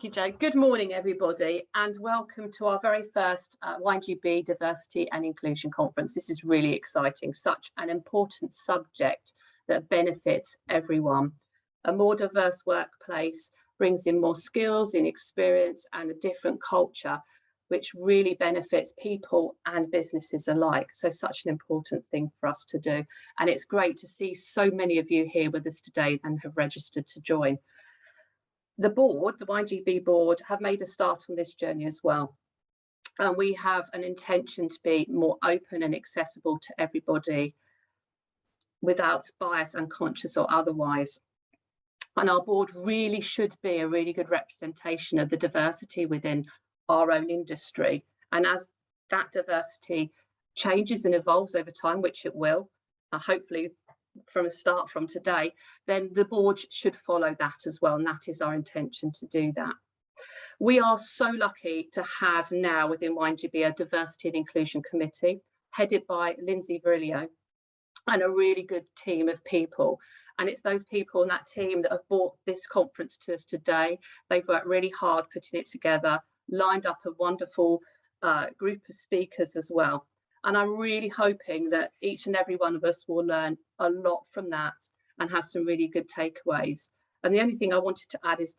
Thank you, Jo. Good morning, everybody, and welcome to our very first WineGB Diversity and Inclusion Conference. This is really exciting, such an important subject that benefits everyone. A more diverse workplace brings in more skills, in experience, and a different culture, which really benefits people and businesses alike. So such an important thing for us to do. And it's great to see so many of you here with us today and have registered to join. The board, the WineGB board, have made a start on this journey as well. And we have an intention to be more open and accessible to everybody without bias, unconscious or otherwise. And our board really should be a really good representation of the diversity within our own industry. And as that diversity changes and evolves over time, which it will, hopefully from a start from today, then the board should follow that as well. And that is our intention to do that. We are so lucky to have now within WineGB a diversity and inclusion committee headed by Lindsay Virilio and a really good team of people. And it's those people on that team that have brought this conference to us today. They've worked really hard putting it together, lined up a wonderful group of speakers as well. And I'm really hoping that each and every one of us will learn a lot from that and have some really good takeaways. And the only thing I wanted to add is,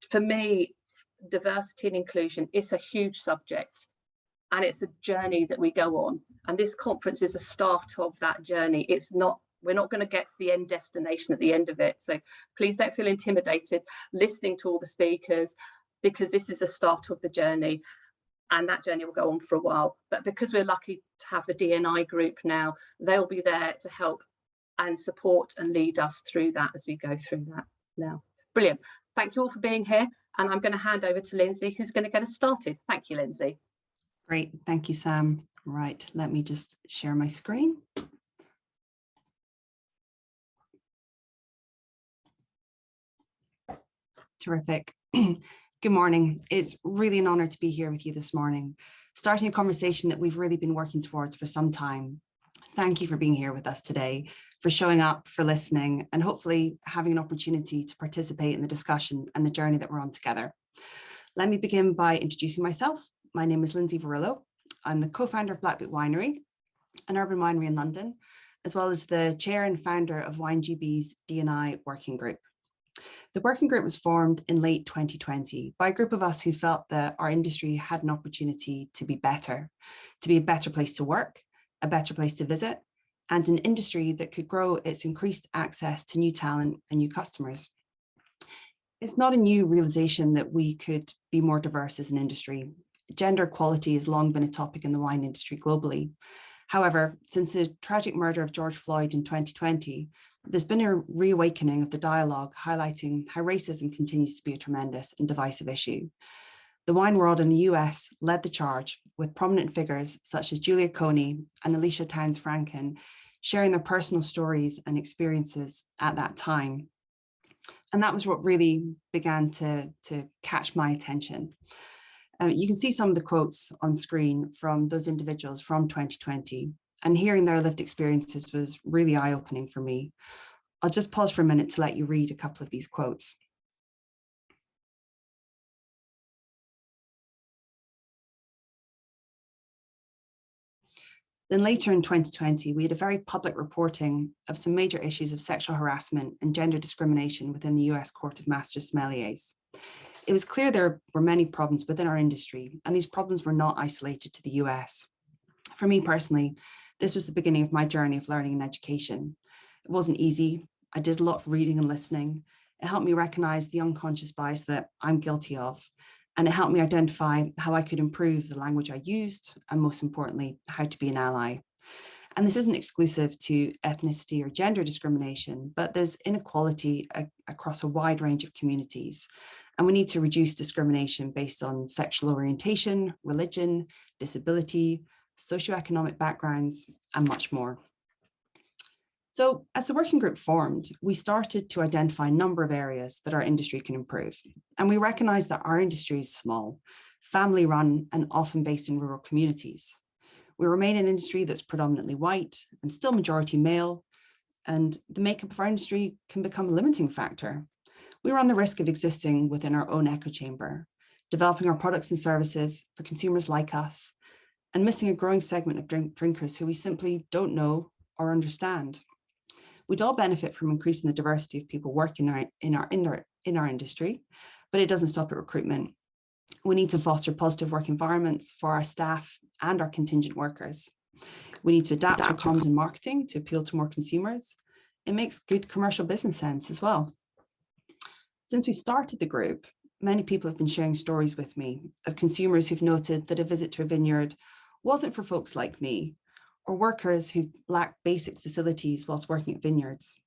for me, diversity and inclusion is a huge subject, and it's a journey that we go on. And this conference is a start of that journey. We're not going to get to the end destination at the end of it. So please don't feel intimidated listening to all the speakers, because this is a start of the journey. And that journey will go on for a while. But because we're lucky to have the D&I group now, they'll be there to help and support and lead us through that as we go through that now. Brilliant. Thank you all for being here. And I'm going to hand over to Lindsay, who's going to get us started. Thank you, Lindsay. Great. Thank you, Sam. Right. Let me just share my screen. Terrific. Good morning. It's really an honor to be here with you this morning, starting a conversation that we've really been working towards for some time. Thank you for being here with us today, for showing up, for listening, and hopefully having an opportunity to participate in the discussion and the journey that we're on together. Let me begin by introducing myself. My name is Lindsay Virilio. I'm the co-founder of Blackboot Winery, an urban winery in London, as well as the chair and founder of WineGB's D&I working group. The working group was formed in late 2020 by a group of us who felt that our industry had an opportunity to be a better place to work, a better place to visit, and an industry that could grow its increased access to new talent and new customers. It's not a new realization that we could be more diverse as an industry. Gender equality has long been a topic in the wine industry globally. However, since the tragic murder of George Floyd in 2020, there's been a reawakening of the dialogue, highlighting how racism continues to be a tremendous and divisive issue. The wine world in the US led the charge, with prominent figures such as Julia Coney and Alicia Towns-Franken sharing their personal stories and experiences at that time. And that was what really began to catch my attention. You can see some of the quotes on screen from those individuals from 2020. And hearing their lived experiences was really eye-opening for me. I'll just pause for a minute to let you read a couple of these quotes. Then later in 2020, we had a very public reporting of some major issues of sexual harassment and gender discrimination within the US Court of Master Sommeliers. It was clear there were many problems within our industry, and these problems were not isolated to the US. For me personally, this was the beginning of my journey of learning and education. It wasn't easy. I did a lot of reading and listening. It helped me recognize the unconscious bias that I'm guilty of. And it helped me identify how I could improve the language I used, and most importantly, how to be an ally. And this isn't exclusive to ethnicity or gender discrimination, but there's inequality across a wide range of communities. And we need to reduce discrimination based on sexual orientation, religion, disability, socioeconomic backgrounds, and much more. So as the working group formed, we started to identify a number of areas that our industry can improve. And we recognize that our industry is small, family run, and often based in rural communities. We remain an industry that's predominantly white and still majority male, and the makeup of our industry can become a limiting factor. We run the risk of existing within our own echo chamber, developing our products and services for consumers like us, and missing a growing segment of drinkers who we simply don't know or understand. We'd all benefit from increasing the diversity of people working in our industry, but it doesn't stop at recruitment. We need to foster positive work environments for our staff and our contingent workers. We need to adapt our comms and marketing to appeal to more consumers. It makes good commercial business sense as well. Since we started the group, many people have been sharing stories with me of consumers who've noted that a visit to a vineyard wasn't for folks like me, or workers who lack basic facilities whilst working at vineyards.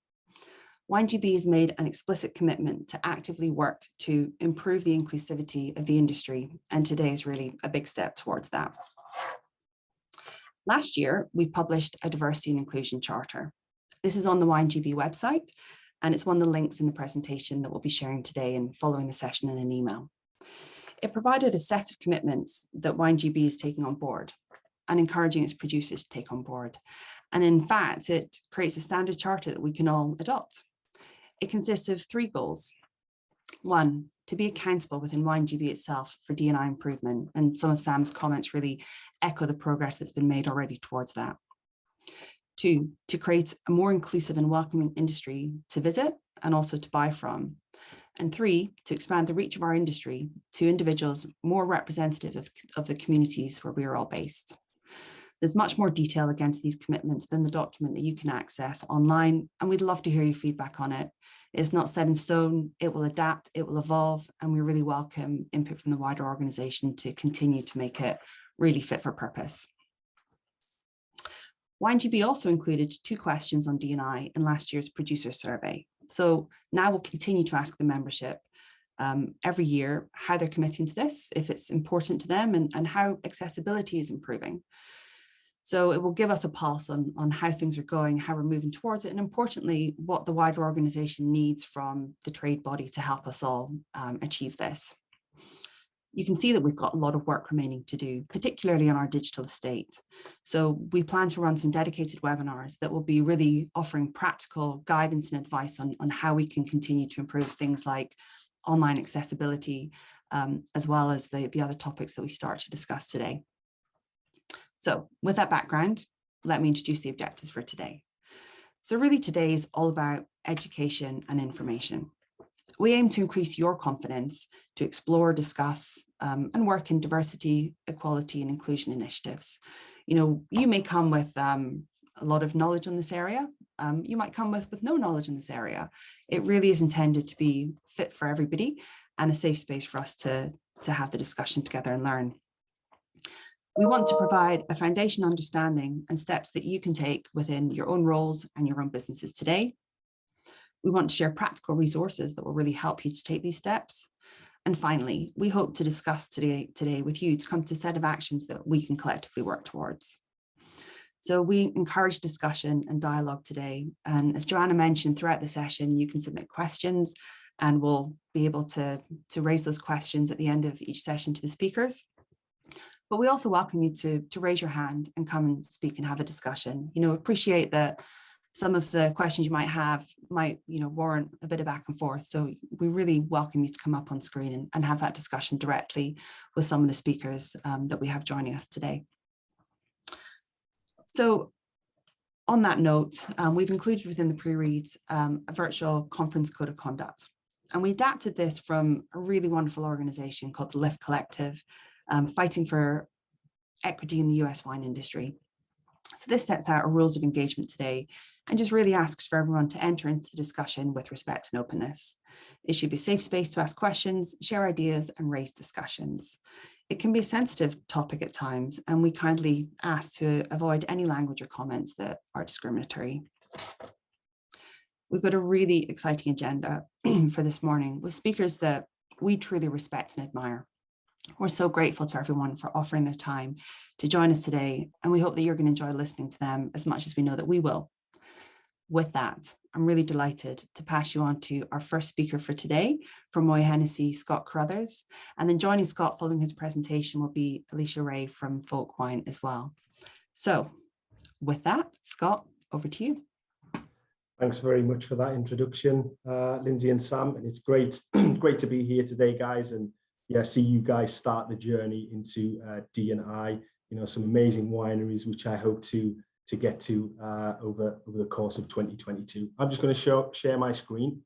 WineGB has made an explicit commitment to actively work to improve the inclusivity of the industry, and today is really a big step towards that. Last year, we published a diversity and inclusion charter. This is on the WineGB website, and it's one of the links in the presentation that we'll be sharing today and following the session in an email. It provided a set of commitments that WineGB is taking on board and encouraging its producers to take on board. And in fact, it creates a standard charter that we can all adopt. It consists of 3 goals. 1, to be accountable within WineGB itself for D&I improvement. And some of Sam's comments really echo the progress that's been made already towards that. 2, to create a more inclusive and welcoming industry to visit and also to buy from. And 3, to expand the reach of our industry to individuals more representative of the communities where we are all based. There's much more detail against these commitments within the document that you can access online, and we'd love to hear your feedback on it. It's not set in stone, it will adapt, it will evolve, and we really welcome input from the wider organisation to continue to make it really fit for purpose. WineGB also included 2 questions on D&I in last year's producer survey. So now we'll continue to ask the membership every year how they're committing to this, if it's important to them, and how accessibility is improving. So it will give us a pulse on how things are going, how we're moving towards it, and importantly, what the wider organisation needs from the trade body to help us all achieve this. You can see that we've got a lot of work remaining to do, particularly on our digital estate. So we plan to run some dedicated webinars that will be really offering practical guidance and advice on how we can continue to improve things like online accessibility, as well as the other topics that we start to discuss today. So with that background, let me introduce the objectives for today. So really today is all about education and information. We aim to increase your confidence to explore, discuss, and work in diversity, equality, and inclusion initiatives. You know, you may come with a lot of knowledge on this area. You might come with no knowledge in this area. It really is intended to be fit for everybody and a safe space for us to have the discussion together and learn. We want to provide a foundation understanding and steps that you can take within your own roles and your own businesses today. We want to share practical resources that will really help you to take these steps. And finally, we hope to discuss today with you to come to a set of actions that we can collectively work towards. So we encourage discussion and dialogue today. And as Joanna mentioned, throughout the session, you can submit questions and we'll be able to raise those questions at the end of each session to the speakers. But we also welcome you to raise your hand and come and speak and have a discussion. You know, appreciate that some of the questions you might have might, warrant a bit of back and forth. So we really welcome you to come up on screen and have that discussion directly with some of the speakers that we have joining us today. So on that note, we've included within the pre-reads a virtual conference code of conduct. And we adapted this from a really wonderful organization called the Lift Collective, fighting for equity in the US wine industry. So this sets out our rules of engagement today and just really asks for everyone to enter into the discussion with respect and openness. It should be a safe space to ask questions, share ideas, and raise discussions. It can be a sensitive topic at times, and we kindly ask to avoid any language or comments that are discriminatory. We've got a really exciting agenda for this morning with speakers that we truly respect and admire. We're so grateful to everyone for offering their time to join us today, and we hope that you're going to enjoy listening to them as much as we know that we will. With that, I'm really delighted to pass you on to our first speaker for today from Moy Hennessy, Scott Carruthers, and then joining Scott following his presentation will be Alicia Ray from Folk Wine as well. So with that, Scott, over to you. Thanks very much for that introduction, Lindsay and Sam. And it's great, great to be here today, guys. And yeah, see you guys start the journey into D&I. You know, some amazing wineries, which I hope to get to over the course of 2022. I'm just going to share my screen,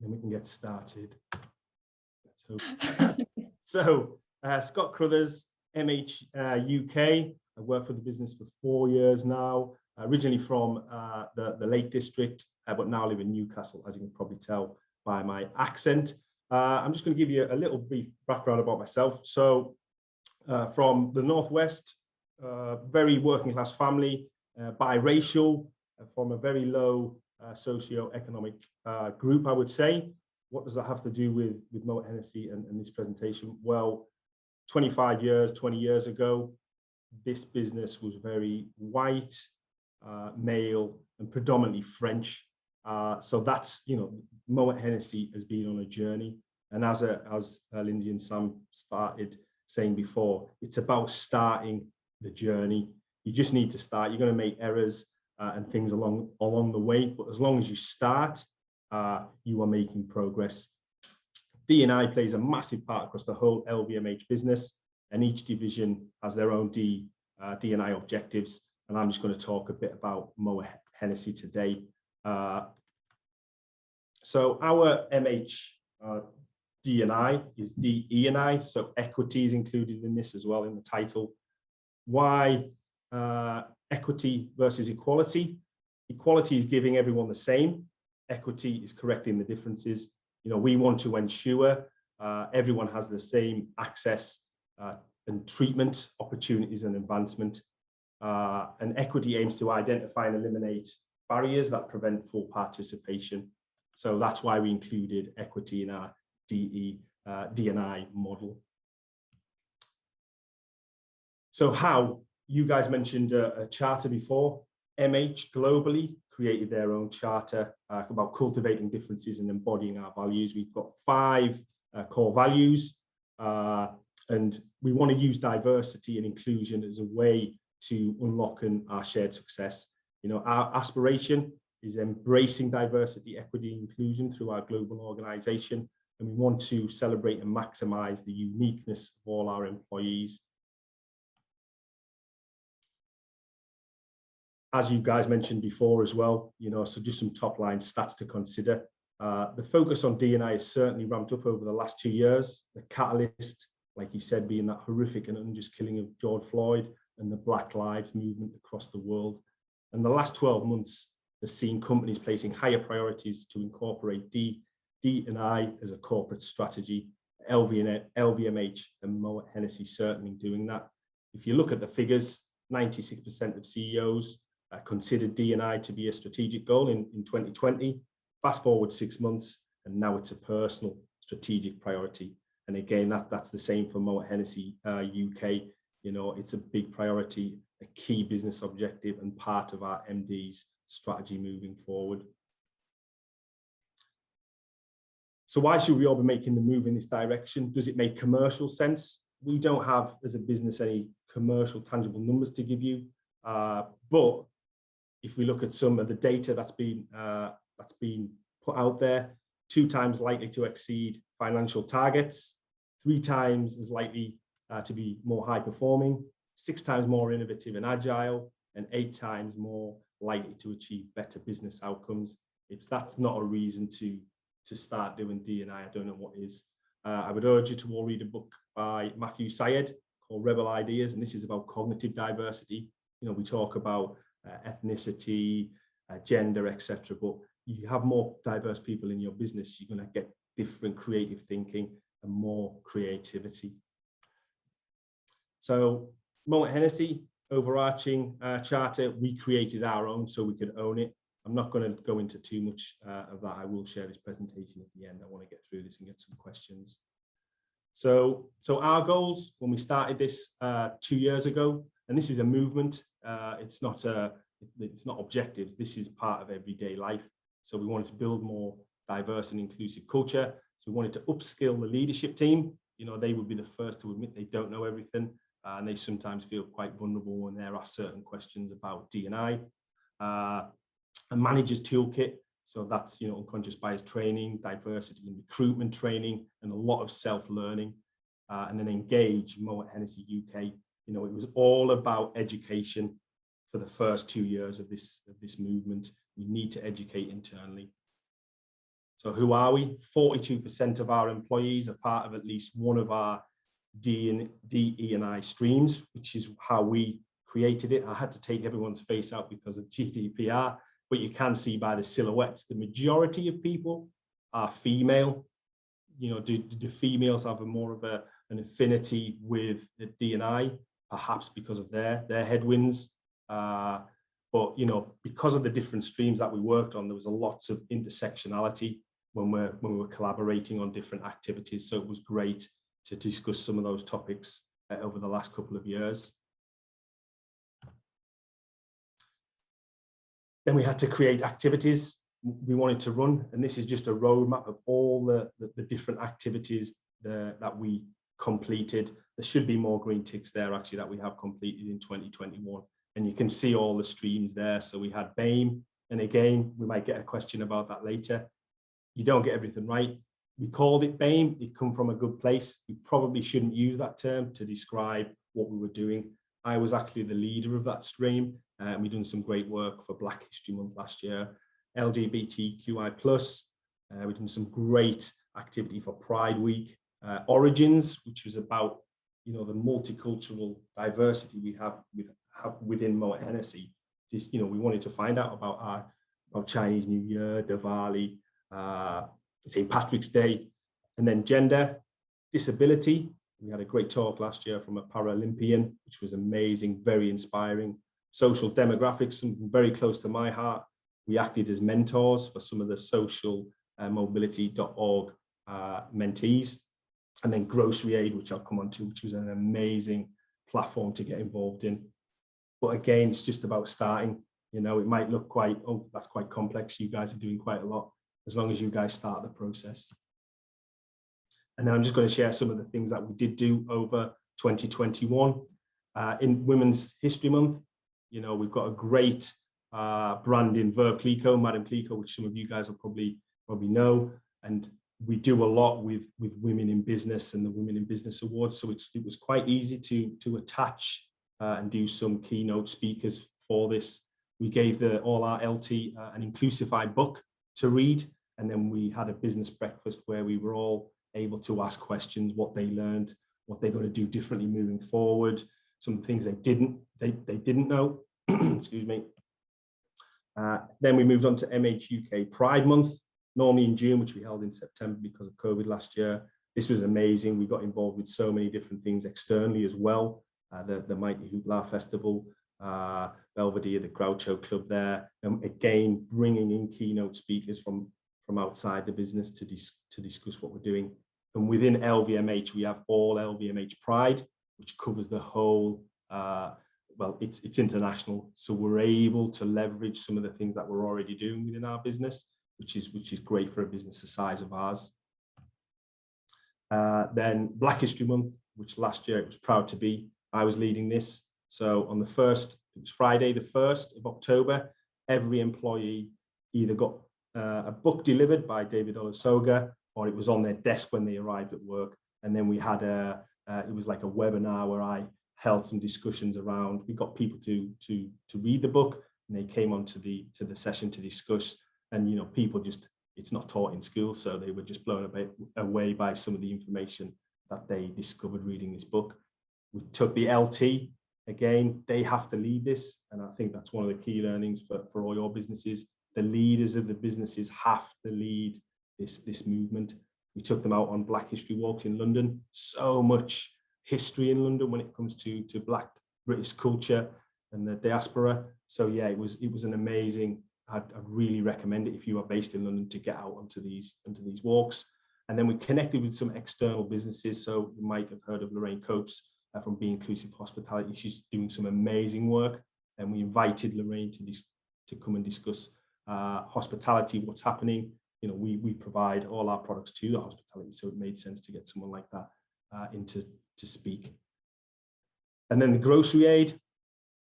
and we can get started. Let's hope. So, Scott Crothers, MH UK. I've worked for the business for 4 years now. Originally from the Lake District, but now I live in Newcastle, as you can probably tell by my accent. I'm just going to give you a little brief background about myself. So, from the Northwest, very working class family, biracial, from a very low socio-economic group, I would say. What does that have to do with Moet Hennessy and this presentation? Well, 20 years ago, this business was very white, male, and predominantly French. So that's, you know, Moet Hennessy has been on a journey. And as Lindsay and Sam started saying before, it's about starting the journey. You just need to start. You're going to make errors and things along the way, but as long as you start, you are making progress. D&I plays a massive part across the whole LVMH business, and each division has their own D&I objectives. And I'm just going to talk a bit about Moet Hennessy today. So our MH D&I is DE&I, so equity is included in this as well in the title. Why equity versus equality? Equality is giving everyone the same. Equity is correcting the differences. You know, we want to ensure everyone has the same access and treatment opportunities and advancement. And equity aims to identify and eliminate barriers that prevent full participation. So that's why we included equity in our D&I model. So how, you guys mentioned a charter before. MH globally created their own charter about cultivating differences and embodying our values. We've got 5 core values, and we want to use diversity and inclusion as a way to unlock our shared success. You know, our aspiration is embracing diversity, equity, and inclusion through our global organization, and we want to celebrate and maximize the uniqueness of all our employees. As you guys mentioned before as well, you know, so just some top line stats to consider. The focus on D&I has certainly ramped up over the last 2 years. The catalyst, like you said, being that horrific and unjust killing of George Floyd and the Black Lives movement across the world. And the last 12 months has seen companies placing higher priorities to incorporate D&I as a corporate strategy. LVMH and Moet Hennessy certainly doing that. If you look at the figures, 96% of CEOs considered D&I to be a strategic goal in 2020. Fast forward 6 months, and now it's a personal strategic priority. And again, that's the same for Moet Hennessy UK. You know, it's a big priority, a key business objective, and part of our MD's strategy moving forward. So why should we all be making the move in this direction? Does it make commercial sense? We don't have, as a business, any commercial tangible numbers to give you, but if we look at some of the data that's been put out there, 2 times likely to exceed financial targets, 3 times as likely to be more high performing, 6 times more innovative and agile, and 8 times more likely to achieve better business outcomes. If that's not a reason to start doing D&I, I don't know what is. I would urge you to all read a book by Matthew Syed called Rebel Ideas, and this is about cognitive diversity. You know, we talk about ethnicity, gender, etc. But you have more diverse people in your business, you're going to get different creative thinking and more creativity. So Moet Hennessy, overarching charter, we created our own so we could own it. I'm not going to go into too much of that. I will share this presentation at the end. I want to get through this and get some questions. So our goals when we started this 2 years ago, and this is a movement. It's not objectives. This is part of everyday life. So we wanted to build more diverse and inclusive culture. So we wanted to upskill the leadership team. You know, they would be the first to admit they don't know everything, and they sometimes feel quite vulnerable when there are certain questions about D&I. a manager's toolkit. So that's, unconscious bias training, diversity and recruitment training, and a lot of self-learning. And then Engage, Moet Hennessy UK. It was all about education for the first 2 years of this movement. We need to educate internally. So who are we? 42% of our employees are part of at least one of our D, E, and I streams, which is how we created it. I had to take everyone's face out because of GDPR, but you can see by the silhouettes, the majority of people are female. Do females have more of an affinity with the D&I, perhaps because of their headwinds? But because of the different streams that we worked on, there was a lot of intersectionality when we were collaborating on different activities. So it was great to discuss some of those topics over the last couple of years. Then we had to create activities we wanted to run, and this is just a roadmap of all the different activities that we completed. There should be more green ticks there actually that we have completed in 2021, and you can see all the streams there. So we had BAME, and again, we might get a question about that later. You don't get everything right. We called it BAME. It come from a good place. We probably shouldn't use that term to describe what we were doing. I was actually the leader of that stream, and we've done some great work for Black History Month last year. LGBTQI+, we've done some great activity for Pride Week. Origins, which was about the multicultural diversity we have within Moet Hennessy. We wanted to find out about Chinese New Year, Diwali, St. Patrick's Day, and then gender, disability. We had a great talk last year from a Paralympian, which was amazing, very inspiring. Social demographics, something very close to my heart. We acted as mentors for some of the social mobility.org mentees. And then Grocery Aid, which I'll come on to, which was an amazing platform to get involved in. But again, it's just about starting. It might look that's quite complex. You guys are doing quite a lot, as long as you guys start the process. And now I'm just going to share some of the things that we did do over 2021. In Women's History Month, we've got a great brand in Verve Clicquot, Madame Clicquot, which some of you guys will probably know. And we do a lot with women in business and the Women in Business Awards. So it was quite easy to attach and do some keynote speakers for this. We gave all our LT an Inclusified book to read. And then we had a business breakfast where we were all able to ask questions, what they learned, what they're going to do differently moving forward, some things they didn't know. Excuse me. Then we moved on to MHUK Pride Month, normally in June, which we held in September because of COVID last year. This was amazing. We got involved with so many different things externally as well. The Mighty Hoopla Festival, Belvedere, the Groucho Club there, and again, bringing in keynote speakers from outside the business to discuss what we're doing. And within LVMH, we have all LVMH Pride, which covers the whole, it's international. So we're able to leverage some of the things that we're already doing within our business, which is great for a business the size of ours. Then Black History Month, which last year it was proud to be. I was leading this. So on the first, it was Friday, the 1st of October, every employee either got a book delivered by David Olusoga, or it was on their desk when they arrived at work. And then we had it was like a webinar where I held some discussions around. We got people to read the book, and they came onto the session to discuss. And people it's not taught in school, so they were just blown away by some of the information that they discovered reading this book. We took the LT. Again, they have to lead this, and I think that's one of the key learnings for all your businesses. The leaders of the businesses have to lead this movement. We took them out on Black History Walks in London. So much history in London when it comes to Black British culture and the diaspora. So yeah, it was an amazing. I'd really recommend it if you are based in London to get out onto these walks. And then we connected with some external businesses. So you might have heard of Lorraine Copes from Be Inclusive Hospitality. She's doing some amazing work, and we invited Lorraine to come and discuss hospitality, what's happening. We provide all our products to the hospitality, so it made sense to get someone like that in to speak. And then the Grocery Aid.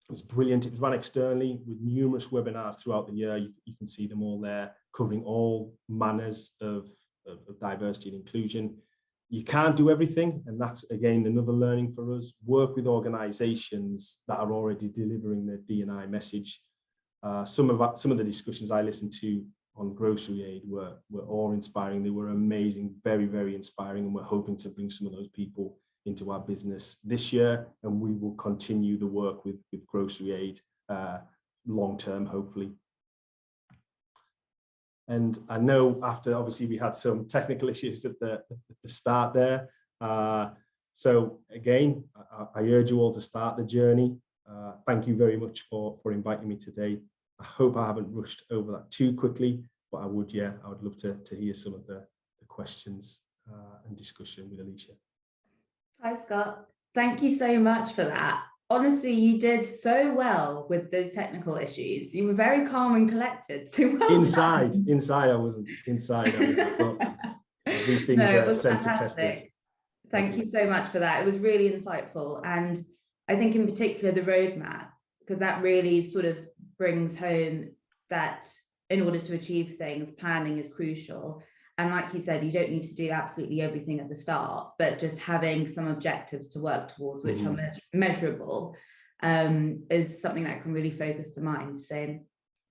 It was brilliant. It was run externally with numerous webinars throughout the year. You can see them all there, covering all manners of diversity and inclusion. You can't do everything, and that's, again, another learning for us. Work with organisations that are already delivering the D&I message. Some of the discussions I listened to on Grocery Aid were awe-inspiring. They were amazing, very, very inspiring, and we're hoping to bring some of those people into our business this year, and we will continue the work with Grocery Aid long term, hopefully. And I know after, obviously, we had some technical issues at the start there. So again, I urge you all to start the journey. Thank you very much for inviting me today. I hope I haven't rushed over that too quickly, but I would love to hear some of the questions and discussion with Alicia. Hi, Scott. Thank you so much for that. Honestly, you did so well with those technical issues. You were very calm and collected. So well Inside done. I wasn't. Inside I wasn't. But these things are sent to testers. Thank you so much for that. It was really insightful. And I think in particular, the roadmap, because that really sort of brings home that in order to achieve things, planning is crucial. And like you said, you don't need to do absolutely everything at the start, but just having some objectives to work towards, which are measurable, is something that can really focus the mind. So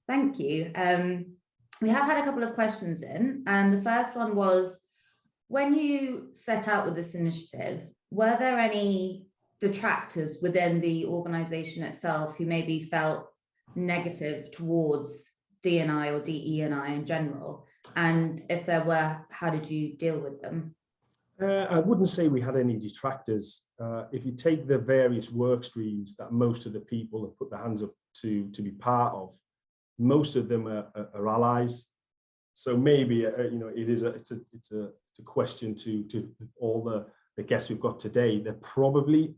thank you. We have had a couple of questions in, and the first one was, when you set out with this initiative, were there any detractors within the organisation itself who maybe felt negative towards D&I or DE&I in general? And if there were, how did you deal with them? I wouldn't say we had any detractors. If you take the various work streams that most of the people have put their hands up to be part of, most of them are allies. So maybe it's a question to all the guests we've got today. They're probably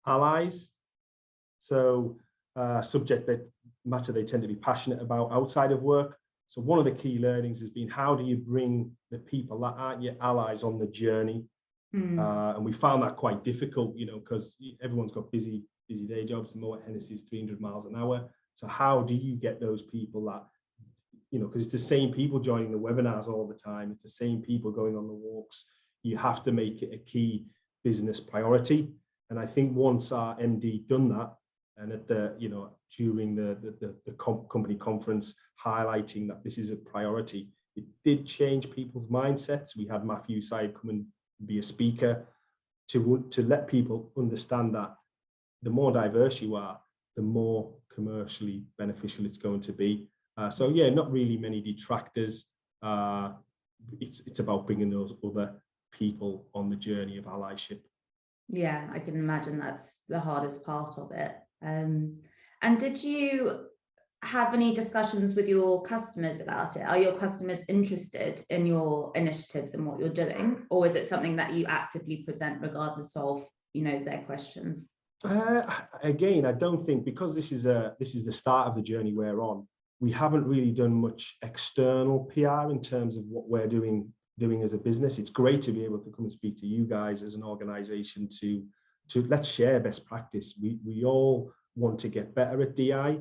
allies. So subject matter they tend to be passionate about outside of work. So one of the key learnings has been, how do you bring the people that aren't your allies on the journey? And we found that quite difficult, because everyone's got busy day jobs. Moet Hennessy is 300 miles an hour. So how do you get those people that, because it's the same people joining the webinars all the time. It's the same people going on the walks. You have to make it a key business priority. And I think once our MD done that, and at during the company conference, highlighting that this is a priority, it did change people's mindsets. We had Matthew Saib come and be a speaker to let people understand that the more diverse you are, the more commercially beneficial it's going to be. So yeah, not really many detractors. It's about bringing those other people on the journey of allyship. Yeah, I can imagine that's the hardest part of it. And did you have any discussions with your customers about it? Are your customers interested in your initiatives and what you're doing, or is it something that you actively present regardless of their questions? Again, I don't think, because this is the start of the journey we're on, we haven't really done much external PR in terms of what we're doing as a business. It's great to be able to come and speak to you guys as an organization to let's share best practice. We all want to get better at DI.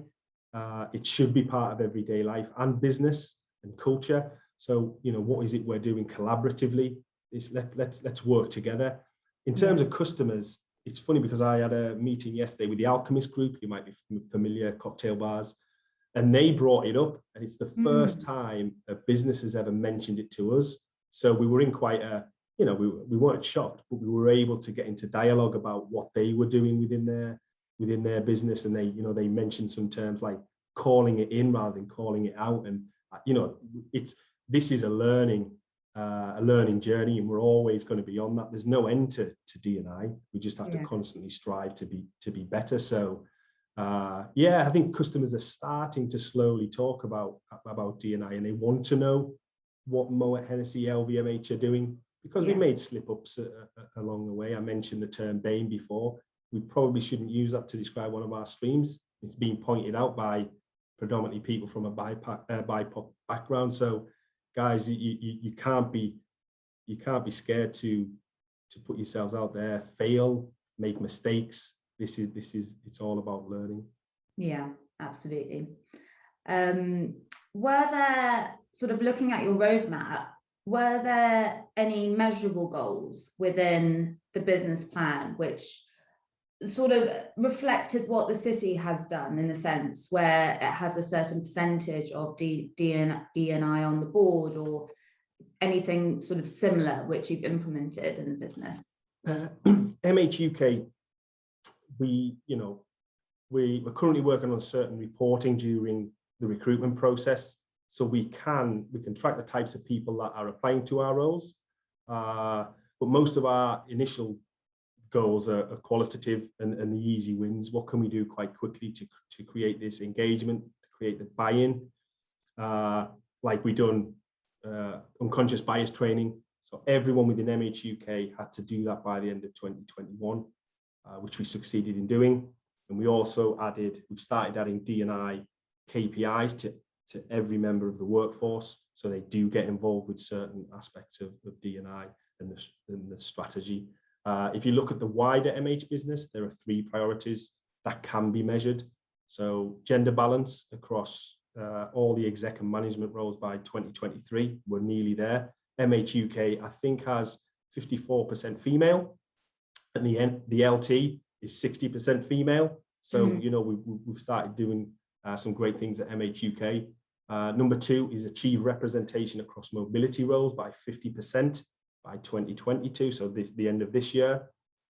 It should be part of everyday life and business and culture. So, what is it we're doing collaboratively? Let's work together. In terms of customers, it's funny because I had a meeting yesterday with the Alchemist Group. You might be familiar, cocktail bars, and they brought it up. And it's the first time a business has ever mentioned it to us. So we were in quite a, we weren't shocked, but we were able to get into dialogue about what they were doing within their business. And they mentioned some terms like calling it in rather than calling it out. And, this is a learning journey, and we're always going to be on that. There's no end to D&I. We just have to constantly strive to be better. So I think customers are starting to slowly talk about D&I, and they want to know what Moet Hennessy, LVMH are doing, because we made slip-ups along the way. I mentioned the term BAME before. We probably shouldn't use that to describe one of our streams. It's been pointed out by predominantly people from a BIPOC background. So guys, you can't be scared to put yourselves out there, fail, make mistakes. It's all about learning. Yeah, absolutely. Were there, sort of looking at your roadmap, were there any measurable goals within the business plan which sort of reflected what the city has done, in the sense where it has a certain percentage of D&I on the board, or anything sort of similar which you've implemented in the business? MH UK, we're currently working on certain reporting during the recruitment process, so we can track the types of people that are applying to our roles. But most of our initial goals are qualitative and the easy wins. What can we do quite quickly to create this engagement, to create the buy-in? Like we done unconscious bias training. So everyone within MH UK had to do that by the end of 2021, which we succeeded in doing. And we've started adding D&I KPIs to every member of the workforce, so they do get involved with certain aspects of D&I and the strategy. If you look at the wider MH business, there are 3 priorities that can be measured. So gender balance across all the exec and management roles by 2023, we're nearly there. MH UK, I think, has 54% female, and the LT is 60% female. So, we've started doing some great things at MH UK. Number 2 is achieve representation across mobility roles by 50% by 2022, so the end of this year,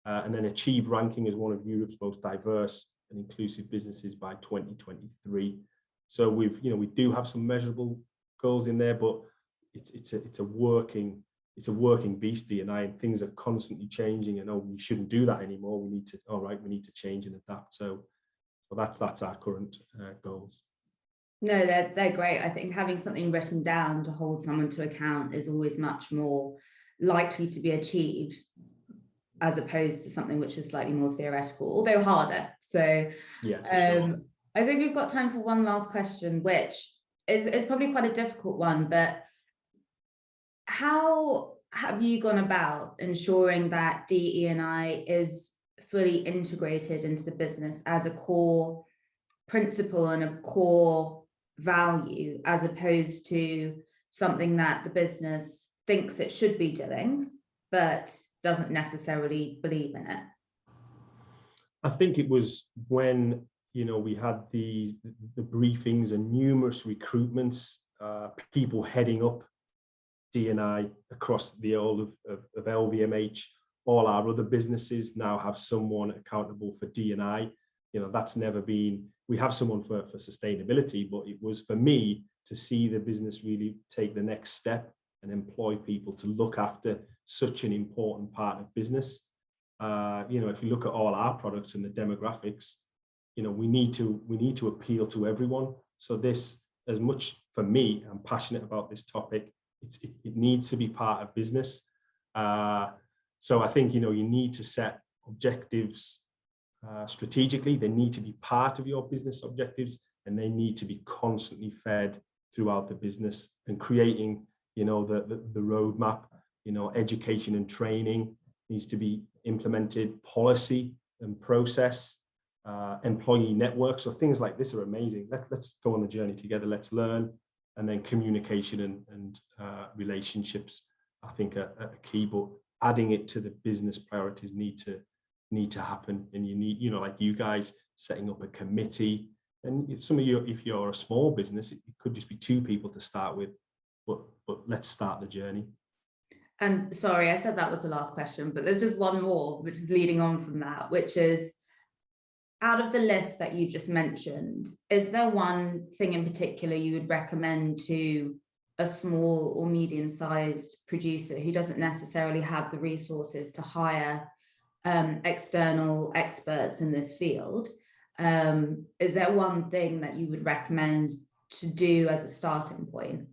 and then achieve ranking as one of Europe's most diverse and inclusive businesses by 2023. So we do have some measurable goals in there, but it's a working beast, D&I, and things are constantly changing. And we shouldn't do that anymore. We need to change and adapt. So that's our current goals. No, they're great. I think having something written down to hold someone to account is always much more likely to be achieved, as opposed to something which is slightly more theoretical, although harder. So yeah, for sure. I think we've got time for one last question, which is probably quite a difficult one, but how have you gone about ensuring that DE&I is fully integrated into the business as a core principle and a core value, as opposed to something that the business thinks it should be doing, but doesn't necessarily believe in it? I think it was when we had the briefings and numerous recruitments, people heading up D&I across the whole of LVMH. All our other businesses now have someone accountable for D&I. That's never been. We have someone for sustainability, but it was for me to see the business really take the next step and employ people to look after such an important part of business. If you look at all our products and the demographics, we need to appeal to everyone. So this, as much for me, I'm passionate about this topic. It needs to be part of business. So I think you need to set objectives strategically. They need to be part of your business objectives, and they need to be constantly fed throughout the business, and creating the roadmap. Education and training needs to be implemented, policy and process, employee networks. So things like this are amazing. Let's go on the journey together. Let's learn. And then communication and relationships, I think, are key. But adding it to the business priorities need to happen. And you need, like you guys, setting up a committee. And some of you, if you're a small business, it could just be 2 people to start with. But let's start the journey. And sorry, I said that was the last question, but there's just one more, which is leading on from that, which is, out of the list that you've just mentioned, is there one thing in particular you would recommend to a small or medium-sized producer who doesn't necessarily have the resources to hire external experts in this field? Is there one thing that you would recommend to do as a starting point?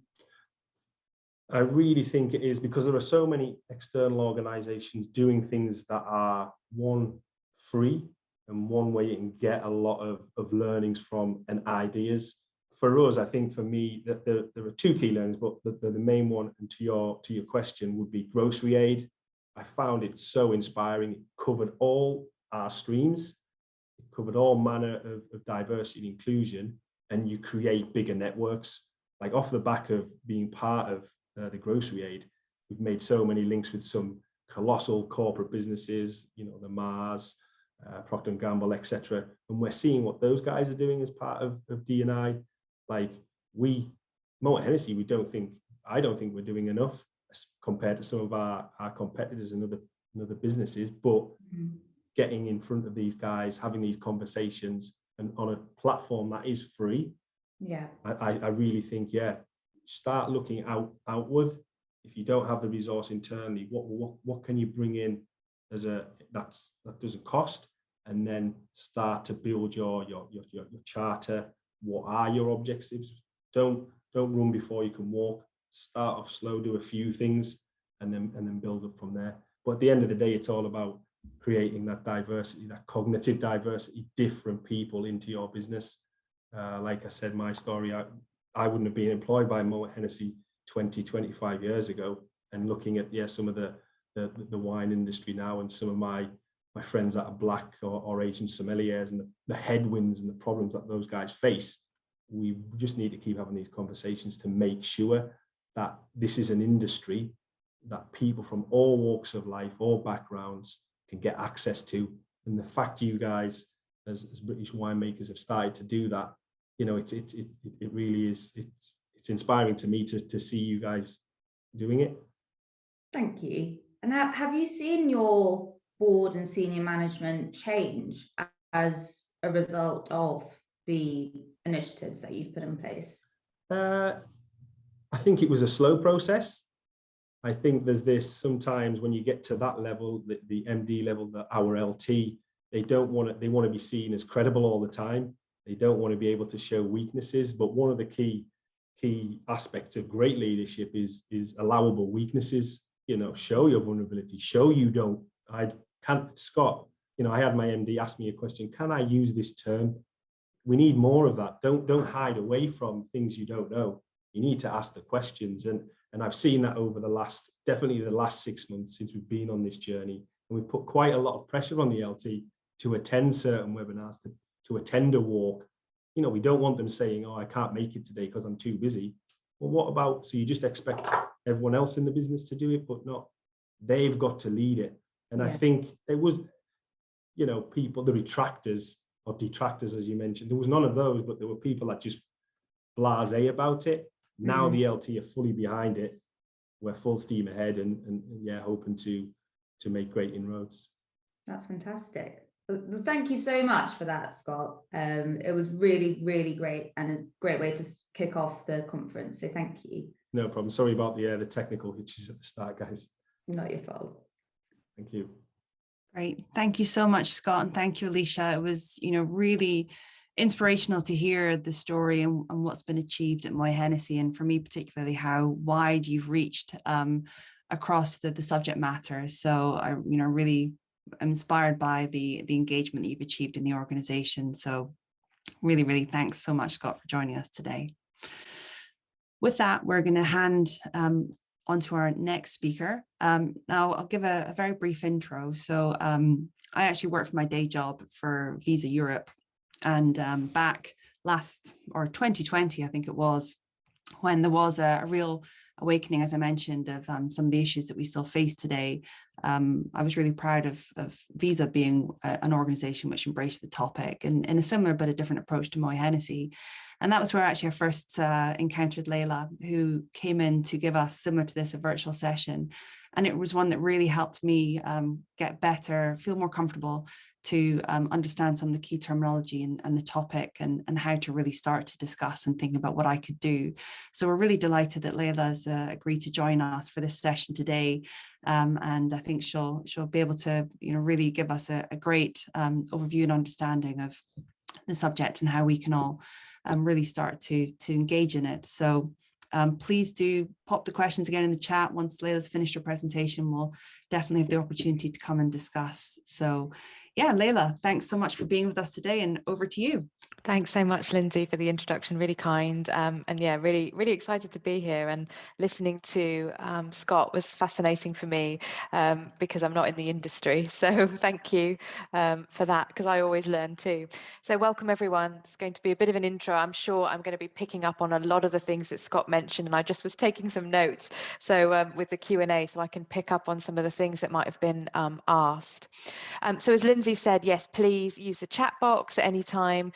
I really think it is, because there are so many external organizations doing things that are, one, free, and one way you can get a lot of learnings from and ideas. For us, I think for me, that there are 2 key learnings, but the main one, and to your question, would be Grocery Aid. I found it so inspiring. It covered all our streams. It covered all manner of diversity and inclusion, and you create bigger networks. Like off the back of being part of the Grocery Aid, we've made so many links with some colossal corporate businesses, you know, the Mars, Procter & Gamble, etc. And we're seeing what those guys are doing as part of D&I. Like Moët Hennessy, I don't think we're doing enough compared to some of our competitors and other businesses, but getting in front of these guys, having these conversations, and on a platform that is free. Yeah, I really think, start looking outward. If you don't have the resource internally, what can you bring in that doesn't cost, and then start to build your charter. What are your objectives? Don't run before you can walk. Start off slow, do a few things, and then build up from there. But at the end of the day, it's all about creating that diversity, that cognitive diversity, different people into your business. Like I said, my story, I wouldn't have been employed by Moët Hennessy 25 years ago. And looking at some of the wine industry now, and some of my friends that are black or Asian sommeliers, and the headwinds and the problems that those guys face, we just need to keep having these conversations to make sure that this is an industry that people from all walks of life, all backgrounds, can get access to. And the fact you guys, as British winemakers, have started to do that, you know, it really is, it's inspiring to me to see you guys doing it. Thank you. And have you seen your board and senior management change as a result of the initiatives that you've put in place? I think it was a slow process. I think there's this, sometimes when you get to that level, the MD level, our LT, they want to be seen as credible all the time. They don't want to be able to show weaknesses. But one of the key aspects of great leadership is allowable weaknesses. You know, show your vulnerability, show you don't. Scott, you know, I had my MD ask me a question, can I use this term? We need more of that. Don't hide away from things you don't know. You need to ask the questions. And I've seen that over definitely the last 6 months since we've been on this journey. And we've put quite a lot of pressure on the LT to attend certain webinars, to attend a walk. You know, we don't want them saying, oh, I can't make it today because I'm too busy. Well, what about, so you just expect everyone else in the business to do it, but not, they've got to lead it. And I think there was, you know, people, the retractors or detractors, as you mentioned, there was none of those, but there were people that just blasé about it. Now the LT are fully behind it. We're full steam ahead, and hoping to make great inroads. That's fantastic. Thank you so much for that, Scott. It was really, really great, and a great way to kick off the conference. So thank you. No problem. Sorry about the technical hitches at the start, guys. Not your fault. Thank you. Great. Thank you so much, Scott. And thank you, Alicia. It was, you know, really inspirational to hear the story and what's been achieved at Moët Hennessy, and for me particularly how wide you've reached across the subject matter. So I, you know, really am inspired by the engagement that you've achieved in the organization. So really, really thanks so much, Scott, for joining us today. With that, we're going to hand on to our next speaker. Now I'll give a very brief intro. So I actually work for my day job for Visa Europe. And back 2020, I think it was, when there was a real awakening, as I mentioned, of some of the issues that we still face today, I was really proud of Visa being an organization which embraced the topic and in a similar but a different approach to Moët Hennessy. And that was where actually I first encountered Layla, who came in to give us, similar to this, a virtual session. And it was one that really helped me get better, feel more comfortable to understand some of the key terminology and the topic, and how to really start to discuss and think about what I could do. So we're really delighted that Layla's agreed to join us for this session today. And I think she'll be able to, you know, really give us a great overview and understanding of the subject and how we can all really start to engage in it. So please do pop the questions again in the chat. Once Layla's finished her presentation, we'll definitely have the opportunity to come and discuss. So yeah, Layla, thanks so much for being with us today, and over to you. Thanks so much, Lindsay, for the introduction. Really kind. And yeah, really, really excited to be here. And listening to Scott was fascinating for me because I'm not in the industry. So thank you for that, because I always learn too. So welcome, everyone. It's going to be a bit of an intro. I'm sure I'm going to be picking up on a lot of the things that Scott mentioned. And I just was taking some notes. So with the Q&A, so I can pick up on some of the things that might have been asked. So as Lindsay said, yes, please use the chat box at any time.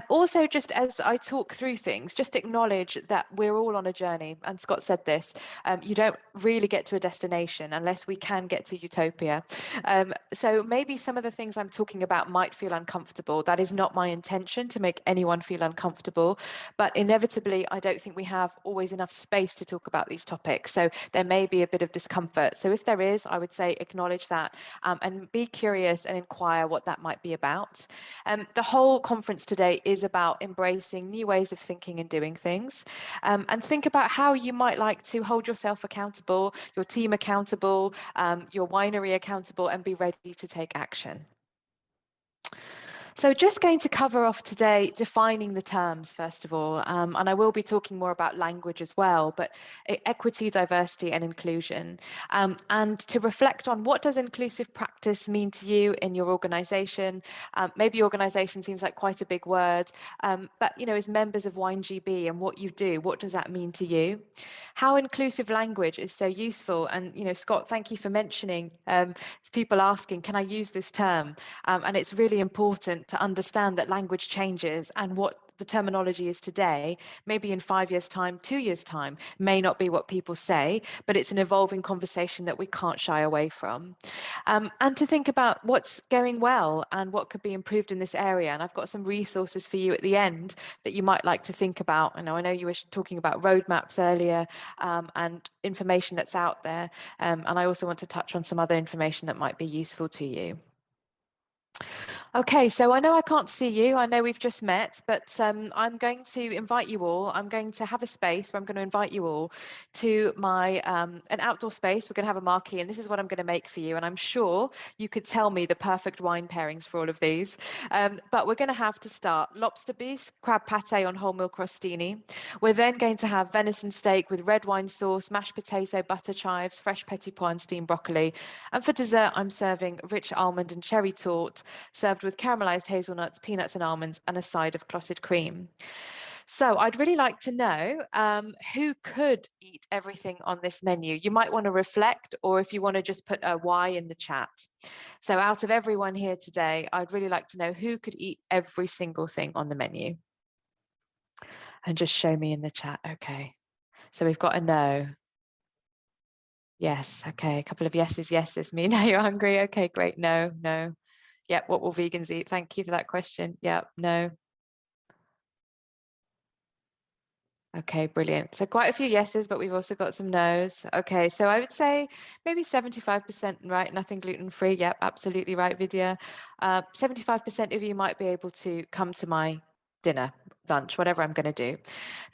Also, just as I talk through things, just acknowledge that we're all on a journey. And Scott said this, you don't really get to a destination unless we can get to utopia. So maybe some of the things I'm talking about might feel uncomfortable. That is not my intention to make anyone feel uncomfortable. But inevitably, I don't think we have always enough space to talk about these topics. So there may be a bit of discomfort. So if there is, I would say acknowledge that and be curious and inquire what that might be about. The whole conference today is about embracing new ways of thinking and doing things, and think about how you might like to hold yourself accountable, your team accountable, your winery accountable, and be ready to take action. So just going to cover off today defining the terms, first of all, and I will be talking more about language as well, but equity, diversity and inclusion, and to reflect on what does inclusive practice mean to you in your organization. Maybe organization seems like quite a big word, but as members of WineGB and what you do, what does that mean to you? How inclusive language is so useful. And Scott, thank you for mentioning people asking, can I use this term? And it's really important to understand that language changes, and what the terminology is today, maybe in 5 years' time, 2 years' time, may not be what people say, but it's an evolving conversation that we can't shy away from. And to think about what's going well and what could be improved in this area. And I've got some resources for you at the end that you might like to think about. I know you were talking about roadmaps earlier, and information that's out there. And I also want to touch on some other information that might be useful to you. Okay, so I know I can't see you. I know we've just met, but I'm going to invite you all. I'm going to have a space where I'm going to invite you all to my an outdoor space. We're going to have a marquee, and this is what I'm going to make for you. And I'm sure you could tell me the perfect wine pairings for all of these. But we're going to have to start lobster bisque, crab pate on whole milk crostini. We're then going to have venison steak with red wine sauce, mashed potato, butter chives, fresh petit pois and steamed broccoli. And for dessert, I'm serving rich almond and cherry torte, served with caramelized hazelnuts, peanuts and almonds, and a side of clotted cream. So I'd really like to know who could eat everything on this menu. You might want to reflect, or if you want to just put a Y in the chat. So out of everyone here today, I'd really like to know who could eat every single thing on the menu. And just show me in the chat. Okay. So we've got a no. Yes. Okay. A couple of yeses. Yeses. Me. Now you're hungry. Okay. Great. No. No. Yep. What will vegans eat? Thank you for that question. Yep. No. Okay, brilliant. So quite a few yeses, but we've also got some no's. Okay, so I would say maybe 75% right, nothing gluten-free. Yep, absolutely right, Vidya. 75% of you might be able to come to my dinner, lunch, whatever I'm going to do.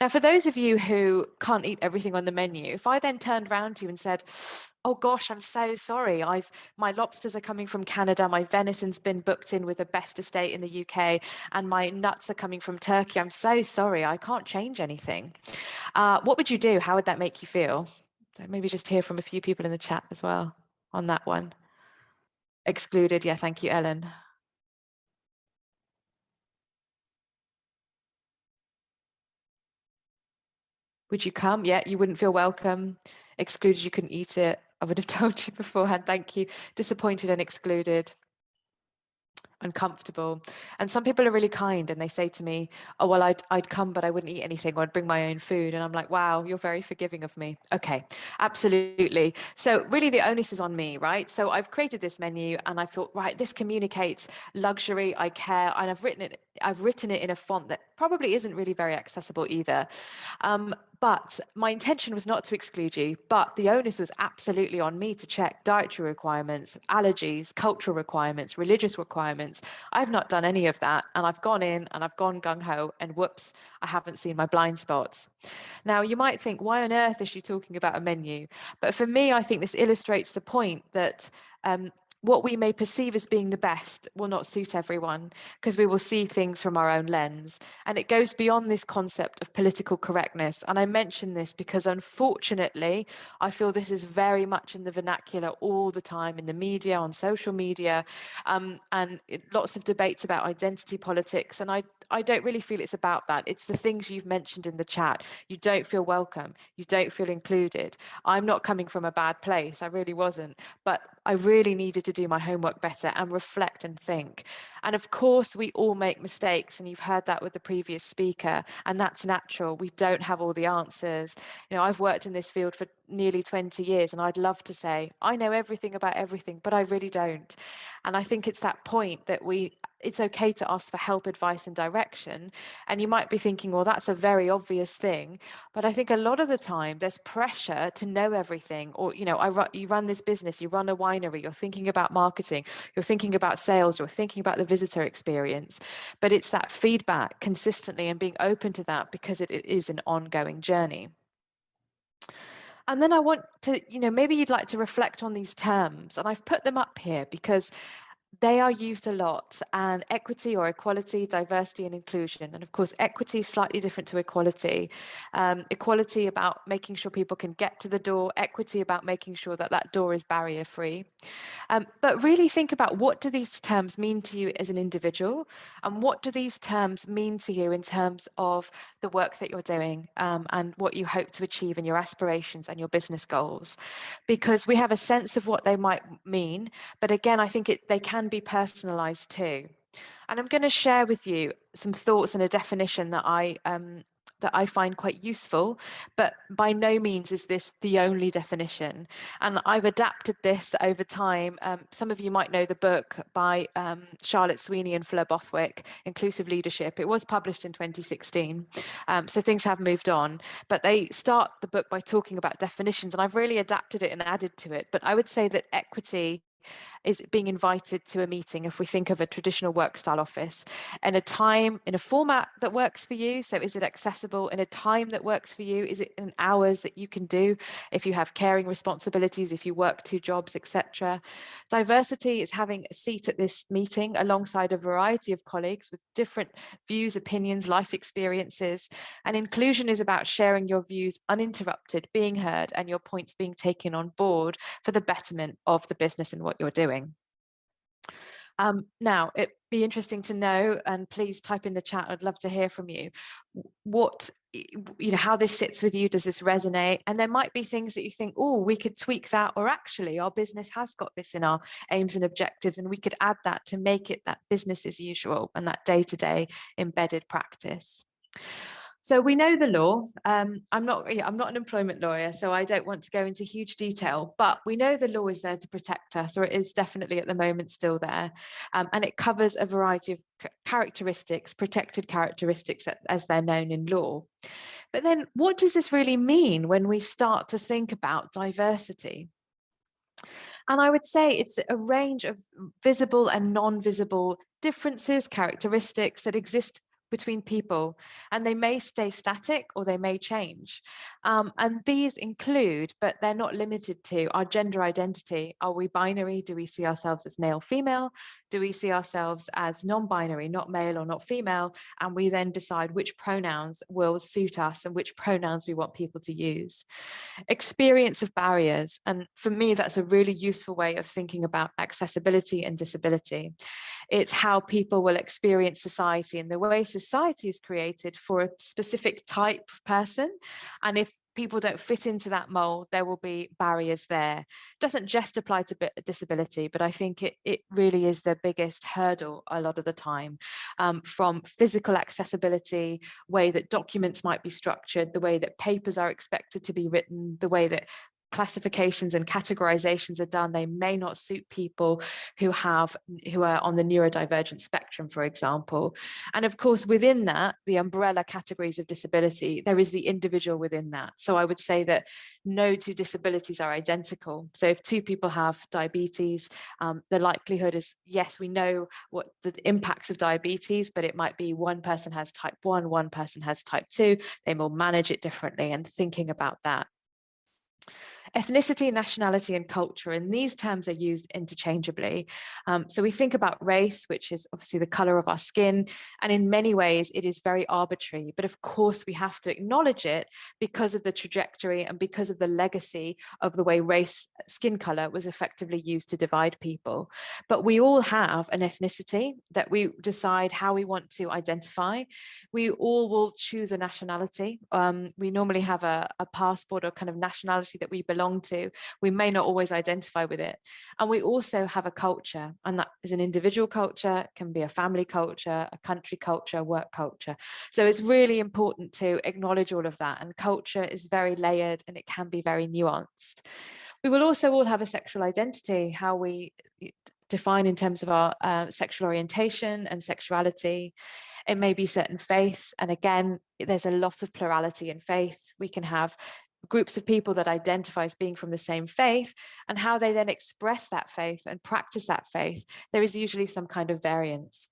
Now, for those of you who can't eat everything on the menu, if I then turned around to you and said, oh gosh, I'm so sorry. My lobsters are coming from Canada. My venison's been booked in with the best estate in the UK, and my nuts are coming from Turkey. I'm so sorry. I can't change anything. What would you do? How would that make you feel? So maybe just hear from a few people in the chat as well on that one. Excluded. Yeah, thank you, Ellen. Would you come? Yeah, you wouldn't feel welcome. Excluded, you couldn't eat it. I would have told you beforehand. Thank you. Disappointed and excluded. Uncomfortable. And some people are really kind and they say to me, oh, well, I'd come, but I wouldn't eat anything, or I'd bring my own food. And I'm like, wow, you're very forgiving of me. Okay, absolutely. So really the onus is on me, right? So I've created this menu and I thought, right, this communicates luxury, I care, and I've written it in a font that probably isn't really very accessible either. But my intention was not to exclude you, but the onus was absolutely on me to check dietary requirements, allergies, cultural requirements, religious requirements. I've not done any of that. And I've gone in and I've gone gung-ho, and whoops, I haven't seen my blind spots. Now, you might think, why on earth is she talking about a menu? But for me, I think this illustrates the point that what we may perceive as being the best will not suit everyone, because we will see things from our own lens. And it goes beyond this concept of political correctness. And I mention this because, unfortunately, I feel this is very much in the vernacular all the time, in the media, on social media, lots of debates about identity politics. And I don't really feel it's about that. It's the things you've mentioned in the chat. You don't feel welcome. You don't feel included. I'm not coming from a bad place. I really wasn't. But I really needed to do my homework better and reflect and think. And of course, we all make mistakes. And you've heard that with the previous speaker. And that's natural. We don't have all the answers. You know, I've worked in this field for nearly 20 years, and I'd love to say, I know everything about everything, but I really don't. And I think it's that point that it's okay to ask for help, advice, and direction. And you might be thinking, well, that's a very obvious thing. But I think a lot of the time there's pressure to know everything. Or, you know, you run this business, you run a winery, you're thinking about marketing, you're thinking about sales, you're thinking about the visitor experience. But it's that feedback consistently and being open to that, because it is an ongoing journey. And then I want to, you know, maybe you'd like to reflect on these terms. And I've put them up here because they are used a lot, and equity or equality, diversity and inclusion. And of course, equity is slightly different to equality. Equality about making sure people can get to the door, equity about making sure that that door is barrier free. But really think about, what do these terms mean to you as an individual? And what do these terms mean to you in terms of the work that you're doing, and what you hope to achieve in your aspirations and your business goals? Because we have a sense of what they might mean, but again, I think they can be personalized too. And I'm going to share with you some thoughts and a definition that I find quite useful, but by no means is this the only definition. And I've adapted this over time. Some of you might know the book by Charlotte Sweeney and Fleur Bothwick, Inclusive Leadership. It was published in 2016, so things have moved on. But they start the book by talking about definitions, and I've really adapted it and added to it. But I would say that equity is being invited to a meeting, if we think of a traditional work style office, in a time, in a format that works for you. So is it accessible in a time that works for you? Is it in hours that you can do if you have caring responsibilities, if you work 2 jobs, etc. Diversity is having a seat at this meeting alongside a variety of colleagues with different views, opinions, life experiences. And inclusion is about sharing your views uninterrupted, being heard, and your points being taken on board for the betterment of the business and what you're doing. Now, it'd be interesting to know, and please type in the chat, I'd love to hear from you, what, you know, how this sits with you. Does this resonate? And there might be things that you think, oh, we could tweak that, or actually our business has got this in our aims and objectives, and we could add that to make it that business as usual and that day-to-day embedded practice. So we know the law. I'm not an employment lawyer, so I don't want to go into huge detail, but we know the law is there to protect us, or it is definitely at the moment still there. And it covers a variety of characteristics, protected characteristics as they're known in law. But then what does this really mean when we start to think about diversity? And I would say it's a range of visible and non-visible differences, characteristics that exist between people, and they may stay static or they may change. And these include, but they're not limited to, our gender identity. Are we binary? Do we see ourselves as male, female? Do we see ourselves as non-binary, not male or not female? And we then decide which pronouns will suit us and which pronouns we want people to use. Experience of barriers. And for me, that's a really useful way of thinking about accessibility and disability. It's how people will experience society and the way society is created for a specific type of person. And if people don't fit into that mold, there will be barriers there. It doesn't just apply to disability, but I think it really is the biggest hurdle a lot of the time, from physical accessibility, way that documents might be structured, the way that papers are expected to be written, the way that classifications and categorizations are done. They may not suit people who are on the neurodivergent spectrum, for example. And of course, within that, the umbrella categories of disability, there is the individual within that. So I would say that no 2 disabilities are identical. So if 2 people have diabetes, the likelihood is, yes, we know what the impacts of diabetes, but it might be one person has type 1, one person has type 2. They will manage it differently, and thinking about that. Ethnicity, nationality, and culture, and these terms are used interchangeably. So we think about race, which is obviously the color of our skin, and in many ways it is very arbitrary, but of course we have to acknowledge it because of the trajectory and because of the legacy of the way race, skin color was effectively used to divide people. But we all have an ethnicity that we decide how we want to identify. We all will choose a nationality. We normally have a passport or kind of nationality that we belong to. We may not always identify with it. And we also have a culture, and that is an individual culture, can be a family culture, a country culture, work culture. So it's really important to acknowledge all of that. And culture is very layered and it can be very nuanced. We will also all have a sexual identity, how we define in terms of our sexual orientation and sexuality. It may be certain faiths. And again, there's a lot of plurality in faith. We can have groups of people that identify as being from the same faith, and how they then express that faith and practice that faith, there is usually some kind of variance.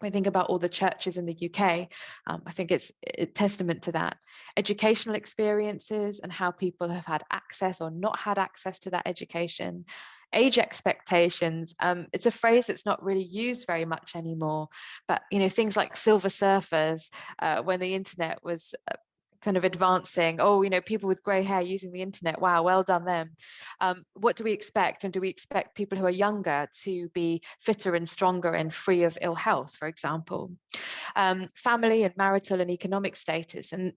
We think about all the churches in the UK. I think it's a testament to that. Educational experiences and how people have had access or not had access to that education. Age expectations. It's a phrase that's not really used very much anymore, but things like silver surfers, when the internet was kind of advancing, people with grey hair using the internet, wow, well done them. What do we expect? And do we expect people who are younger to be fitter and stronger and free of ill health, for example? Family and marital and economic status, and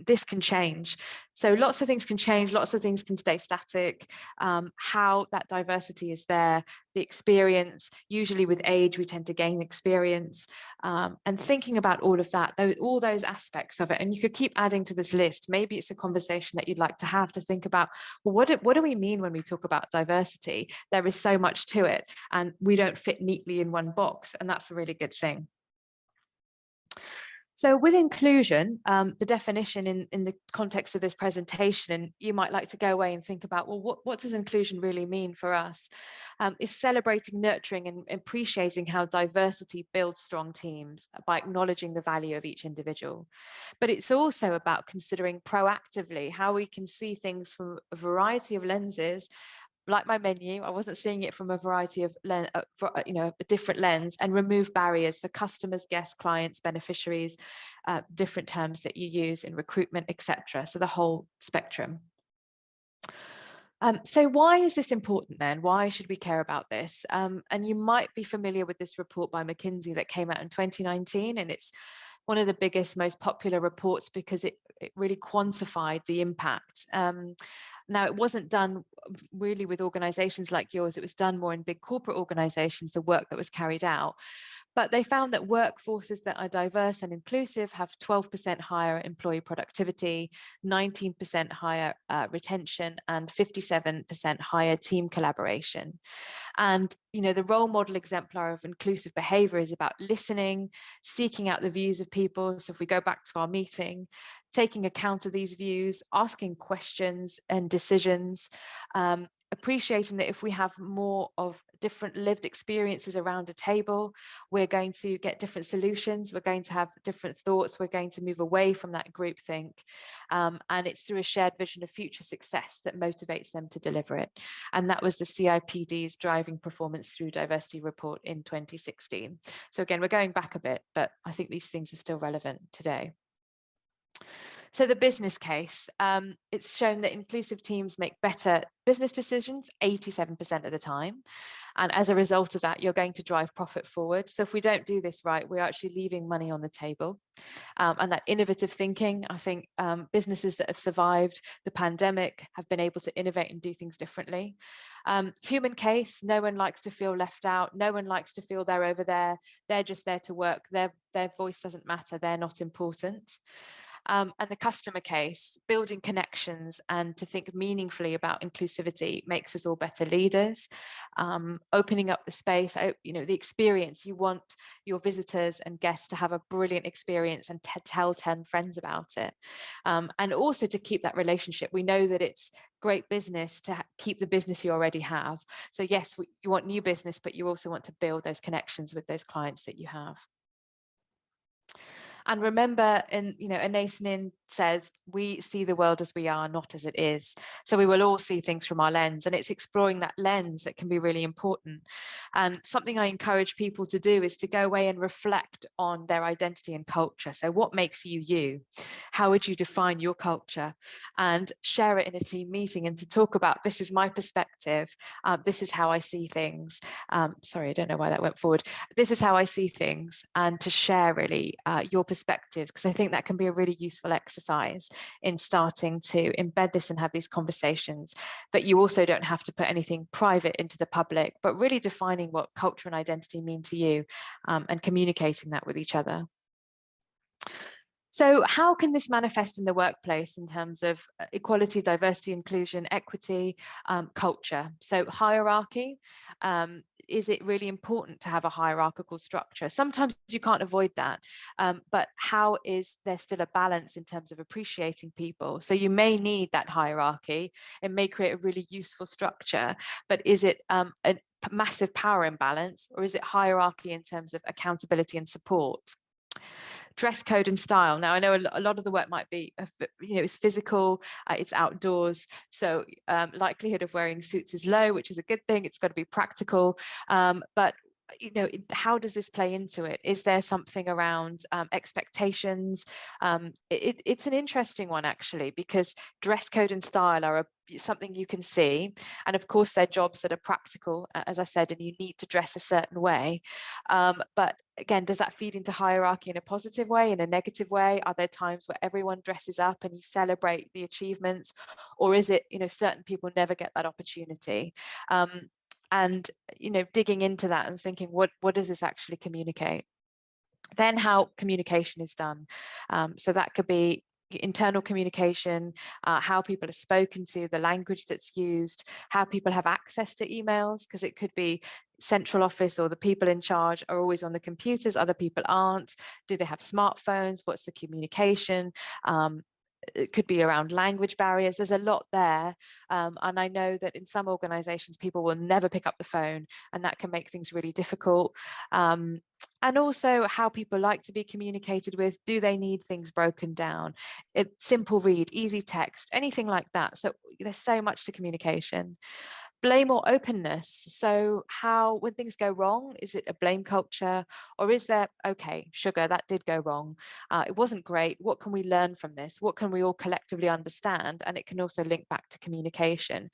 this can change. So lots of things can change, lots of things can stay static. How that diversity is there, the experience, usually with age, we tend to gain experience. And thinking about all of that, all those aspects of it, and you could keep adding to this list. Maybe it's a conversation that you'd like to think about, well, what do we mean when we talk about diversity? There is so much to it, and we don't fit neatly in one box, and that's a really good thing. So with inclusion, the definition in the context of this presentation, and you might like to go away and think about, well, what does inclusion really mean for us? Is celebrating, nurturing, and appreciating how diversity builds strong teams by acknowledging the value of each individual. But it's also about considering proactively how we can see things from a variety of lenses. Like my menu, I wasn't seeing it from a variety of a different lens, and remove barriers for customers, guests, clients, beneficiaries, different terms that you use in recruitment, etc. So the whole spectrum. So why is this important then? Why should we care about this? And you might be familiar with this report by McKinsey that came out in 2019, and it's one of the biggest, most popular reports because it really quantified the impact. Now, it wasn't done really with organizations like yours. It was done more in big corporate organizations, the work that was carried out. But they found that workforces that are diverse and inclusive have 12% higher employee productivity, 19% higher retention, and 57% higher team collaboration. And, the role model exemplar of inclusive behavior is about listening, seeking out the views of people. So if we go back to our meeting, taking account of these views, asking questions and decisions, appreciating that if we have more of different lived experiences around a table, we're going to get different solutions, we're going to have different thoughts, we're going to move away from that groupthink. And it's through a shared vision of future success that motivates them to deliver it. And that was the CIPD's Driving Performance Through Diversity report in 2016. So again, we're going back a bit, but I think these things are still relevant today. So the business case, it's shown that inclusive teams make better business decisions 87% of the time. And as a result of that, you're going to drive profit forward. So if we don't do this right, we're actually leaving money on the table. And that innovative thinking, I think businesses that have survived the pandemic have been able to innovate and do things differently. Human case, no one likes to feel left out. No one likes to feel they're over there. They're just there to work. Their voice doesn't matter. They're not important. And the customer case, building connections and to think meaningfully about inclusivity makes us all better leaders. Opening up the space, the experience, you want your visitors and guests to have a brilliant experience and tell 10 friends about it. And also to keep that relationship. We know that it's great business to keep the business you already have. So yes, you want new business, but you also want to build those connections with those clients that you have. And remember, a nascent says we see the world as we are, not as it is. So we will all see things from our lens, and it's exploring that lens that can be really important. And something I encourage people to do is to go away and reflect on their identity and culture. So what makes you you? How would you define your culture? And share it in a team meeting, and to talk about, this is my perspective, this is how I see things. Sorry, I don't know why that went forward. This is how I see things, and to share really your perspectives, because I think that can be a really useful exercise in starting to embed this and have these conversations. But you also don't have to put anything private into the public, but really defining what culture and identity mean to you, and communicating that with each other. So how can this manifest in the workplace in terms of equality, diversity, inclusion, equity, culture? So hierarchy, is it really important to have a hierarchical structure? Sometimes you can't avoid that, but how is there still a balance in terms of appreciating people? So you may need that hierarchy. It may create a really useful structure, but is it a massive power imbalance, or is it hierarchy in terms of accountability and support? Dress code and style. Now, I know a lot of the work might be, it's physical, it's outdoors. So likelihood of wearing suits is low, which is a good thing. It's got to be practical. But how does this play into it? Is there something around expectations? It's an interesting one, actually, because dress code and style are something you can see. And of course, they're jobs that are practical, as I said, and you need to dress a certain way. But again, does that feed into hierarchy in a positive way, in a negative way? Are there times where everyone dresses up and you celebrate the achievements? Or is it, certain people never get that opportunity? And digging into that and thinking, what does this actually communicate? Then how communication is done. So that could be internal communication, how people are spoken to, the language that's used, how people have access to emails, because it could be central office or the people in charge are always on the computers, other people aren't. Do they have smartphones? What's the communication? It could be around language barriers. There's a lot there. And I know that in some organizations, people will never pick up the phone, and that can make things really difficult. And also how people like to be communicated with. Do they need things broken down? Simple read, easy text, anything like that. So there's so much to communication. Blame or openness. So when things go wrong, is it a blame culture, or is there, okay, sugar, that did go wrong. It wasn't great. What can we learn from this? What can we all collectively understand? And it can also link back to communication.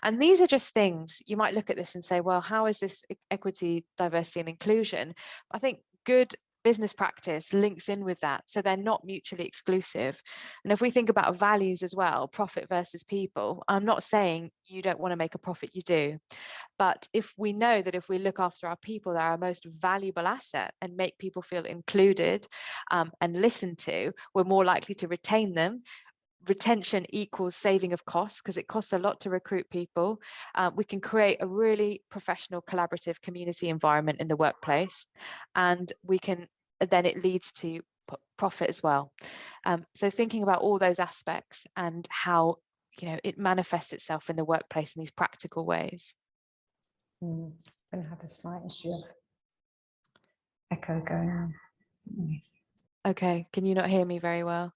And these are just things you might look at this and say, well, how is this equity, diversity, and inclusion? I think good business practice links in with that, so they're not mutually exclusive. And if we think about values as well, profit versus people, I'm not saying you don't want to make a profit, you do, but if we know that if we look after our people, they're our most valuable asset, and make people feel included and listened to, we're more likely to retain them. Retention equals saving of costs, because it costs a lot to recruit people. We can create a really professional, collaborative community environment in the workplace, and then it leads to profit as well. So thinking about all those aspects and how it manifests itself in the workplace in these practical ways. I'm going to have a slight issue of echo going on. Okay, can you not hear me very well?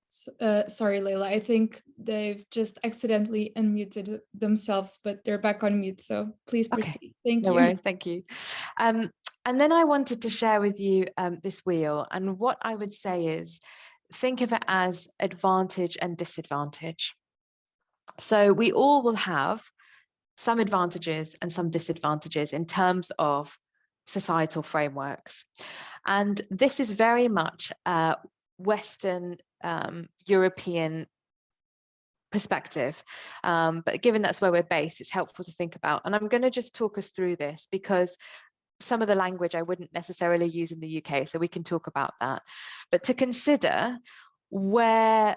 Sorry, Leila, I think they've just accidentally unmuted themselves, but they're back on mute, so please proceed. Okay. Thank you. No worries, thank you. And then I wanted to share with you this wheel, and what I would say is, think of it as advantage and disadvantage. So we all will have some advantages and some disadvantages in terms of societal frameworks. And this is very much Western European perspective, but given that's where we're based, it's helpful to think about. And I'm going to just talk us through this, because some of the language I wouldn't necessarily use in the UK, so we can talk about that. But to consider where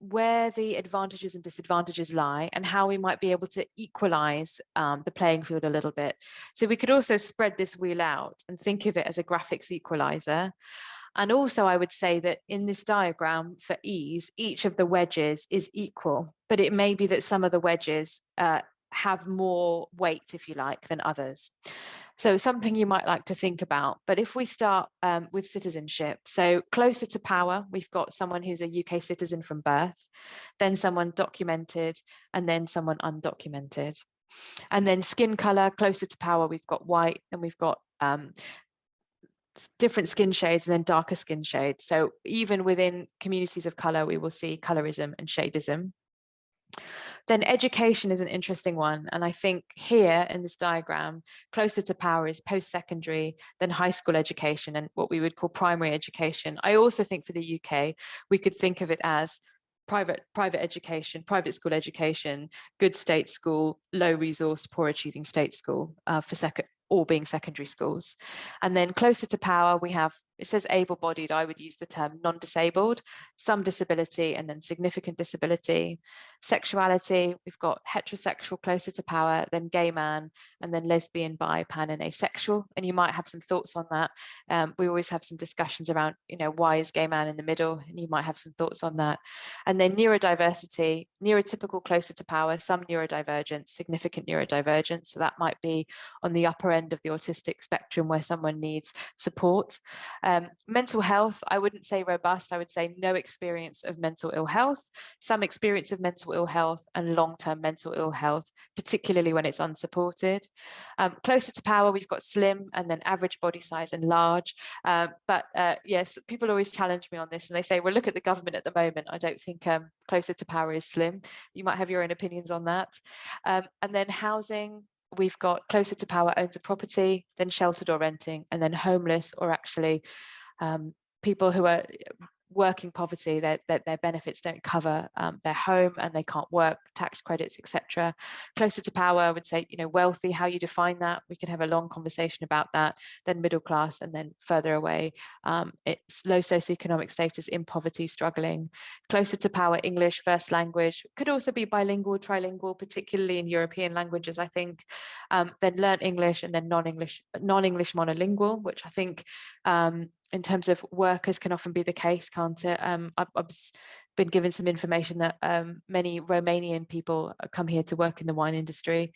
the advantages and disadvantages lie, and how we might be able to equalize the playing field a little bit. So we could also spread this wheel out and think of it as a graphics equalizer. And also I would say that in this diagram, for ease, each of the wedges is equal, but it may be that some of the wedges have more weight, if you like, than others. So something you might like to think about. But if we start with citizenship, so closer to power, we've got someone who's a UK citizen from birth, then someone documented, and then someone undocumented. And then skin color, closer to power, we've got white, and we've got different skin shades and then darker skin shades. So even within communities of color, we will see colorism and shadism. Then education is an interesting one. And I think here in this diagram, closer to power is post-secondary, then high school education and what we would call primary education. I also think for the UK, we could think of it as private education, private school education, good state school, low resourced, poor achieving state school all being secondary schools. And then closer to power, we have, it says able-bodied, I would use the term non-disabled, some disability, and then significant disability. Sexuality, we've got heterosexual closer to power, then gay man, and then lesbian, bi, pan, and asexual. And you might have some thoughts on that. We always have some discussions around, why is gay man in the middle? And you might have some thoughts on that. And then neurodiversity, neurotypical closer to power, some neurodivergence, significant neurodivergence. So that might be on the upper end of the autistic spectrum where someone needs support. Mental health, I wouldn't say robust, I would say no experience of mental ill health, some experience of mental ill health and long-term mental ill health, particularly when it's unsupported. Closer to power, we've got slim and then average body size and large. Yes, people always challenge me on this and they say, well, look at the government at the moment. I don't think closer to power is slim. You might have your own opinions on that. And then housing, we've got closer to power owns a property, then sheltered or renting, and then homeless or actually people who are working poverty, their benefits don't cover their home and they can't work, tax credits, etc. Closer to power, I would say, wealthy, how you define that. We could have a long conversation about that. Then middle class, and then further away, it's low socioeconomic status, in poverty, struggling. Closer to power, English, first language, could also be bilingual, trilingual, particularly in European languages, I think. Then learn English, and then non-English monolingual, which I think in terms of workers can often be the case, can't it? I've been given some information that many Romanian people come here to work in the wine industry.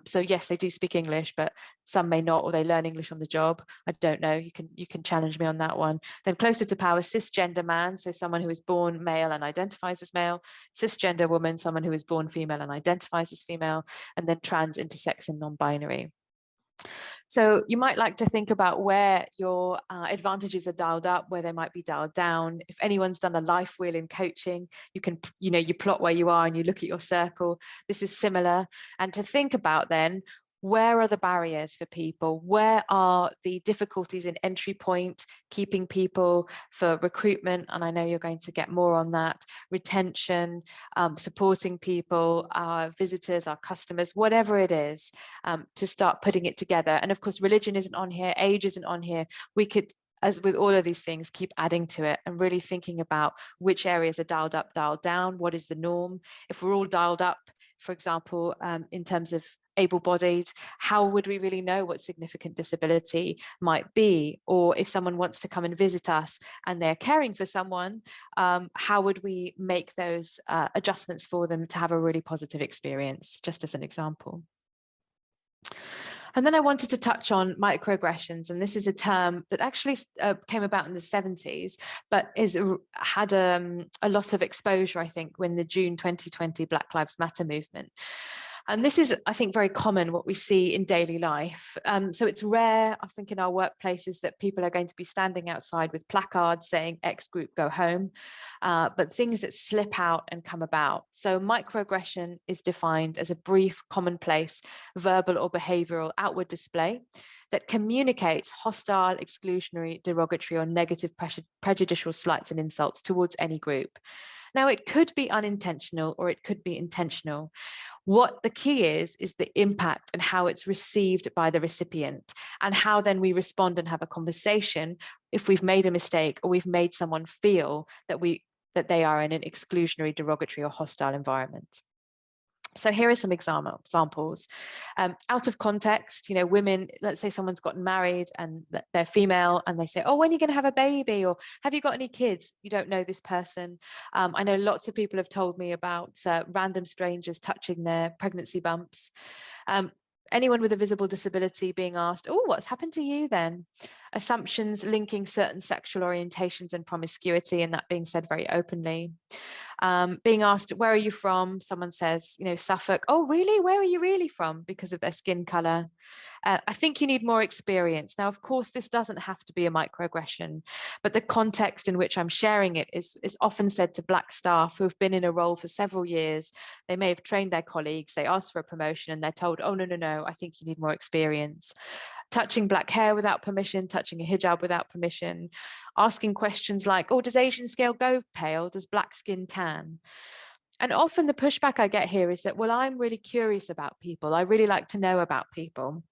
So yes, they do speak English, but some may not, or they learn English on the job. I don't know. You can challenge me on that one. Then closer to power, cisgender man, so someone who is born male and identifies as male. Cisgender woman, someone who is born female and identifies as female. And then trans, intersex, and non-binary. So you might like to think about where your advantages are dialed up, where they might be dialed down. If anyone's done a life wheel in coaching, you can, you plot where you are and you look at your circle. This is similar. And to think about then, where are the barriers for people? Where are the difficulties in entry point, keeping people, for recruitment? And I know you're going to get more on that, retention, supporting people, our visitors, our customers, whatever it is, to start putting it together. And of course, religion isn't on here, age isn't on here. We could, as with all of these things, keep adding to it and really thinking about which areas are dialed up, dialed down, what is the norm? If we're all dialed up, for example, in terms of able-bodied, how would we really know what significant disability might be? Or if someone wants to come and visit us and they're caring for someone, how would we make those adjustments for them to have a really positive experience, just as an example. And then I wanted to touch on microaggressions, and this is a term that actually came about in the 70s, but had a lot of exposure, I think, when the June 2020 Black Lives Matter movement. And this is, I think, very common, what we see in daily life. So it's rare, I think, in our workplaces that people are going to be standing outside with placards saying X group go home, but things that slip out and come about. So microaggression is defined as a brief, commonplace, verbal or behavioral outward display that communicates hostile, exclusionary, derogatory, or negative prejudicial slights and insults towards any group. Now, it could be unintentional or it could be intentional. What the key is the impact and how it's received by the recipient, and how then we respond and have a conversation if we've made a mistake or we've made someone feel that they are in an exclusionary, derogatory, or hostile environment. So here are some examples. Out of context, women, let's say someone's gotten married and they're female and they say, oh, when are you going to have a baby? Or have you got any kids? You don't know this person. I know lots of people have told me about random strangers touching their pregnancy bumps. Anyone with a visible disability being asked, oh, what's happened to you then? Assumptions linking certain sexual orientations and promiscuity, and that being said very openly. Being asked, where are you from? Someone says, Suffolk. Oh, really? Where are you really from? Because of their skin color. I think you need more experience. Now, of course, this doesn't have to be a microaggression, but the context in which I'm sharing it is often said to Black staff who have been in a role for several years. They may have trained their colleagues, they ask for a promotion and they're told, oh, no, I think you need more experience. Touching Black hair without permission, touching a hijab without permission, asking questions like, oh, does Asian scale go pale? Does Black skin tan? And often the pushback I get here is that, well, I'm really curious about people. I really like to know about people.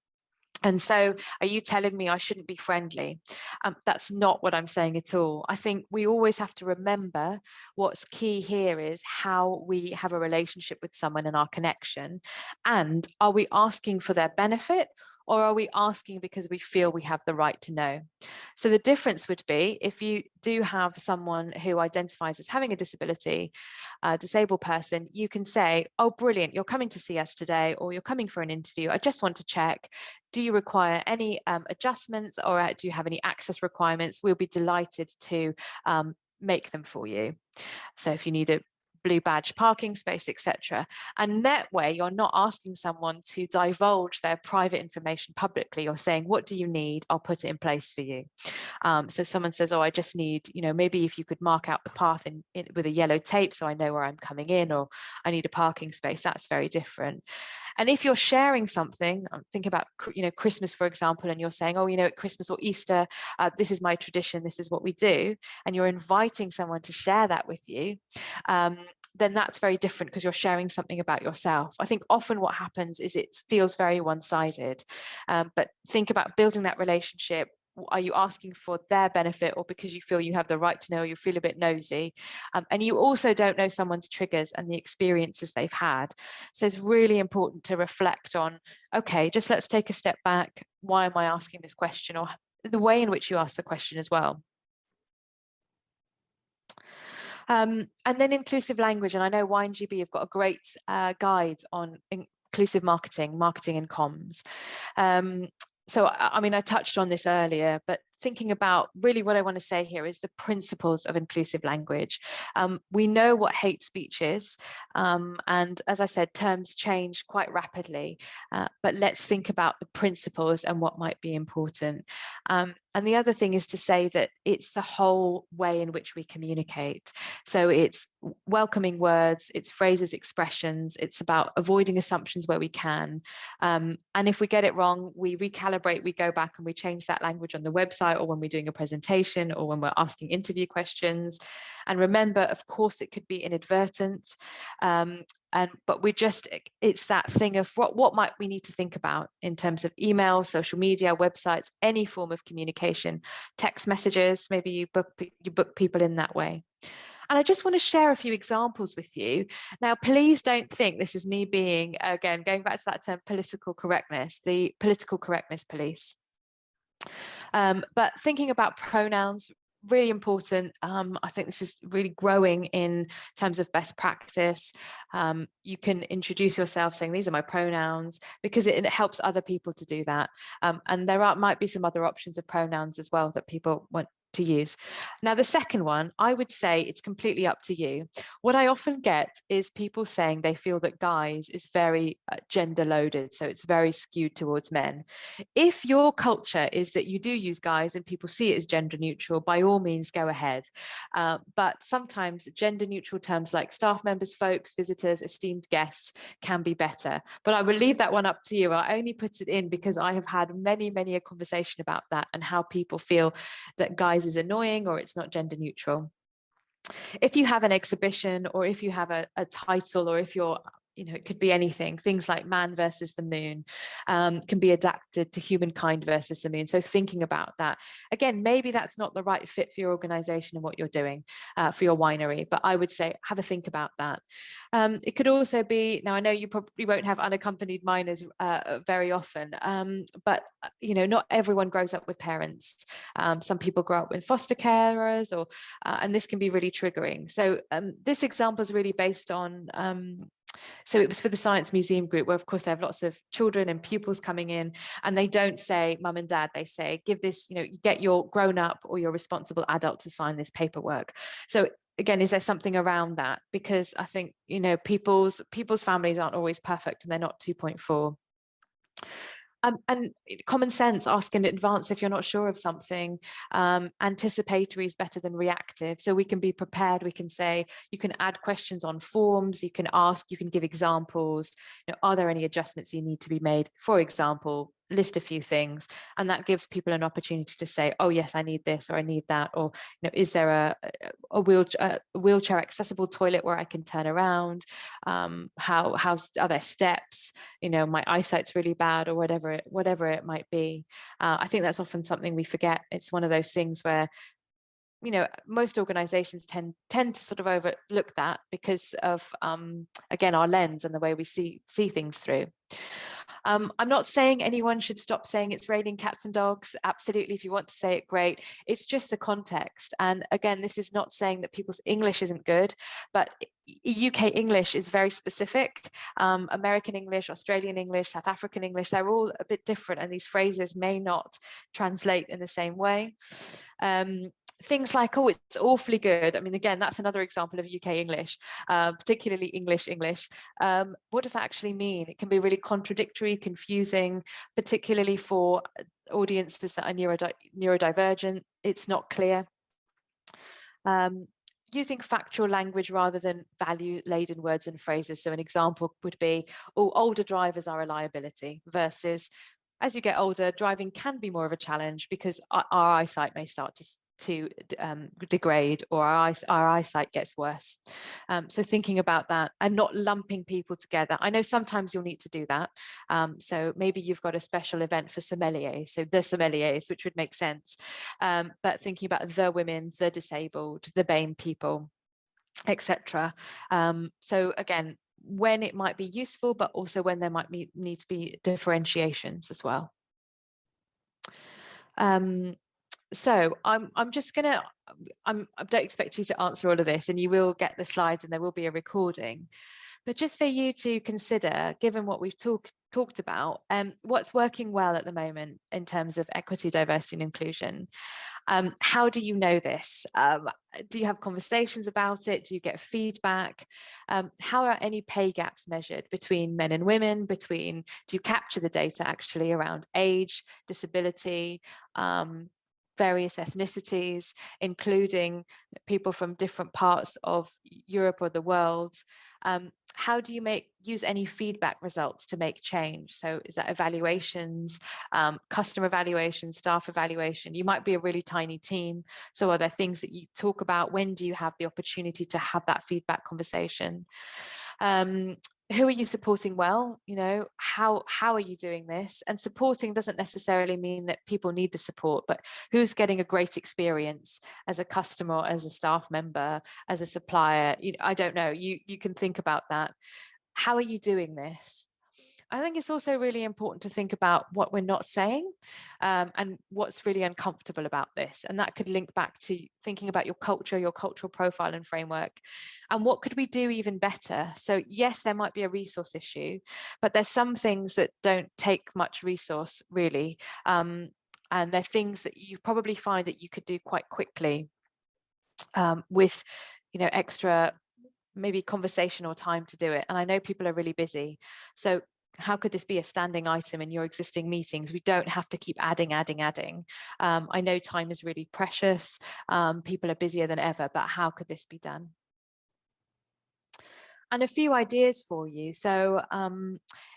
And so are you telling me I shouldn't be friendly? That's not what I'm saying at all. I think we always have to remember what's key here is how we have a relationship with someone and our connection. And are we asking for their benefit? Or are we asking because we feel we have the right to know? So the difference would be if you do have someone who identifies as having a disability, a disabled person, you can say, oh, brilliant, you're coming to see us today, or you're coming for an interview. I just want to check, do you require any adjustments, or do you have any access requirements? We'll be delighted to make them for you. So if you need a blue badge parking space, etc. And that way you're not asking someone to divulge their private information publicly. You're saying, what do you need? I'll put it in place for you. So someone says, oh, I just need, maybe if you could mark out the path in with a yellow tape so I know where I'm coming in, or I need a parking space. That's very different. And if you're sharing something, think about, Christmas, for example, and you're saying, oh, at Christmas or Easter, this is my tradition, this is what we do, and you're inviting someone to share that with you, then that's very different because you're sharing something about yourself. I think often what happens is it feels very one-sided, but think about building that relationship. Are you asking for their benefit, or because you feel you have the right to know, you feel a bit nosy, and you also don't know someone's triggers and the experiences they've had. So it's really important to reflect on, okay, just let's take a step back. Why am I asking this question, or the way in which you ask the question as well. And then inclusive language, and I know WineGB have got a great guide on inclusive marketing and comms. So, I mean, I touched on this earlier, but thinking about really what I want to say here is the principles of inclusive language. We know what hate speech is, and as I said, terms change quite rapidly, but let's think about the principles and what might be important. And the other thing is to say that it's the whole way in which we communicate. So it's welcoming words, it's phrases, expressions, it's about avoiding assumptions where we can. And if we get it wrong, we recalibrate, we go back and we change that language on the website, or when we're doing a presentation, or when we're asking interview questions. And remember, of course, it could be inadvertent. But it's that thing of what might we need to think about in terms of email, social media, websites, any form of communication, text messages, maybe you book people in that way. And I just want to share a few examples with you. Now, please don't think this is me being, again, going back to that term, political correctness, the political correctness police. But thinking about pronouns, really important. I think this is really growing in terms of best practice. You can introduce yourself saying, these are my pronouns, because it helps other people to do that. And there might be some other options of pronouns as well that people want to use. Now, the second one, I would say it's completely up to you. What I often get is people saying they feel that guys is very gender loaded, so it's very skewed towards men. If your culture is that you do use guys and people see it as gender neutral, by all means go ahead. But sometimes gender neutral terms like staff members, folks, visitors, esteemed guests can be better. But I will leave that one up to you. I only put it in because I have had many a conversation about that and how people feel that guys is annoying or it's not gender neutral. If you have an exhibition, or if you have a title, or if you're, it could be anything. Things like man versus the moon can be adapted to humankind versus the moon. So thinking about that, again, maybe that's not the right fit for your organization and what you're doing for your winery, but I would say have a think about that. It could also be, now I know you probably won't have unaccompanied minors very often, but not everyone grows up with parents. Some people grow up with foster carers, or and this can be really triggering. So this example is really based on So it was for the Science Museum group, where of course they have lots of children and pupils coming in, and they don't say mum and dad, they say give this, you get your grown up or your responsible adult to sign this paperwork. So again, is there something around that? Because I think, people's families aren't always perfect, and they're not 2.4. And common sense, ask in advance if you're not sure of something. Anticipatory is better than reactive. So we can be prepared. We can say, you can add questions on forms. You can ask, you can give examples. Are there any adjustments you need to be made? For example, list a few things, and that gives people an opportunity to say, oh yes, I need this, or I need that, or is there a wheelchair accessible toilet where I can turn around? Are there steps? My eyesight's really bad, or whatever it might be. I think that's often something we forget. It's one of those things where most organizations tend to sort of overlook that because of again, our lens and the way we see things through. I'm not saying anyone should stop saying it's raining cats and dogs. Absolutely, if you want to say it, great. It's just the context. And again, this is not saying that people's English isn't good, but UK English is very specific. American English, Australian English, South African English, they're all a bit different, and these phrases may not translate in the same way. Things like, oh, it's awfully good. I mean, again, that's another example of UK English, particularly English. What does that actually mean? It can be really contradictory, confusing, particularly for audiences that are neurodivergent. It's not clear. Using factual language rather than value-laden words and phrases. So an example would be, oh, older drivers are a liability, versus as you get older, driving can be more of a challenge because our eyesight may start to degrade, or our eyesight gets worse. So thinking about that and not lumping people together. I know sometimes you'll need to do that. So maybe you've got a special event for sommeliers, so the sommeliers, which would make sense. But thinking about the women, the disabled, the BAME people, etc. So again, when it might be useful, but also when there might need to be differentiations as well. So I don't expect you to answer all of this, and you will get the slides and there will be a recording, but just for you to consider, given what we've talked about, what's working well at the moment in terms of equity, diversity and inclusion. How do you know this? Do you have conversations about it? Do you get feedback? How are any pay gaps measured between men and women? Do you capture the data actually around age, disability, various ethnicities, including people from different parts of Europe or the world? How do you use any feedback results to make change? So is that evaluations, customer evaluation, staff evaluation? You might be a really tiny team. So are there things that you talk about? When do you have the opportunity to have that feedback conversation? Who are you supporting well? How are you doing this? And supporting doesn't necessarily mean that people need the support, but who's getting a great experience as a customer, as a staff member, as a supplier? I don't know. You can think about that. How are you doing this? I think it's also really important to think about what we're not saying, and what's really uncomfortable about this. And that could link back to thinking about your culture, your cultural profile and framework, and what could we do even better? So yes, there might be a resource issue, but there's some things that don't take much resource really. And they're things that you probably find that you could do quite quickly, with extra maybe conversation or time to do it. And I know people are really busy. So how could this be a standing item in your existing meetings? We don't have to keep adding. I know time is really precious. People are busier than ever, but how could this be done? And a few ideas for you. So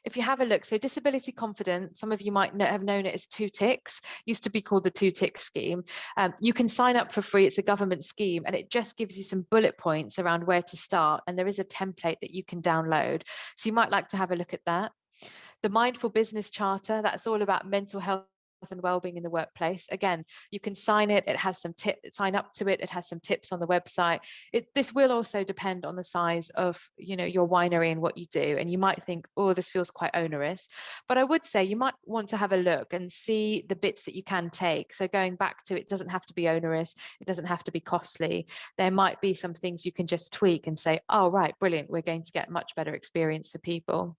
if you have a look, so disability confidence, some of you might have known it as 2 ticks, used to be called the 2 tick scheme. You can sign up for free. It's a government scheme, and it just gives you some bullet points around where to start. And there is a template that you can download. So you might like to have a look at that. The Mindful Business Charter, that's all about mental health and well-being in the workplace. Again, you can sign it. It has some sign up to it. It has some tips on the website. This will also depend on the size of, your winery and what you do. And you might think, oh, this feels quite onerous. But I would say you might want to have a look and see the bits that you can take. So going back to, it doesn't have to be onerous. It doesn't have to be costly. There might be some things you can just tweak and say, oh, right, brilliant. We're going to get much better experience for people.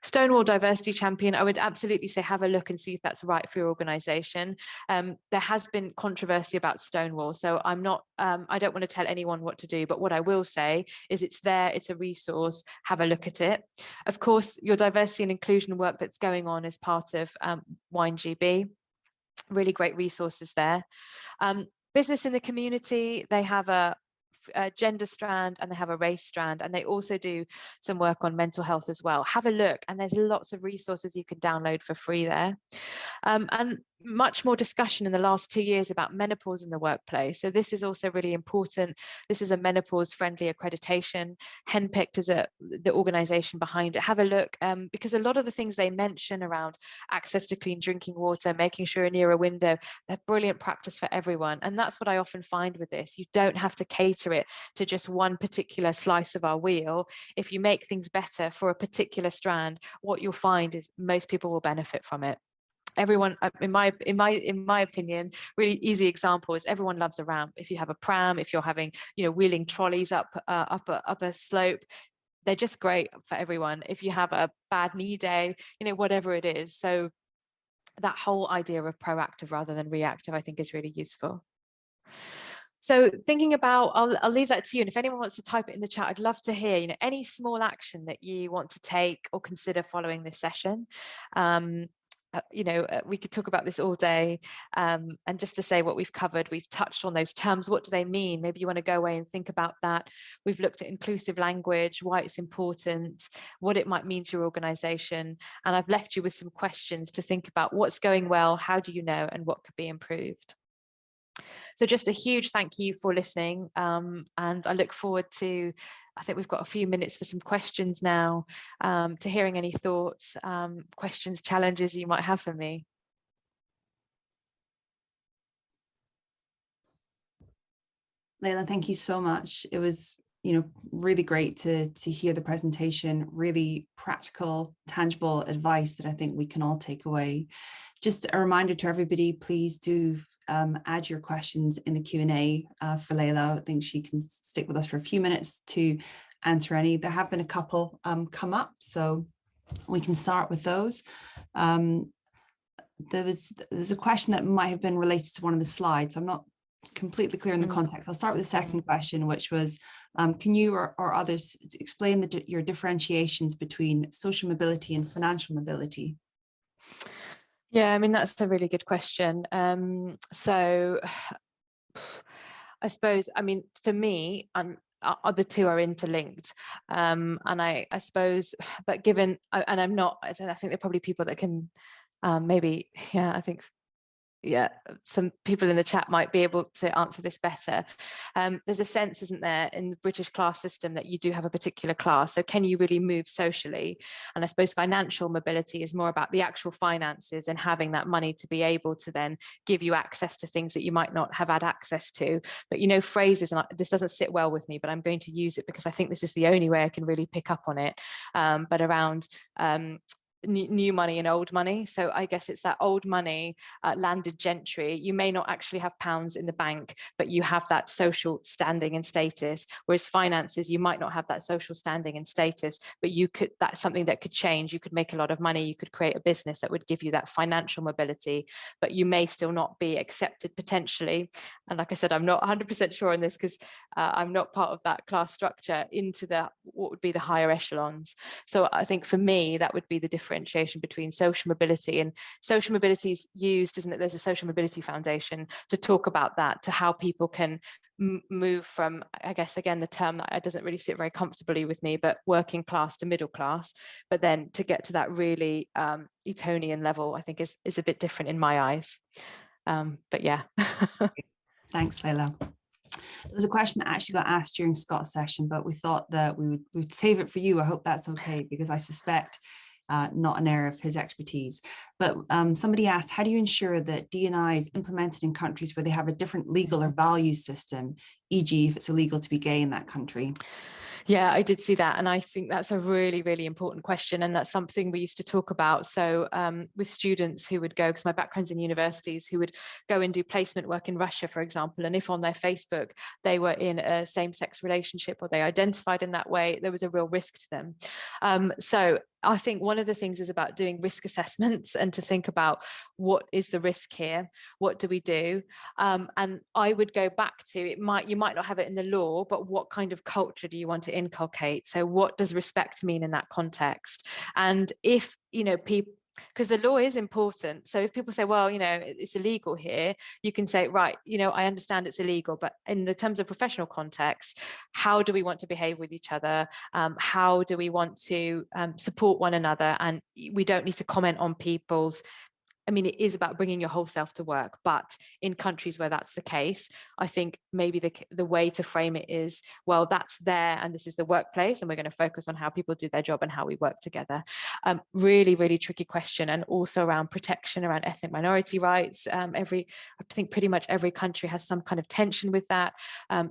Stonewall Diversity Champion, I would absolutely say have a look and see if that's right for your organization. There has been controversy about Stonewall, so I don't want to tell anyone what to do, but what I will say is it's there, it's a resource, have a look at it. Of course, your diversity and inclusion work that's going on as part of WineGB, really great resources there. Business in the community, they have a gender strand and they have a race strand, and they also do some work on mental health as well. Have a look, and there's lots of resources you can download for free there. And much more discussion in the last 2 years about menopause in the workplace. So this is also really important. This is a menopause friendly accreditation. Henpicked is the organization behind it. Have a look, because a lot of the things they mention around access to clean drinking water, making sure you're near a window, they're brilliant practice for everyone. And that's what I often find with this. You don't have to cater it to just one particular slice of our wheel. If you make things better for a particular strand, what you'll find is most people will benefit from it. Everyone, in my opinion, really easy example is everyone loves a ramp. If you have a pram, if you're having, wheeling trolleys up a slope, they're just great for everyone. If you have a bad knee day, whatever it is. So that whole idea of proactive rather than reactive, I think, is really useful. So thinking about, I'll leave that to you. And if anyone wants to type it in the chat, I'd love to hear, any small action that you want to take or consider following this session. We could talk about this all day, and just to say what we've covered, we've touched on those terms. What do they mean? Maybe you want to go away and think about that. We've looked at inclusive language, why it's important, what it might mean to your organization. And I've left you with some questions to think about what's going well, how do you know, and what could be improved. So just a huge thank you for listening. And I look forward to, I think we've got a few minutes for some questions now, to hearing any thoughts, questions, challenges you might have for me. Leila, thank you so much. It was, really great to hear the presentation, really practical, tangible advice that I think we can all take away. Just a reminder to everybody, please do add your questions in the Q&A for Leila. I think she can stick with us for a few minutes to answer any. There have been a couple come up, so we can start with those. There's a question that might have been related to one of the slides. I'm not completely clear in the context. I'll start with the second question, which was, can you or others explain your differentiations between social mobility and financial mobility? Yeah, I mean, that's a really good question. So I suppose, for me, the two are interlinked. And I suppose, but given, and I think there are probably people that can some people in the chat might be able to answer this better. There's a sense, isn't there, in the British class system that you do have a particular class. So can you really move socially? And I suppose financial mobility is more about the actual finances and having that money to be able to then give you access to things that you might not have had access to. But phrases, and this doesn't sit well with me, but I'm going to use it because I think this is the only way I can really pick up on it. But around new money and old money. So I guess it's that old money, landed gentry. You may not actually have pounds in the bank, but you have that social standing and status. Whereas finances, you might not have that social standing and status, but that's something that could change. You could make a lot of money. You could create a business that would give you that financial mobility, but you may still not be accepted potentially. And like I said, I'm not 100% sure on this because I'm not part of that class structure into what would be the higher echelons. So I think for me, that would be the differentiation between social mobility, and social mobility is used, isn't it? There's a social mobility foundation to talk about that, to how people can move from, I guess, again, the term that doesn't really sit very comfortably with me, but working class to middle class, but then to get to that really Etonian level, I think is a bit different in my eyes. But yeah. Thanks, Leila. There was a question that actually got asked during Scott's session, but we thought that we would save it for you. I hope that's okay, because I suspect not an area of his expertise. But somebody asked, how do you ensure that D&I is implemented in countries where they have a different legal or value system, e.g. if it's illegal to be gay in that country? Yeah, I did see that. And I think that's a really, really important question. And that's something we used to talk about. So with students who would go, because my background's in universities, who would go and do placement work in Russia, for example, and if on their Facebook they were in a same-sex relationship or they identified in that way, there was a real risk to them. So I think one of the things is about doing risk assessments and to think about what is the risk here, what do we do? And I would go back to you might not have it in the law, but what kind of culture do you want to inculcate? So what does respect mean in that context? And if, people, because the law is important. So if people say, well, it's illegal here, you can say, right, I understand it's illegal, but in the terms of professional context, how do we want to behave with each other? How do we want to support one another? And we don't need to comment on people's, it is about bringing your whole self to work, but in countries where that's the case, I think maybe the way to frame it is, well, that's there and this is the workplace and we're going to focus on how people do their job and how we work together. Really, really tricky question. And also around protection, around ethnic minority rights. I think pretty much every country has some kind of tension with that.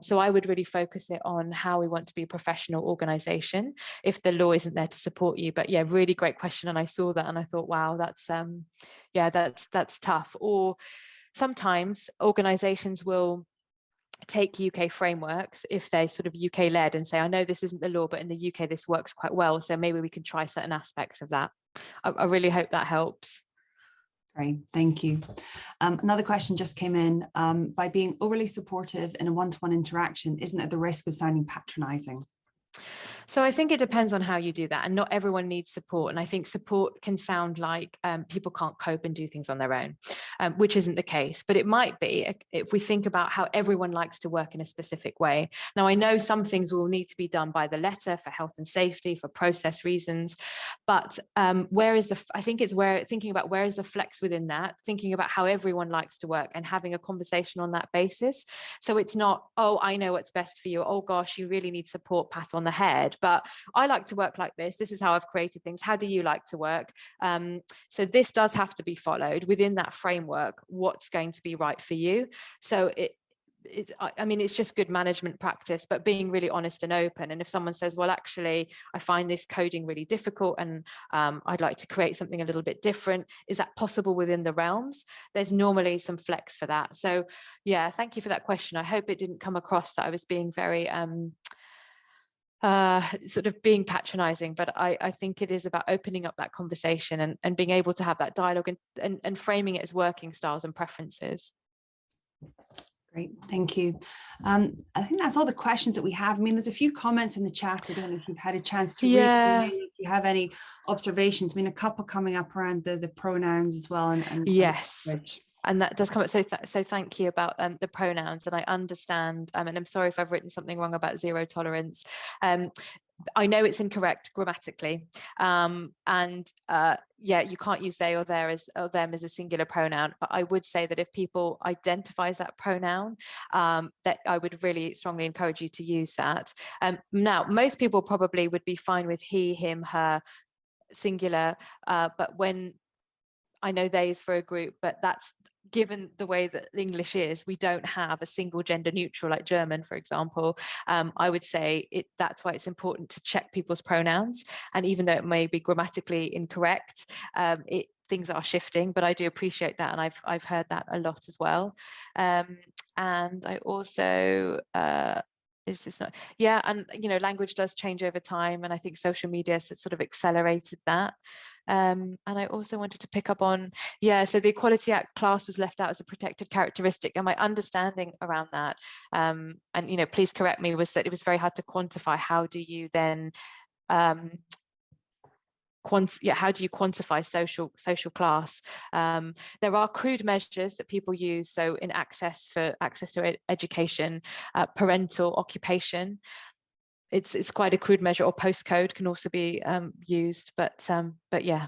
So I would really focus it on how we want to be a professional organization if the law isn't there to support you. But yeah, really great question. And I saw that and I thought, wow, that's that's tough. Or sometimes organizations will take UK frameworks if they're sort of UK led and say, I know this isn't the law, but in the UK this works quite well, so maybe we can try certain aspects of that. I really hope that helps. Great, thank you. Another question just came in. By being overly supportive in a one-to-one interaction, isn't it the risk of sounding patronizing? So I think it depends on how you do that, and not everyone needs support. And I think support can sound like people can't cope and do things on their own, which isn't the case. But it might be if we think about how everyone likes to work in a specific way. Now, I know some things will need to be done by the letter for health and safety, for process reasons. But I think it's thinking about where is the flex within that, thinking about how everyone likes to work and having a conversation on that basis. So it's not, oh, I know what's best for you. Oh, gosh, you really need support, pat on the head. But I like to work like this. This is how I've created things. How do you like to work? So this does have to be followed within that framework. What's going to be right for you? So it's just good management practice, but being really honest and open. And if someone says, well, actually, I find this coding really difficult and I'd like to create something a little bit different, is that possible within the realms? There's normally some flex for that. So yeah, thank you for that question. I hope it didn't come across that I was being very sort of being patronizing, but I think it is about opening up that conversation and being able to have that dialogue and framing it as working styles and preferences. Great, thank you. I think that's all the questions that we have. There's a few comments in the chat. I don't know if you've had a chance to read them, if you have any observations. A couple coming up around the pronouns as well. And yes. And that does come up. So thank you about the pronouns. And I understand, and I'm sorry if I've written something wrong about zero tolerance. I know it's incorrect grammatically. You can't use they or their or them as a singular pronoun. But I would say that if people identify as that pronoun, that I would really strongly encourage you to use that. Now, most people probably would be fine with he, him, her, singular. But when I know they is for a group, but that's given the way that English is, we don't have a single gender neutral like German, for example. I would say that's why it's important to check people's pronouns. And even though it may be grammatically incorrect, things are shifting, but I do appreciate that. And I've heard that a lot as well. And I also, is this not? Yeah, and language does change over time, and I think social media has sort of accelerated that. And I also wanted to pick up on, so the Equality Act class was left out as a protected characteristic, and my understanding around that, and please correct me, was that it was very hard to quantify. How do you then how do you quantify social class? There are crude measures that people use. So in access to education, parental occupation, it's quite a crude measure, or postcode can also be used. But yeah.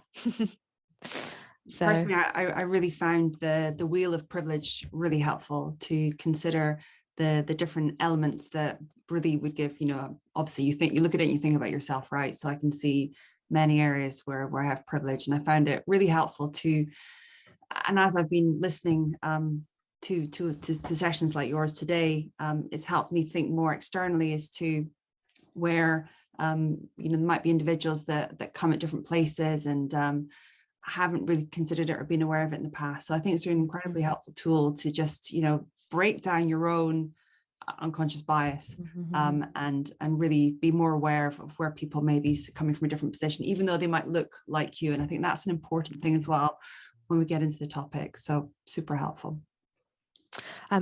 So personally, I really found the wheel of privilege really helpful to consider the different elements that really would give, obviously you look at it and you think about yourself, right? So I can see many areas where I have privilege, and I found it really helpful to, and as I've been listening to sessions like yours today, it's helped me think more externally as to where there might be individuals that come at different places and haven't really considered it or been aware of it in the past. So I think it's an incredibly helpful tool to just break down your own unconscious bias and really be more aware of where people may be coming from a different position, even though they might look like you. And I think that's an important thing as well when we get into the topic. So super helpful.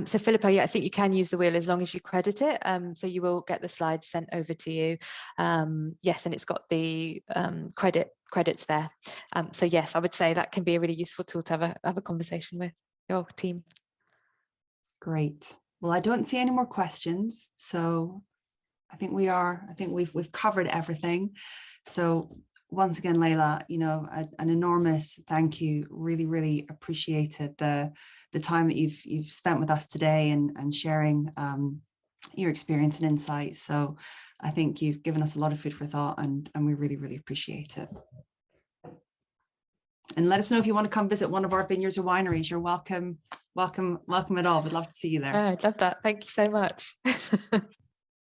So Philippa, yeah, I think you can use the wheel as long as you credit it. So you will get the slides sent over to you. Yes, and it's got the credits there. So yes, I would say that can be a really useful tool to have a conversation with your team. Great. Well, I don't see any more questions, so I think we've covered everything. So once again, Layla, an enormous thank you. Really, really appreciated the time that you've spent with us today and sharing your experience and insights. So I think you've given us a lot of food for thought, and we really, really appreciate it. And let us know if you want to come visit one of our vineyards or wineries. You're welcome at all. We'd love to see you there. Oh, I'd love that. Thank you so much.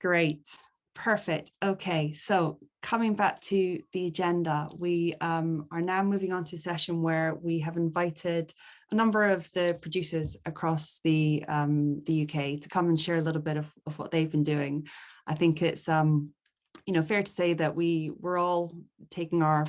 Great. Perfect. Okay, so coming back to the agenda, we are now moving on to a session where we have invited a number of the producers across the UK to come and share a little bit of what they've been doing. I think it's fair to say that we're all taking our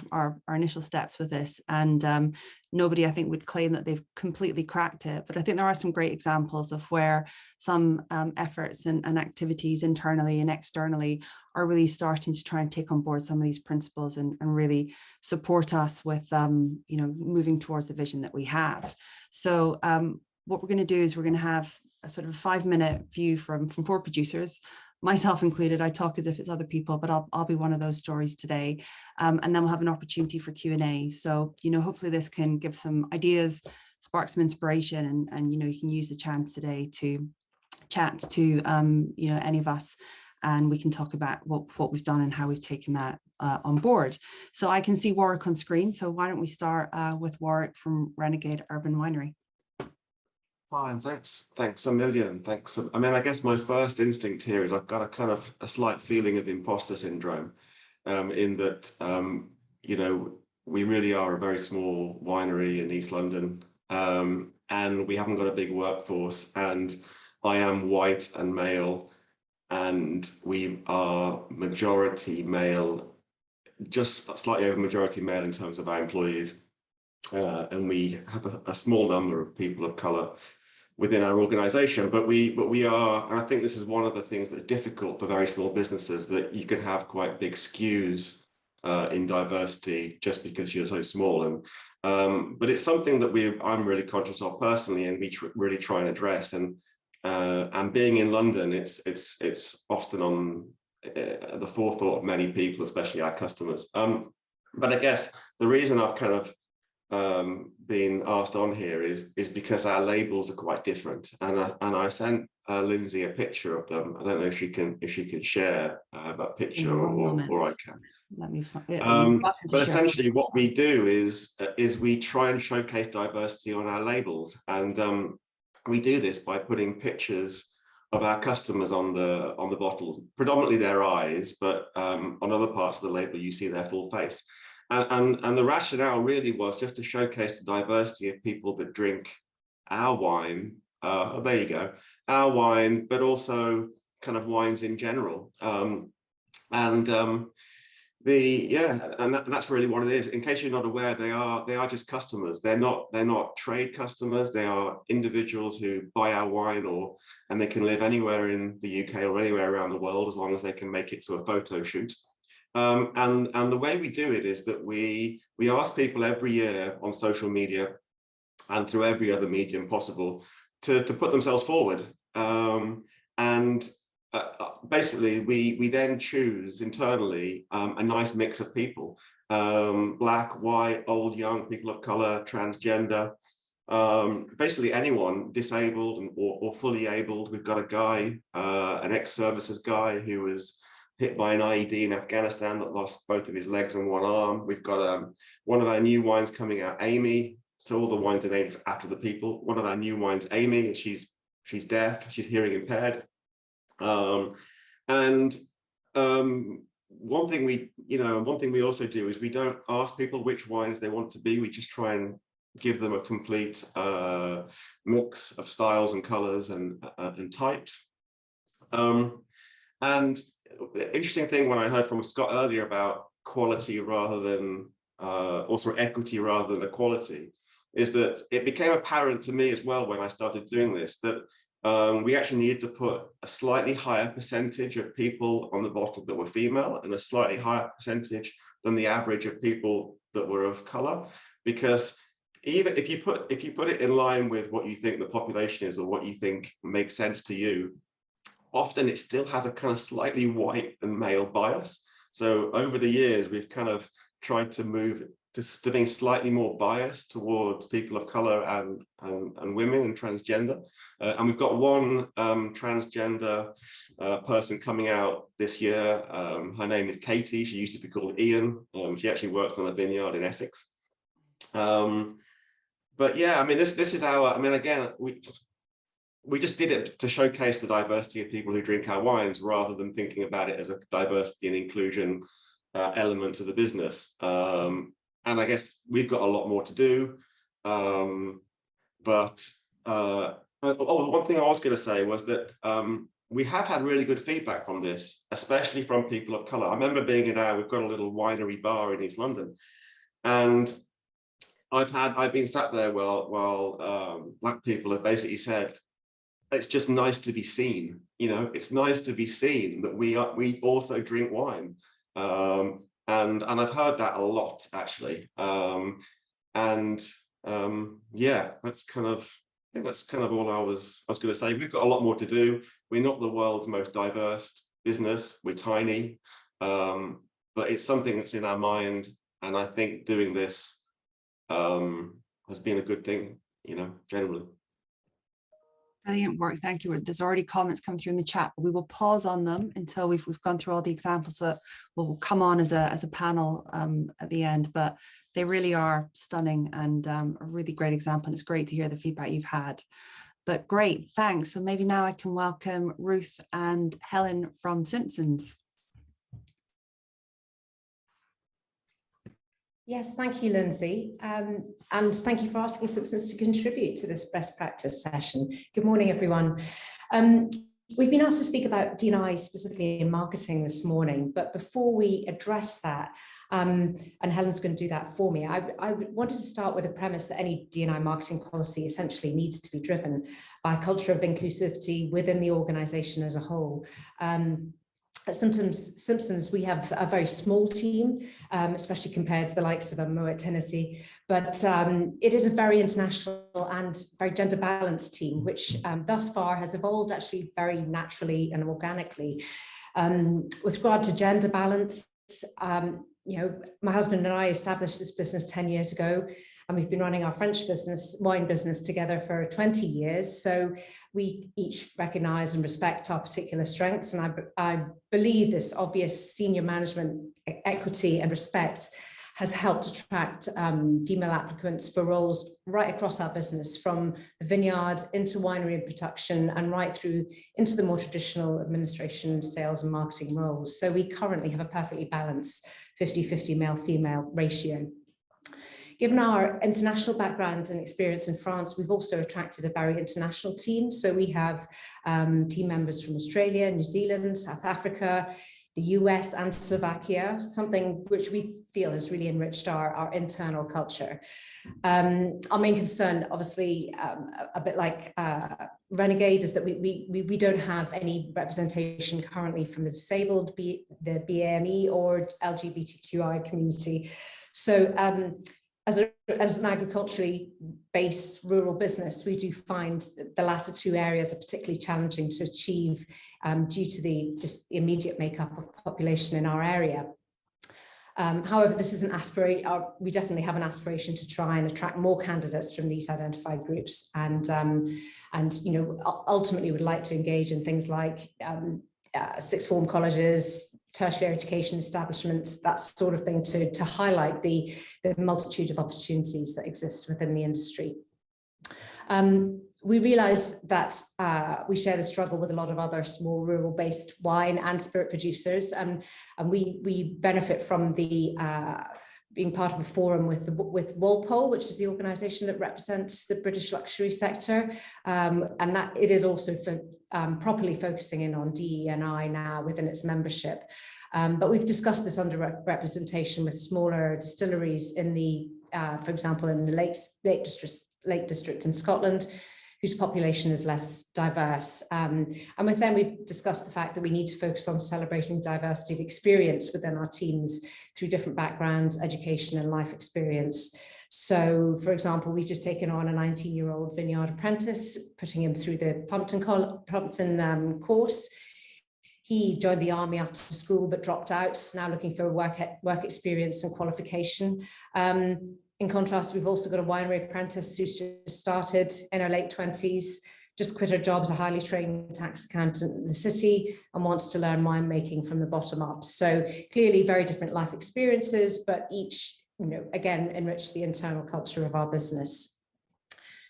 initial steps with this, and nobody, I think, would claim that they've completely cracked it. But I think there are some great examples of where some efforts and activities internally and externally are really starting to try and take on board some of these principles and really support us with moving towards the vision that we have. So what we're going to do is we're going to have a sort of 5-minute view from 4 producers, myself included. I talk as if it's other people, but I'll be one of those stories today. And then we'll have an opportunity for Q&A. So, hopefully this can give some ideas, spark some inspiration, and you can use the chance today to chat to, any of us, and we can talk about what we've done and how we've taken that on board. So I can see Warwick on screen. So why don't we start with Warwick from Renegade Urban Winery. Fine, thanks a million. Thanks. I mean, I guess my first instinct here is I've got a slight feeling of imposter syndrome, in that, we really are a very small winery in East London, and we haven't got a big workforce, and I am white and male, and we are majority male, just slightly over majority male in terms of our employees, and we have a small number of people of colour within our organization, but we are, and I think this is one of the things that's difficult for very small businesses, that you can have quite big skews in diversity just because you're so small. And but it's something that I'm really conscious of personally, and we really try and address. And being in London, it's often on the forethought of many people, especially our customers. But I guess the reason I've kind of being asked on here is because our labels are quite different, and I sent Lindsay a picture of them. I don't know if she can share that picture, or I can. Let me find it. But essentially, what we do is we try and showcase diversity on our labels, and we do this by putting pictures of our customers on the bottles, predominantly their eyes, but on other parts of the label you see their full face. And the rationale really was just to showcase the diversity of people that drink our wine. There you go, our wine, but also kind of wines in general. That's really what it is. In case you're not aware, they are just customers. They're not trade customers. They are individuals who buy our wine, and they can live anywhere in the UK or anywhere around the world as long as they can make it to a photo shoot. And the way we do it is that we ask people every year on social media and through every other medium possible to put themselves forward. Basically, we then choose internally a nice mix of people, black, white, old, young, people of color, transgender, basically anyone, disabled or fully abled. We've got a guy, an ex-services guy who hit by an IED in Afghanistan that lost both of his legs and one arm. We've got one of our new wines coming out, Amy. So all the wines are named after the people. One of our new wines, Amy, she's deaf, she's hearing impaired. One thing we also do is we don't ask people which wines they want to be. We just try and give them a complete mix of styles and colors and types. And the interesting thing when I heard from Scott earlier about quality rather than also equity rather than equality, is that it became apparent to me as well when I started doing this that we actually needed to put a slightly higher percentage of people on the bottle that were female and a slightly higher percentage than the average of people that were of color, because even if you put it in line with what you think the population is or what you think makes sense to you, often it still has a kind of slightly white and male bias. So over the years, we've kind of tried to move to being slightly more biased towards people of color and women and transgender. And we've got one transgender person coming out this year. Her name is Katie. She used to be called Ian. She actually works on a vineyard in Essex. But yeah, I mean, this is our, I mean, again, we just did it to showcase the diversity of people who drink our wines rather than thinking about it as a diversity and inclusion element to the business. And I guess we've got a lot more to do. One thing I was going to say was that we have had really good feedback from this, especially from people of color. I remember being we've got a little winery bar in East London, and I've been sat there while Black people have basically said, it's just nice to be seen. You know, it's nice to be seen that we also drink wine. And I've heard that a lot, actually. Yeah, that's kind of, I think that's kind of all I was going to say. We've got a lot more to do. We're not the world's most diverse business. We're tiny, but it's something that's in our mind. And I think doing this has been a good thing, you know, generally. Brilliant work, thank you. There's already comments come through in the chat, but we will pause on them until we've gone through all the examples. But we'll come on as a panel at the end. But they really are stunning and a really great example. And it's great to hear the feedback you've had. But great, thanks. So maybe now I can welcome Ruth and Helen from Simpsons. Yes, thank you, Lindsay. And thank you for asking Simpsons to contribute to this best practice session. Good morning, everyone. We've been asked to speak about D&I specifically in marketing this morning, but before we address that, and Helen's going to do that for me, I wanted to start with a premise that any D&I marketing policy essentially needs to be driven by a culture of inclusivity within the organization as a whole. At Simpsons, we have a very small team, especially compared to the likes of a Moet Hennessy, but it is a very international and very gender balanced team, which thus far has evolved actually very naturally and organically. With regard to gender balance, you know, my husband and I established this business 10 years ago, and we've been running our French business, wine business, together for 20 years. So we each recognize and respect our particular strengths. And I believe this obvious senior management equity and respect has helped attract female applicants for roles right across our business, from the vineyard into winery and production and right through into the more traditional administration, sales and marketing roles. So we currently have a perfectly balanced 50-50 male-female ratio. Given our international background and experience in France, we've also attracted a very international team. So we have team members from Australia, New Zealand, South Africa, the US and Slovakia, something which we feel has really enriched our internal culture. Our main concern, obviously, a bit like Renegade, is that we don't have any representation currently from the disabled, the BAME or LGBTQI community. So as an agriculturally based rural business, we do find that the latter two areas are particularly challenging to achieve due to the just immediate makeup of population in our area. However, this is an aspiration. We definitely have an aspiration to try and attract more candidates from these identified groups, and you know, ultimately would like to engage in things like sixth form colleges, tertiary education establishments, that sort of thing, to highlight the multitude of opportunities that exist within the industry. We realise that we share the struggle with a lot of other small rural-based wine and spirit producers, and we benefit from the being part of a forum with Walpole, which is the organisation that represents the British luxury sector, and that it is also for properly focusing in on DE&I now within its membership. But we've discussed this underrepresentation with smaller distilleries in the, for example, in the Lake District in Scotland, whose population is less diverse. And with them, we've discussed the fact that we need to focus on celebrating diversity of experience within our teams through different backgrounds, education and life experience. So, for example, we've just taken on a 19-year-old vineyard apprentice, putting him through the Pumpton course. He joined the army after school, but dropped out, now looking for work experience and qualification. In contrast, we've also got a winery apprentice who's just started in her late 20s, just quit her job as a highly trained tax accountant in the city and wants to learn winemaking from the bottom up. So clearly very different life experiences, but each, again, enrich the internal culture of our business.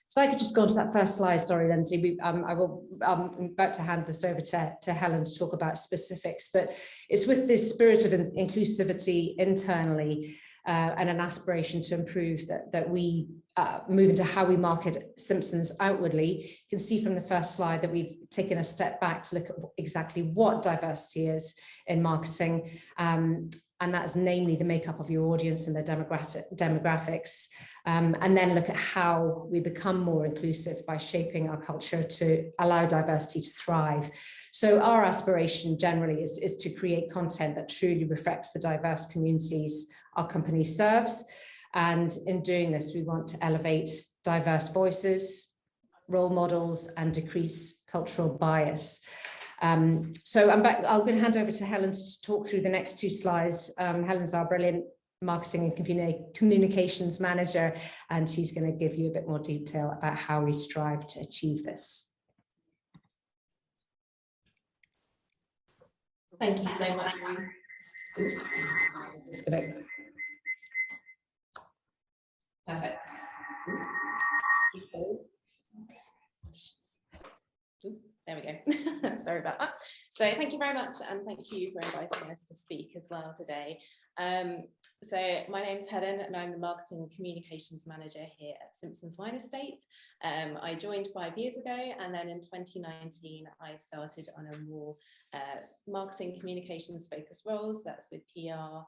So I could just go on to that first slide. Sorry, Lindsay. I'm about to hand this over to Helen to talk about specifics, but it's with this spirit of inclusivity internally and an aspiration to improve that we move into how we market Simpsons outwardly. You can see from the first slide that we've taken a step back to look at exactly what diversity is in marketing. And that is namely the makeup of your audience and their demographics, and then look at how we become more inclusive by shaping our culture to allow diversity to thrive. So our aspiration generally is to create content that truly reflects the diverse communities our company serves. And in doing this, we want to elevate diverse voices, role models, and decrease cultural bias. So I'm going to hand over to Helen to talk through the next two slides. Helen's our brilliant marketing and communications manager, and she's going to give you a bit more detail about how we strive to achieve this. Thank you so much. Just going to... Perfect. There we go. Sorry about that. So thank you very much, and thank you for inviting us to speak as well today. So my name's Helen, and I'm the Marketing and Communications Manager here at Simpsons Wine Estate. I joined 5 years ago, and then in 2019 I started on a more marketing communications focused roles. That's with PR,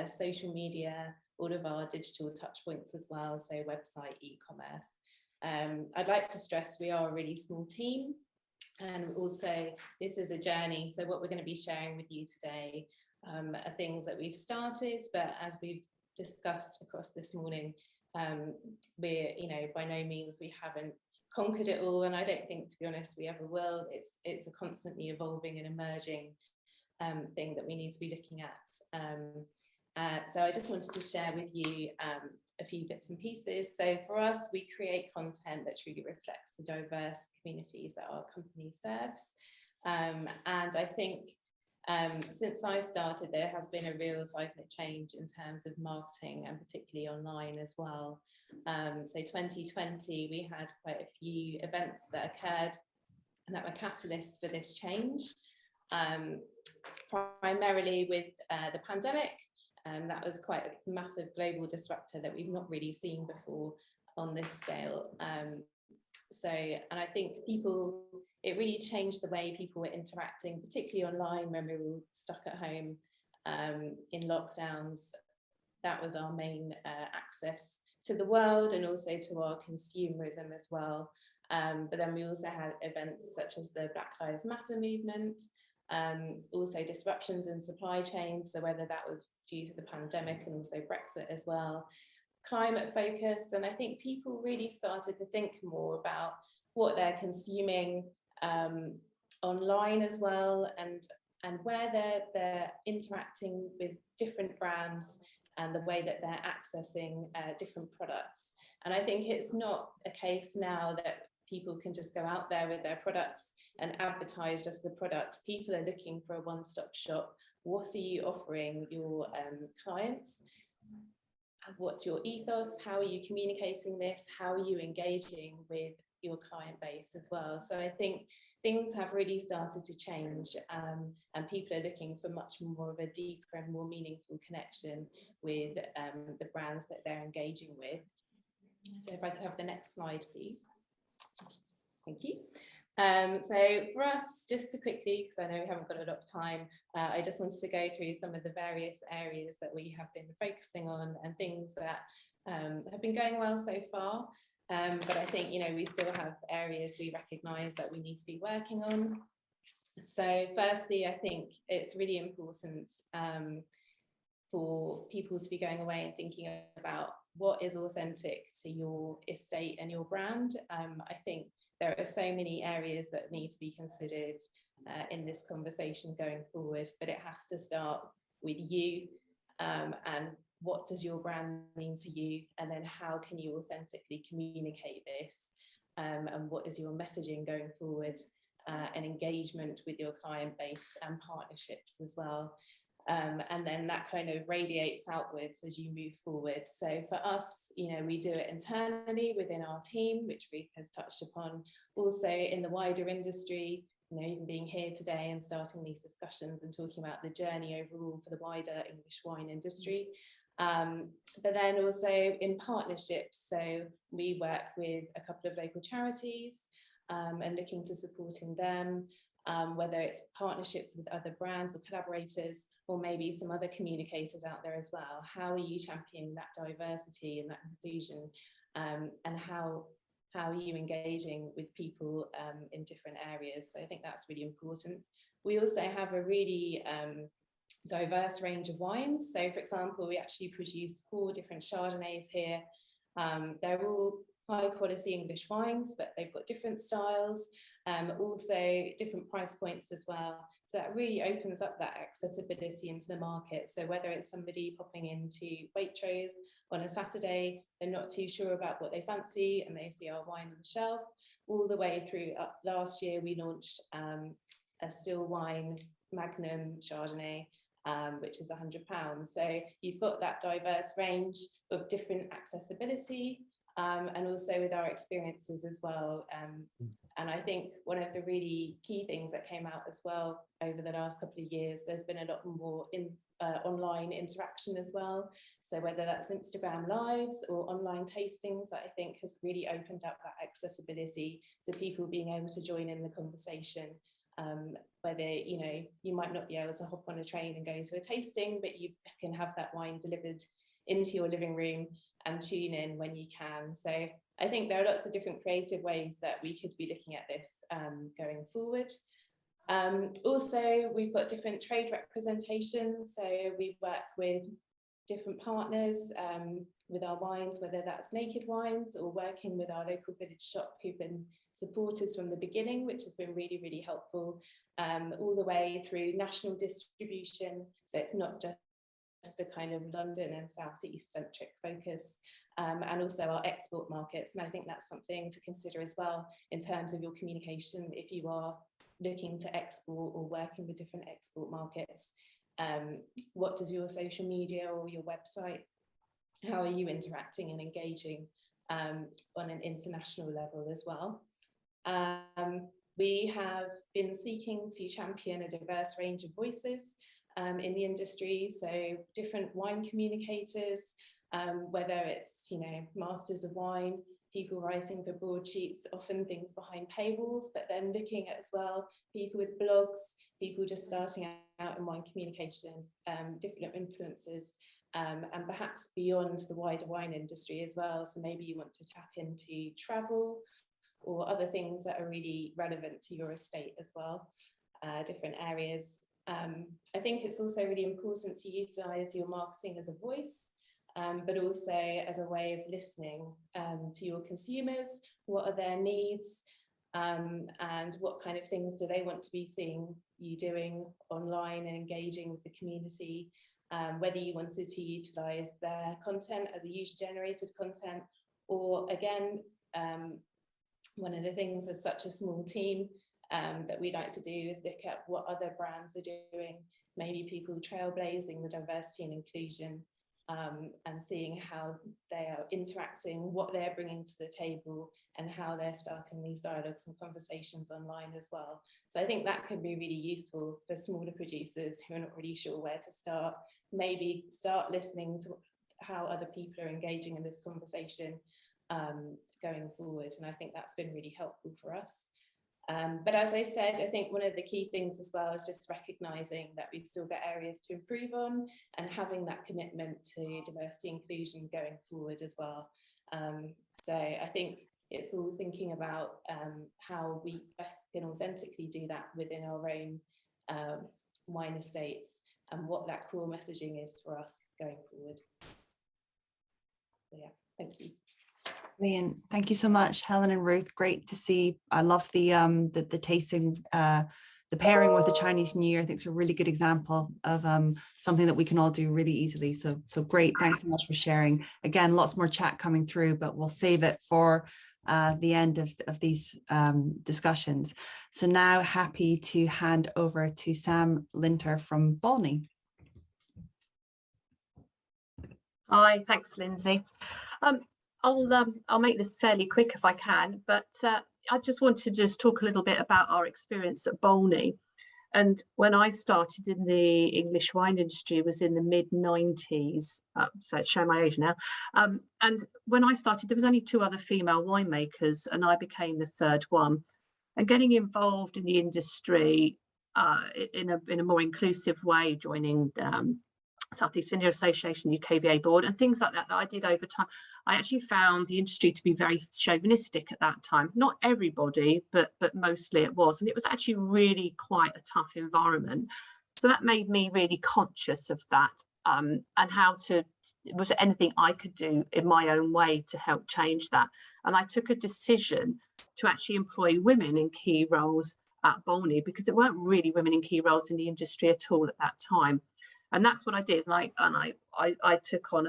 social media, all of our digital touch points as well, so website, e-commerce. I'd like to stress we are a really small team. And also, this is a journey. So what we're going to be sharing with you today are things that we've started, but as we've discussed across this morning, we're, by no means we haven't conquered it all. And I don't think, to be honest, we ever will. It's a constantly evolving and emerging thing that we need to be looking at. So I just wanted to share with you a few bits and pieces. So for us, we create content that truly reflects the diverse communities that our company serves. And I think since I started, there has been a real seismic change in terms of marketing, and particularly online as well. So 2020, we had quite a few events that occurred and that were catalysts for this change, primarily with the pandemic. That was quite a massive global disruptor that we've not really seen before on this scale. And I think it really changed the way people were interacting, particularly online when we were all stuck at home in lockdowns. That was our main access to the world and also to our consumerism as well. But then we also had events such as the Black Lives Matter movement, also disruptions in supply chains, so whether that was due to the pandemic and also Brexit as well, climate focus, and I think people really started to think more about what they're consuming online as well, and where they're interacting with different brands and the way that they're accessing different products. And I think it's not a case now that people can just go out there with their products and advertise just the products. People are looking for a one-stop shop what are you offering your clients? What's your ethos? How are you communicating this? How are you engaging with your client base as well? So I think things have really started to change, and people are looking for much more of a deeper and more meaningful connection with the brands that they're engaging with. So if I could have the next slide, please. Thank you. So for us, just to quickly, because I know we haven't got a lot of time, I just wanted to go through some of the various areas that we have been focusing on and things that have been going well so far. But I think, we still have areas we recognise that we need to be working on. So firstly, I think it's really important for people to be going away and thinking about what is authentic to your estate and your brand. I think there are so many areas that need to be considered in this conversation going forward, but it has to start with you, and what does your brand mean to you, and then how can you authentically communicate this, and what is your messaging going forward, and engagement with your client base and partnerships as well. And then that kind of radiates outwards as you move forward. So for us, we do it internally within our team, which Ruth has touched upon. Also in the wider industry, even being here today and starting these discussions and talking about the journey overall for the wider English wine industry. But then also in partnerships. So we work with a couple of local charities and looking to supporting them. Whether it's partnerships with other brands or collaborators, or maybe some other communicators out there as well. How are you championing that diversity and that inclusion, and how are you engaging with people in different areas? So I think that's really important. We also have a really diverse range of wines. So for example, we actually produce 4 different Chardonnays here. They're all high quality English wines, but they've got different styles, also different price points as well. So that really opens up that accessibility into the market. So whether it's somebody popping into Waitrose on a Saturday, they're not too sure about what they fancy and they see our wine on the shelf, all the way through up. Last year we launched a still wine Magnum Chardonnay, which is £100. So you've got that diverse range of different accessibility, and also with our experiences as well. And I think one of the really key things that came out as well over the last couple of years, there's been a lot more online interaction as well. So whether that's Instagram lives or online tastings, that I think has really opened up that accessibility to people being able to join in the conversation. Whether you might not be able to hop on a train and go to a tasting, but you can have that wine delivered into your living room and tune in when you can. So I think there are lots of different creative ways that we could be looking at this going forward. Also, we've got different trade representations. So we work with different partners with our wines, whether that's Naked Wines or working with our local village shop who've been supporters from the beginning, which has been really, really helpful, all the way through national distribution. So it's not just a kind of London and Southeast centric focus, and also our export markets. And I think that's something to consider as well in terms of your communication if you are looking to export or working with different export markets. What does your social media or your website, how are you interacting and engaging on an international level as well? We have been seeking to champion a diverse range of voices in the industry, so different wine communicators, whether it's masters of wine, people writing for broadsheets, often things behind paywalls, but then looking at as well people with blogs, people just starting out in wine communication, different influencers, and perhaps beyond the wider wine industry as well. So maybe you want to tap into travel or other things that are really relevant to your estate as well, different areas. I think it's also really important to utilise your marketing as a voice, but also as a way of listening to your consumers. What are their needs, and what kind of things do they want to be seeing you doing online and engaging with the community, whether you wanted to utilise their content as a user-generated content, or again, one of the things as such a small team that we like to do is look at what other brands are doing maybe people trailblazing the diversity and inclusion, and seeing how they are interacting, what they're bringing to the table, and how they're starting these dialogues and conversations online as well. So I think that can be really useful for smaller producers who are not really sure where to start. Maybe start listening to how other people are engaging in this conversation going forward. And I think that's been really helpful for us. But as I said, I think one of the key things as well is just recognising that we've still got areas to improve on, and having that commitment to diversity and inclusion going forward as well. So I think it's all thinking about how we best can authentically do that within our own wine estates, and what that core messaging is for us going forward. So yeah, thank you. Brilliant. Thank you so much, Helen and Ruth. Great to see. I love the tasting, the pairing with the Chinese New Year. I think it's a really good example of something that we can all do really easily. So great. Thanks so much for sharing. Again, lots more chat coming through, but we'll save it for the end of these discussions. So now happy to hand over to Sam Linter from Bolney. Hi, thanks, Lindsay. I'll make this fairly quick if I can, but I just wanted to just talk a little bit about our experience at Bolney. And when I started in the English wine industry, it was in the mid-90s, so it's showing my age now. And when I started, there was only 2 other female winemakers, and I became the 3rd one. And getting involved in the industry in a more inclusive way, joining Southeast Vineyard Association, UKVA board, and things like that I did over time. I actually found the industry to be very chauvinistic at that time. Not everybody, but mostly it was. And it was actually really quite a tough environment. So that made me really conscious of that, and was there anything I could do in my own way to help change that? And I took a decision to actually employ women in key roles at Bolney, because there weren't really women in key roles in the industry at all at that time. And that's what I did. And I took on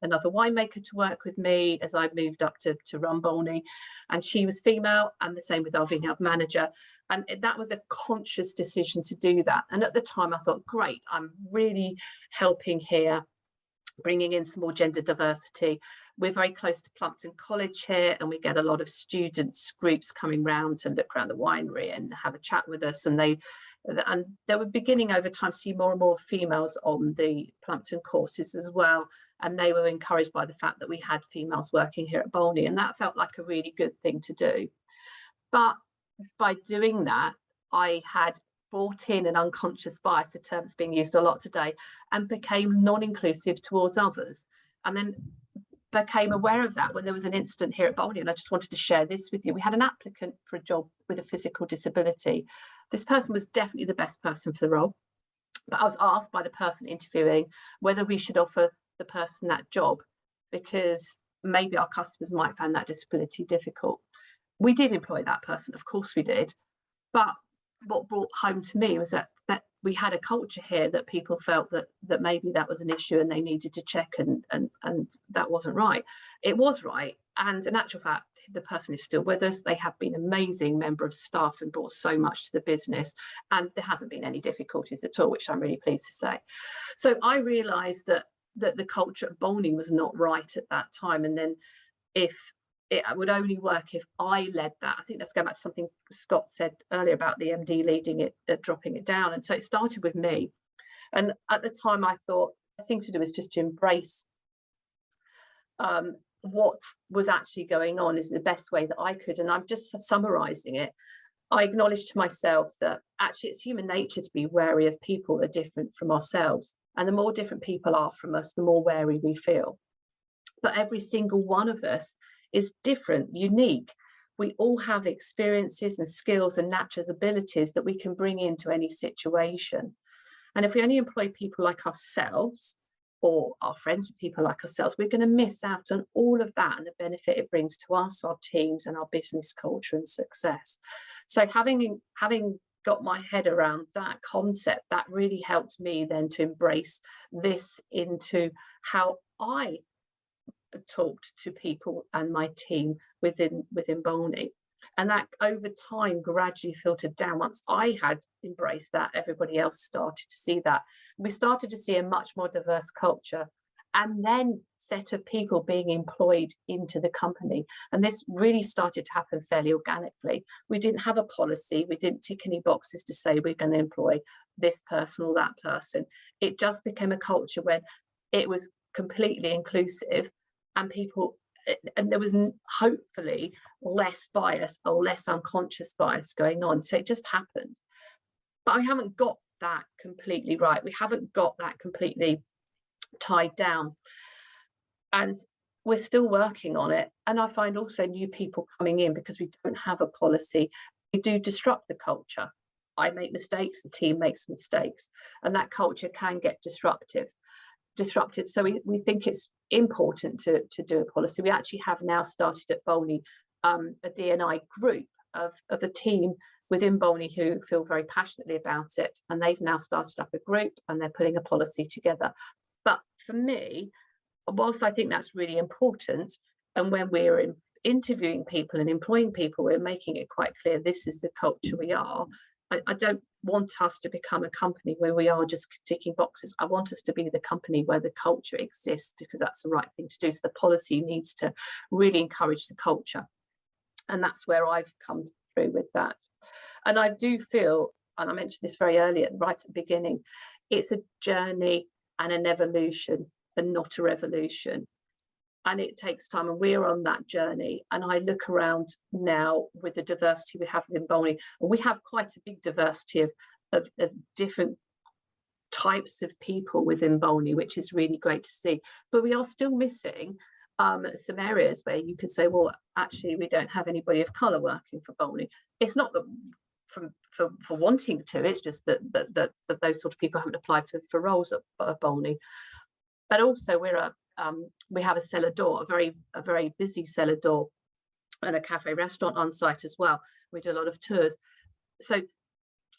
another winemaker to work with me as I moved up to run Bolney. And she was female, and the same with our vineyard manager. And that was a conscious decision to do that. And at the time I thought, great, I'm really helping here, bringing in some more gender diversity. We're very close to Plumpton College here, and we get a lot of students groups coming round to look around the winery and have a chat with us. And they were beginning over time to see more and more females on the Plumpton courses as well. And they were encouraged by the fact that we had females working here at Bolney, and that felt like a really good thing to do. But by doing that, I had brought in an unconscious bias, a term that's being used a lot today, and became non-inclusive towards others. And then became aware of that when there was an incident here at Bolney, and I just wanted to share this with you. We had an applicant for a job with a physical disability. This person was definitely the best person for the role, but I was asked by the person interviewing whether we should offer the person that job, because maybe our customers might find that disability difficult. We did employ that person, of course we did, but what brought home to me was that we had a culture here that people felt that maybe that was an issue and they needed to check, and that wasn't right. It was right, and in actual fact, the person is still with us. They have been an amazing member of staff and brought so much to the business, and there hasn't been any difficulties at all, which I'm really pleased to say. So I realised that the culture at Bolney was not right at that time, and then if it would only work if I led that. I think let's go back to something Scott said earlier about the MD leading it, dropping it down. And so it started with me. And at the time I thought the thing to do is just to embrace what was actually going on is the best way that I could. And I'm just summarising it. I acknowledged to myself that actually it's human nature to be wary of people that are different from ourselves. And the more different people are from us, the more wary we feel. But every single one of us is different, unique. We all have experiences and skills and natural abilities that we can bring into any situation. And if we only employ people like ourselves, or are friends with people like ourselves, we're going to miss out on all of that and the benefit it brings to us, our teams, and our business culture and success. So having got my head around that concept, that really helped me then to embrace this into how I talked to people and my team within Bolney. And that over time gradually filtered down. Once I had embraced that, everybody else started to see that. We started to see a much more diverse culture, and then set of people being employed into the company. And this really started to happen fairly organically. We didn't have a policy. We didn't tick any boxes to say we're going to employ this person or that person. It just became a culture when it was completely inclusive, and people, and there was hopefully less bias or less unconscious bias going on. So it just happened. But I haven't got that completely right. We haven't got that completely tied down. And we're still working on it. And I find also new people coming in, because we don't have a policy, we do disrupt the culture. I make mistakes, the team makes mistakes, and that culture can get disrupted. So we think it's important to do a policy. We actually have now started at Bolney a D&I group of a team within Bolney who feel very passionately about it, and they've now started up a group and they're putting a policy together. But for me, whilst I think that's really important, and when we're interviewing people and employing people, we're making it quite clear this is the culture we are. I don't want us to become a company where we are just ticking boxes. I want us to be the company where the culture exists, because that's the right thing to do. So the policy needs to really encourage the culture. And that's where I've come through with that. And I do feel, and I mentioned this very early, right at the beginning, it's a journey and an evolution and not a revolution. And it takes time, and we're on that journey. And I look around now with the diversity we have within Bolney, and we have quite a big diversity of different types of people within Bolney, which is really great to see. But we are still missing some areas where you could say, well, actually, we don't have anybody of colour working for Bolney. It's not that for wanting to, it's just that those sort of people haven't applied for roles at Bolney. But also we have a cellar door, a very busy cellar door, and a cafe restaurant on site as well. We do a lot of tours. So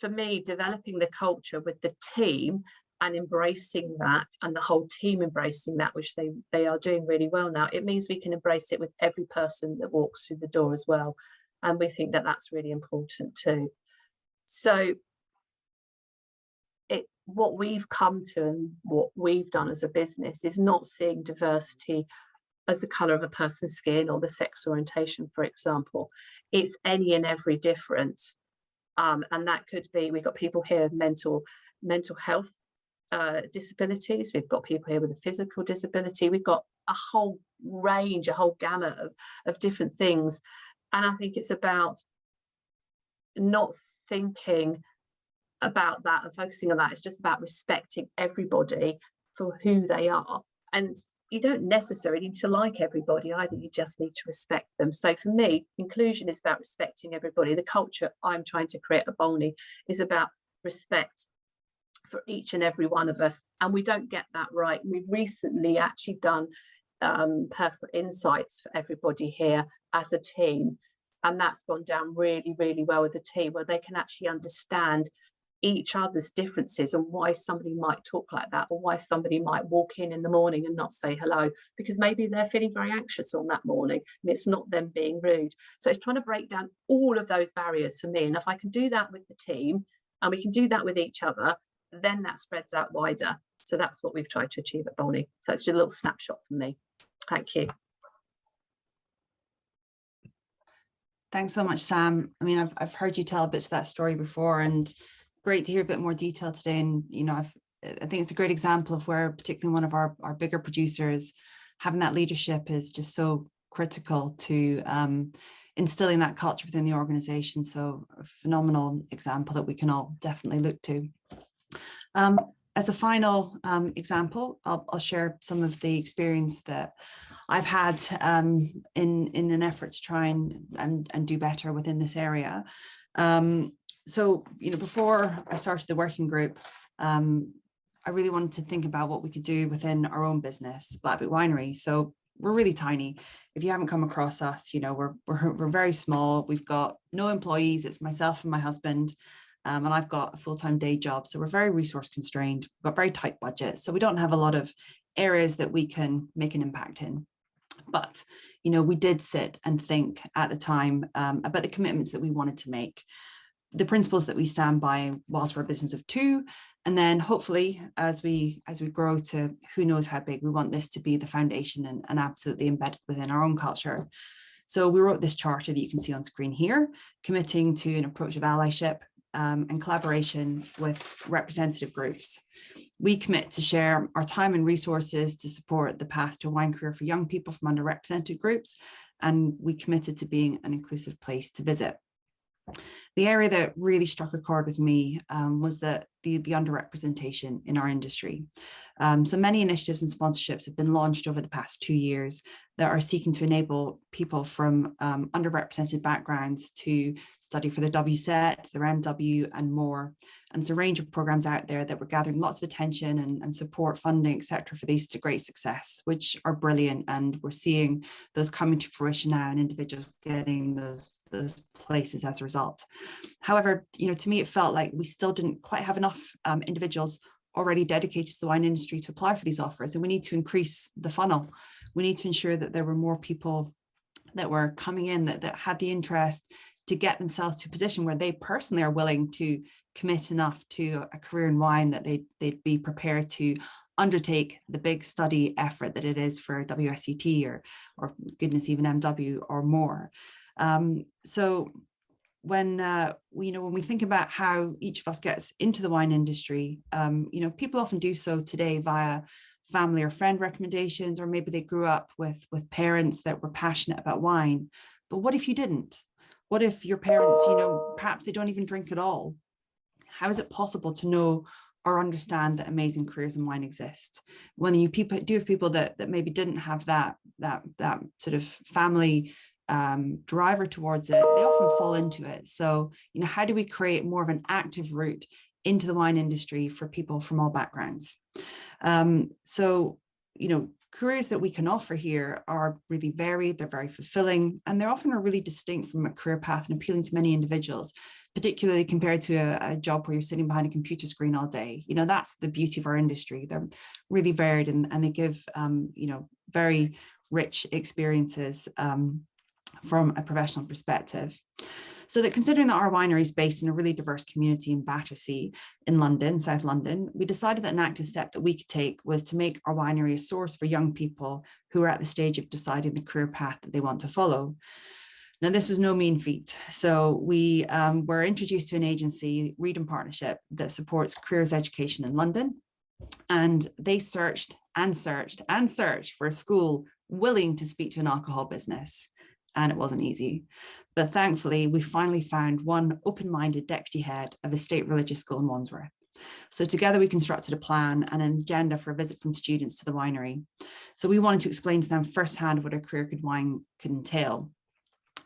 for me, developing the culture with the team and embracing that, and the whole team embracing that, which they are doing really well now, it means we can embrace it with every person that walks through the door as well. And we think that that's really important too. So what we've come to and what we've done as a business is not seeing diversity as the colour of a person's skin or the sex orientation, for example. It's any and every difference. And that could be, we've got people here with mental health disabilities. We've got people here with a physical disability. We've got a whole range, a whole gamut of different things. And I think it's about not thinking about that and focusing on that. It's just about respecting everybody for who they are. And you don't necessarily need to like everybody either, you just need to respect them. So for me, inclusion is about respecting everybody. The culture I'm trying to create at Bolney is about respect for each and every one of us, and we don't get that right. We've recently actually done personal insights for everybody here as a team, and that's gone down really, really well with the team, where they can actually understand each other's differences and why somebody might talk like that, or why somebody might walk in the morning and not say hello, because maybe they're feeling very anxious on that morning and it's not them being rude. So it's trying to break down all of those barriers for me. And if I can do that with the team and we can do that with each other, then that spreads out wider. So that's what we've tried to achieve at Bolney. So it's just a little snapshot from me. Thank you. Thanks so much, Sam. I mean, I've heard you tell bits of that story before, and great to hear a bit more detail today. And I think it's a great example of where, particularly one of our bigger producers, having that leadership is just so critical to instilling that culture within the organization. So a phenomenal example that we can all definitely look to. As a final example, I'll share some of the experience that I've had in an effort to try and do better within this area. So, before I started the working group, I really wanted to think about what we could do within our own business, Blackboot Winery. So we're really tiny. If you haven't come across us, we're very small. We've got no employees. It's myself and my husband. And I've got a full-time day job. So we're very resource constrained. We've got very tight budgets. So we don't have a lot of areas that we can make an impact in. But, you know, we did sit and think at the time about the commitments that we wanted to make, the principles that we stand by whilst we're a business of two. And then hopefully, as we grow to who knows how big, we want this to be the foundation and absolutely embedded within our own culture. So we wrote this charter that you can see on screen here, committing to an approach of allyship and collaboration with representative groups. We commit to share our time and resources to support the path to a wine career for young people from underrepresented groups, and we committed to being an inclusive place to visit. The area that really struck a chord with me was that the underrepresentation in our industry. So many initiatives and sponsorships have been launched over the past 2 years that are seeking to enable people from underrepresented backgrounds to study for the WSET, their MW and more. And there's a range of programs out there that we're gathering lots of attention and support, funding, etc. for these to great success, which are brilliant. And we're seeing those coming to fruition now and individuals getting those places as a result. However, you know, to me, it felt like we still didn't quite have enough individuals already dedicated to the wine industry to apply for these offers, and we need to increase the funnel. We need to ensure that there were more people that were coming in that had the interest to get themselves to a position where they personally are willing to commit enough to a career in wine that they'd be prepared to undertake the big study effort that it is for WSET or goodness, even MW or more. So when we think about how each of us gets into the wine industry, people often do so today via family or friend recommendations, or maybe they grew up with parents that were passionate about wine. But what if you didn't? What if your parents, perhaps they don't even drink at all? How is it possible to know or understand that amazing careers in wine exist? When you do have people that maybe didn't have that sort of family driver towards it, they often fall into it. So, how do we create more of an active route into the wine industry for people from all backgrounds? Careers that we can offer here are really varied, they're very fulfilling, and they're often really distinct from a career path and appealing to many individuals, particularly compared to a job where you're sitting behind a computer screen all day. That's the beauty of our industry. They're really varied and they give, very rich experiences from a professional perspective. So that considering that our winery is based in a really diverse community in Battersea in London, South London, we decided that an active step that we could take was to make our winery a source for young people who are at the stage of deciding the career path that they want to follow. Now, this was no mean feat. So we were introduced to an agency, Reed & Partnership, that supports careers education in London. And they searched and searched and searched for a school willing to speak to an alcohol business. And it wasn't easy. But thankfully, we finally found one open-minded deputy head of a state religious school in Wandsworth. So together we constructed a plan and an agenda for a visit from students to the winery. So we wanted to explain to them firsthand what a career in wine could entail.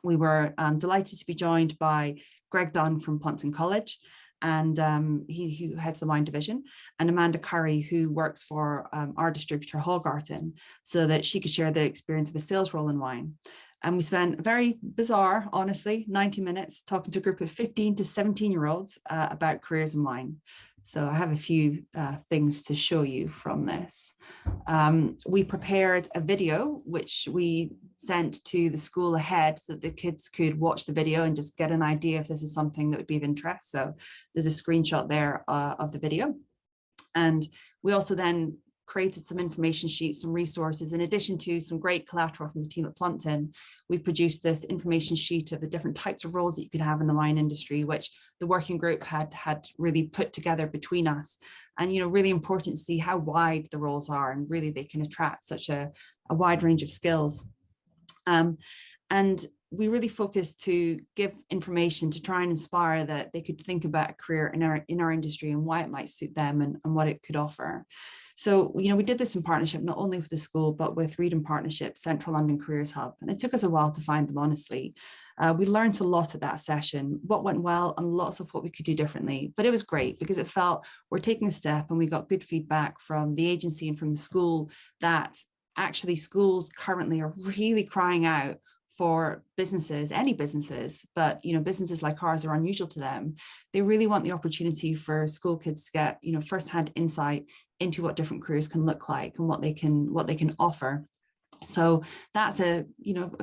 We were delighted to be joined by Greg Dunn from Ponton College, and who heads the wine division, and Amanda Curry, who works for our distributor Hallgarten, so that she could share the experience of a sales role in wine. And we spent a very bizarre, honestly, 90 minutes talking to a group of 15 to 17-year-olds about careers in wine. So I have a few things to show you from this. We prepared a video, which we sent to the school ahead so that the kids could watch the video and just get an idea if this is something that would be of interest. So there's a screenshot there of the video. And we also then created some information sheets, some resources. In addition to some great collateral from the team at Plumpton, we produced this information sheet of the different types of roles that you could have in the wine industry, which the working group had really put together between us. And, really important to see how wide the roles are, and really they can attract such a wide range of skills. And we really focused to give information to try and inspire that they could think about a career in our industry and why it might suit them and what it could offer. So, we did this in partnership, not only with the school, but with Reed & Partnership, Central London Careers Hub. And it took us a while to find them, honestly. We learned a lot at that session, what went well and lots of what we could do differently. But it was great because it felt we're taking a step, and we got good feedback from the agency and from the school that actually schools currently are really crying out for businesses, any businesses, but businesses like ours are unusual to them. They really want the opportunity for school kids to get firsthand insight into what different careers can look like and what they can offer So that's it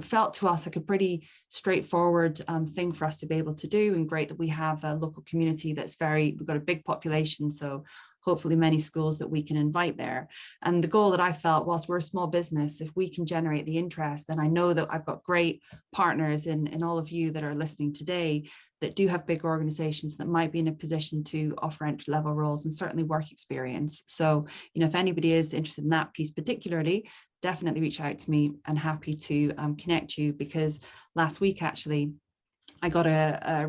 felt to us like a pretty straightforward thing for us to be able to do, and great that we have a local community we've got a big population, so hopefully many schools that we can invite there. And the goal that I felt, whilst we're a small business, if we can generate the interest, then I know that I've got great partners in all of you that are listening today that do have big organizations that might be in a position to offer entry level roles and certainly work experience. So, if anybody is interested in that piece particularly, definitely reach out to me, and happy to connect you, because last week actually I got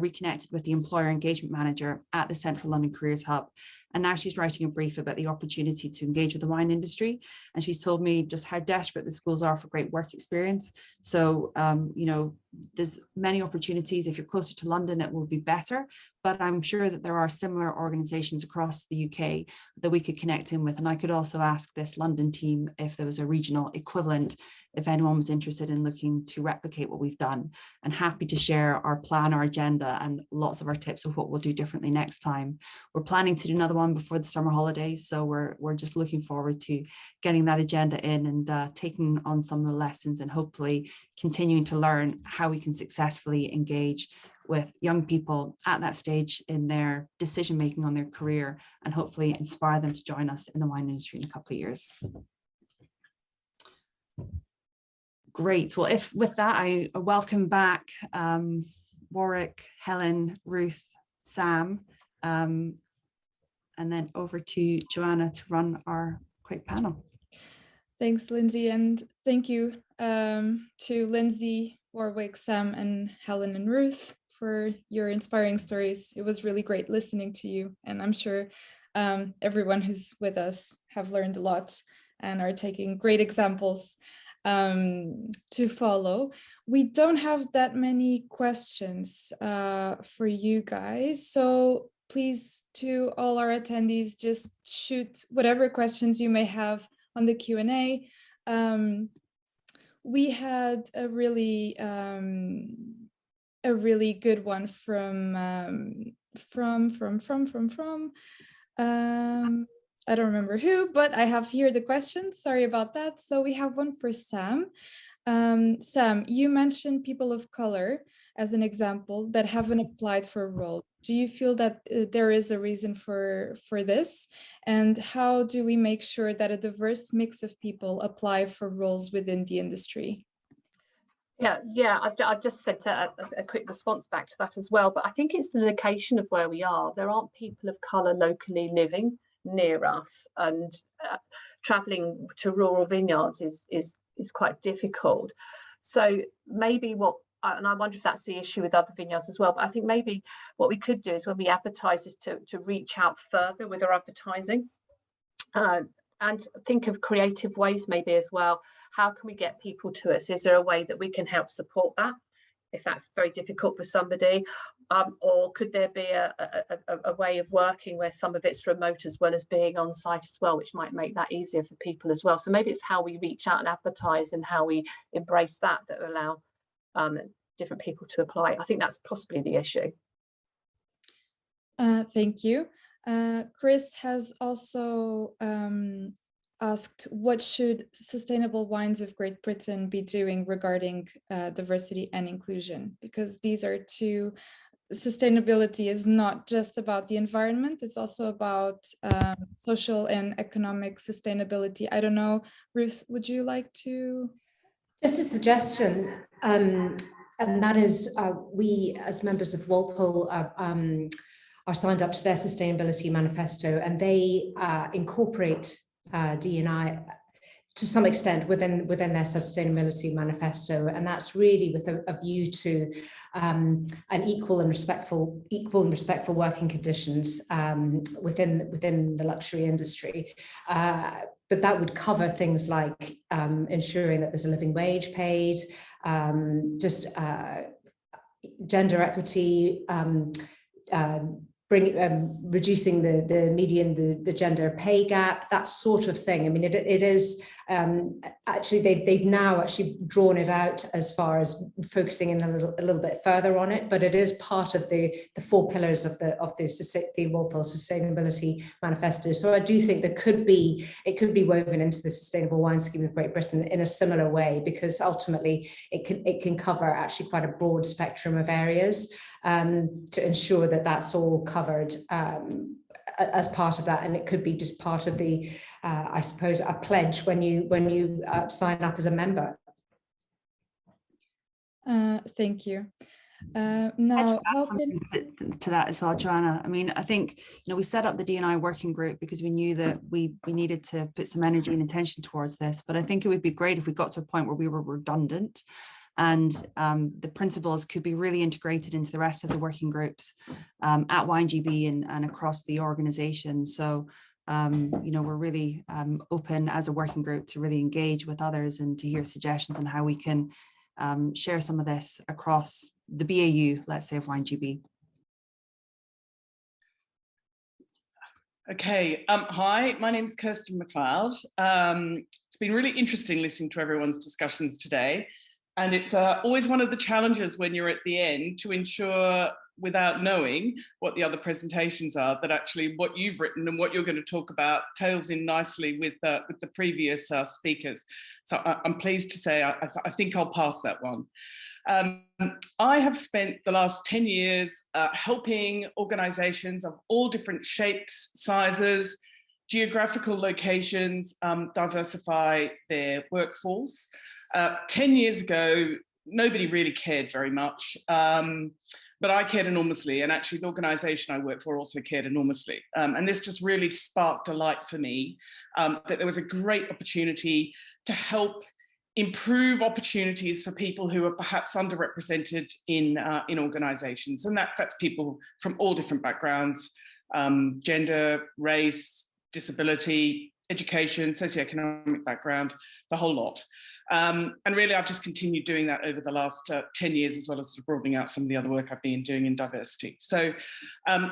reconnected with the employer engagement manager at the Central London Careers Hub, and now she's writing a brief about the opportunity to engage with the wine industry, and she's told me just how desperate the schools are for great work experience. So there's many opportunities. If you're closer to London, it will be better, but I'm sure that there are similar organizations across the UK that we could connect in with. And I could also ask this London team if there was a regional equivalent, if anyone was interested in looking to replicate what we've done, and happy to share our plan, our agenda, and lots of our tips of what we'll do differently next time. We're planning to do another one before the summer holidays, so we're just looking forward to getting that agenda in and taking on some of the lessons, and hopefully continuing to learn how we can successfully engage with young people at that stage in their decision making on their career, and hopefully inspire them to join us in the wine industry in a couple of years. Great. Well, with that, I welcome back Warwick, Helen, Ruth, Sam, and then over to Joanna to run our quick panel. Thanks, Lindsay, and thank you to Lindsay, Warwick, Sam, and Helen and Ruth for your inspiring stories. It was really great listening to you, and I'm sure everyone who's with us have learned a lot and are taking great examples to follow. We don't have that many questions for you guys, so please, to all our attendees, just shoot whatever questions you may have on the Q&A. We had a really good one from I don't remember who, but I have here the question. Sorry about that. So we have one for Sam. Sam, you mentioned people of color as an example that haven't applied for a role. Do you feel that there is a reason for this? And how do we make sure that a diverse mix of people apply for roles within the industry? Yeah, I've just sent a quick response back to that as well. But I think it's the location of where we are. There aren't people of colour locally living near us, and travelling to rural vineyards is quite difficult. So maybe and I wonder if that's the issue with other vineyards as well, but I think maybe what we could do is, when we advertise, is to reach out further with our advertising, and think of creative ways maybe as well. How can we get people to us? Is there a way that we can help support that, if that's very difficult for somebody? Or could there be a way of working where some of it's remote as well as being on site as well, which might make that easier for people as well? So maybe it's how we reach out and advertise, and how we embrace that allow different people to apply. I think that's possibly the issue. Thank you. Chris has also asked, what should Sustainable Wines of Great Britain be doing regarding diversity and inclusion? Because these are two. Sustainability is not just about the environment, it's also about social and economic sustainability. I don't know, Ruth, would you like to? Just a suggestion, and that is we as members of Walpole are signed up to their sustainability manifesto, and they incorporate D&I to some extent within their sustainability manifesto, and that's really with a view to an equal and respectful working conditions within the luxury industry. But that would cover things like ensuring that there's a living wage paid, just gender equity, reducing the median, the gender pay gap, that sort of thing. I mean, it is actually they've now actually drawn it out as far as focusing in a little bit further on it, but it is part of the 4 pillars of the Walpole Sustainability Manifesto. So I do think it could be woven into the Sustainable Wine Scheme of Great Britain in a similar way, because ultimately it can cover actually quite a broad spectrum of areas to ensure that that's all covered as part of that, and it could be just part of the, I suppose, a pledge when you sign up as a member. Thank you. Now, to that as well, Joanna. I mean, I think, we set up the D&I working group because we knew that we needed to put some energy and attention towards this. But I think it would be great if we got to a point where we were redundant, and the principles could be really integrated into the rest of the working groups at WineGB and across the organization. So, we're really open as a working group to really engage with others and to hear suggestions on how we can share some of this across the BAU, let's say, of WineGB. Okay, hi, my name's Kirsten McLeod. It's been really interesting listening to everyone's discussions today. And it's always one of the challenges when you're at the end to ensure, without knowing what the other presentations are, that actually what you've written and what you're going to talk about tails in nicely with the previous speakers. So I'm pleased to say I think I'll pass that one. I have spent the last 10 years helping organisations of all different shapes, sizes, geographical locations diversify their workforce. 10 years ago, nobody really cared very much, but I cared enormously, and actually the organisation I work for also cared enormously. And this just really sparked a light for me that there was a great opportunity to help improve opportunities for people who are perhaps underrepresented in organisations, and that's people from all different backgrounds, gender, race, disability, education, socioeconomic background, the whole lot. And really, I've just continued doing that over the last 10 years, as well as sort of broadening out some of the other work I've been doing in diversity. So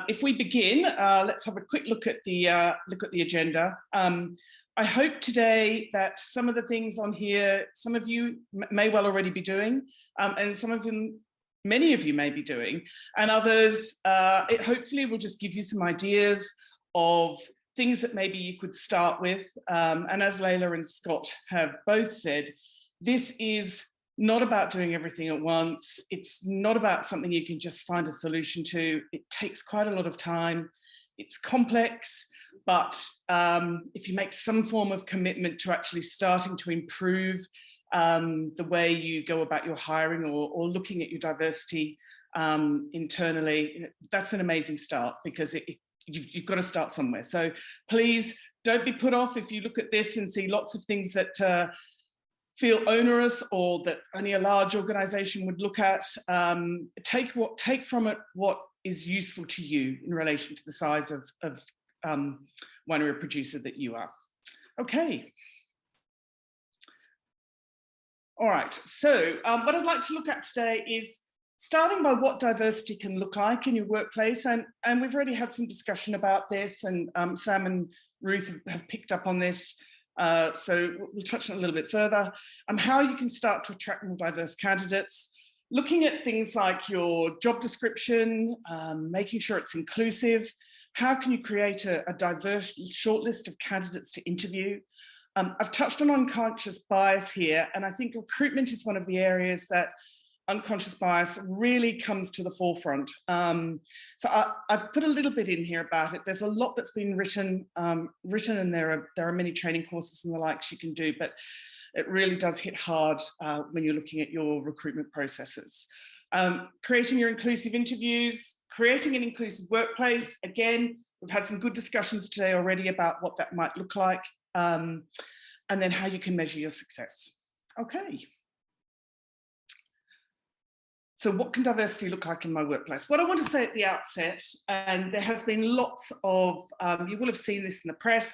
if we begin, let's have a quick look at the agenda. I hope today that some of the things on here, some of you may well already be doing, and some of them, many of you may be doing, and others, it hopefully will just give you some ideas of things that maybe you could start with. And as Layla and Scott have both said, this is not about doing everything at once. It's not about something you can just find a solution to. It takes quite a lot of time. It's complex, but if you make some form of commitment to actually starting to improve the way you go about your hiring or looking at your diversity internally, that's an amazing start, because you've got to start somewhere. So please don't be put off if you look at this and see lots of things that feel onerous or that only a large organization would look at. Take from it what is useful to you in relation to the size of winery producer that you are. Okay. All right, so what I'd like to look at today is starting by what diversity can look like in your workplace, and we've already had some discussion about this, and Sam and Ruth have picked up on this, so we'll touch on it a little bit further. How you can start to attract more diverse candidates, looking at things like your job description, making sure it's inclusive. How can you create a diverse shortlist of candidates to interview? I've touched on unconscious bias here, and I think recruitment is one of the areas that unconscious bias really comes to the forefront. So I've put a little bit in here about it. There's a lot that's been written, and there are many training courses and the likes you can do, but it really does hit hard when you're looking at your recruitment processes. Creating your inclusive interviews, creating an inclusive workplace. Again, we've had some good discussions today already about what that might look like, and then how you can measure your success. Okay. So what can diversity look like in my workplace? What I want to say at the outset, and there has been lots of, you will have seen this in the press,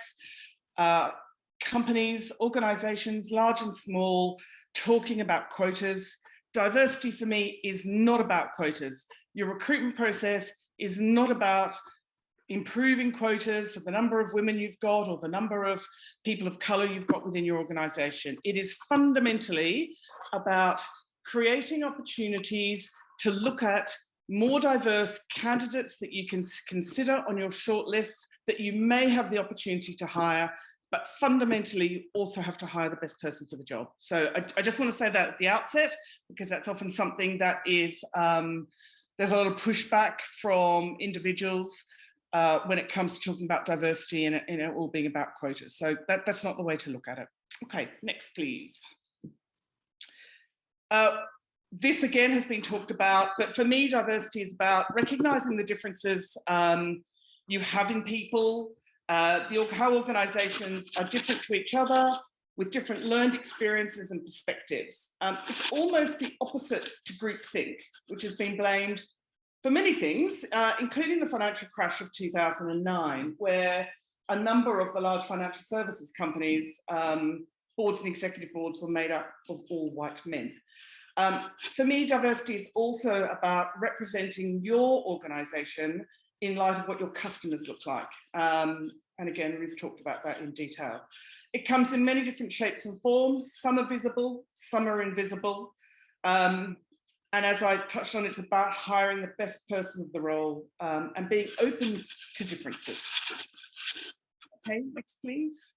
companies, organisations, large and small, talking about quotas. Diversity for me is not about quotas. Your recruitment process is not about improving quotas for the number of women you've got or the number of people of colour you've got within your organisation. It is fundamentally about creating opportunities to look at more diverse candidates that you can consider on your shortlists that you may have the opportunity to hire, but fundamentally you also have to hire the best person for the job. So I just want to say that at the outset, because that's often something that is, there's a lot of pushback from individuals when it comes to talking about diversity and it all being about quotas. So that's not the way to look at it. Okay, next please. This again has been talked about, but for me, diversity is about recognising the differences you have in people, how organisations are different to each other, with different learned experiences and perspectives. It's almost the opposite to groupthink, which has been blamed for many things, including the financial crash of 2009, where a number of the large financial services companies, boards and executive boards were made up of all white men. For me, diversity is also about representing your organisation in light of what your customers look like. And again, we've talked about that in detail. It comes in many different shapes and forms. Some are visible, some are invisible. And as I touched on, it's about hiring the best person of the role and being open to differences. Okay, next please.